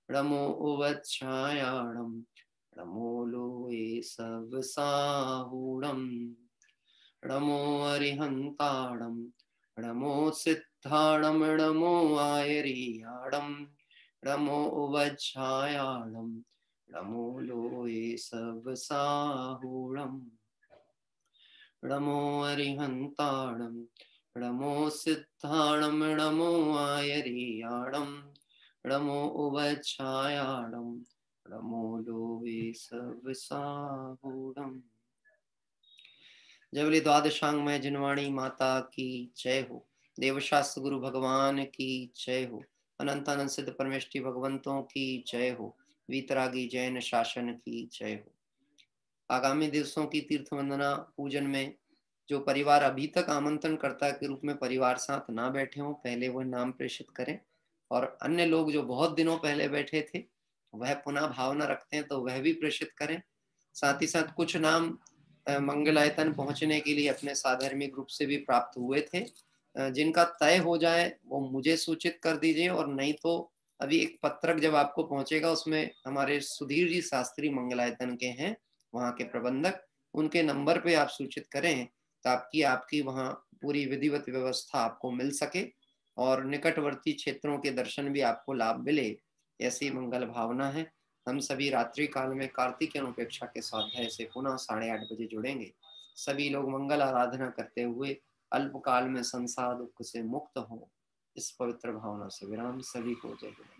D: नमो उवच्छायाणम नमो लोए सब साहूणम। नमो अरिहंताणम नमो सिद्धाणम नमो आयरियाणम नमो उवच्छायाणम नमो लोए सब साहूणम। नमो अरिहंताणम नमो सिद्धाणम नमो आयरियाणम नमो उवच्छायाणम नमो लोए सब साहूणम। जय बोले द्वादशांगमय जिनवाणी माता की जय हो। देवशास्त्र गुरु भगवान की जय हो। अनंत अनंत सिद्ध परमेष्टि भगवंतों की जय हो। वीतरागी जैन शासन की जय हो। आगामी दिवसों की तीर्थ वंदना पूजन में जो परिवार अभी तक आमंत्रण कर्ता के रूप में परिवार साथ ना बैठे हों, पहले वह नाम प्रेषित करें और अन्य लोग जो बहुत दिनों पहले बैठे थे वह पुनः भावना रखते हैं तो वह भी प्रेषित करें। साथ ही साथ कुछ नाम मंगलायतन पहुंचने के लिए अपने साधर्मिक ग्रुप से भी प्राप्त हुए थे, जिनका तय हो जाए वो मुझे सूचित कर दीजिए। और नहीं तो अभी एक पत्रक जब आपको पहुंचेगा उसमें हमारे सुधीर जी शास्त्री मंगलायतन के हैं, वहाँ के प्रबंधक, उनके नंबर पे आप सूचित करें ताकि आपकी वहाँ पूरी विधिवत व्यवस्था आपको मिल सके और निकटवर्ती क्षेत्रों के दर्शन भी आपको लाभ मिले, ऐसी मंगल भावना है। हम सभी रात्रि काल में कार्तिक अनुपेक्षा के स्वाध्याय से पुनः 8:30 बजे जुड़ेंगे। सभी लोग मंगल आराधना करते हुए अल्पकाल में संसार दुख से मुक्त हो, इस पवित्र भावना से विराम। सभी को जय गुरु।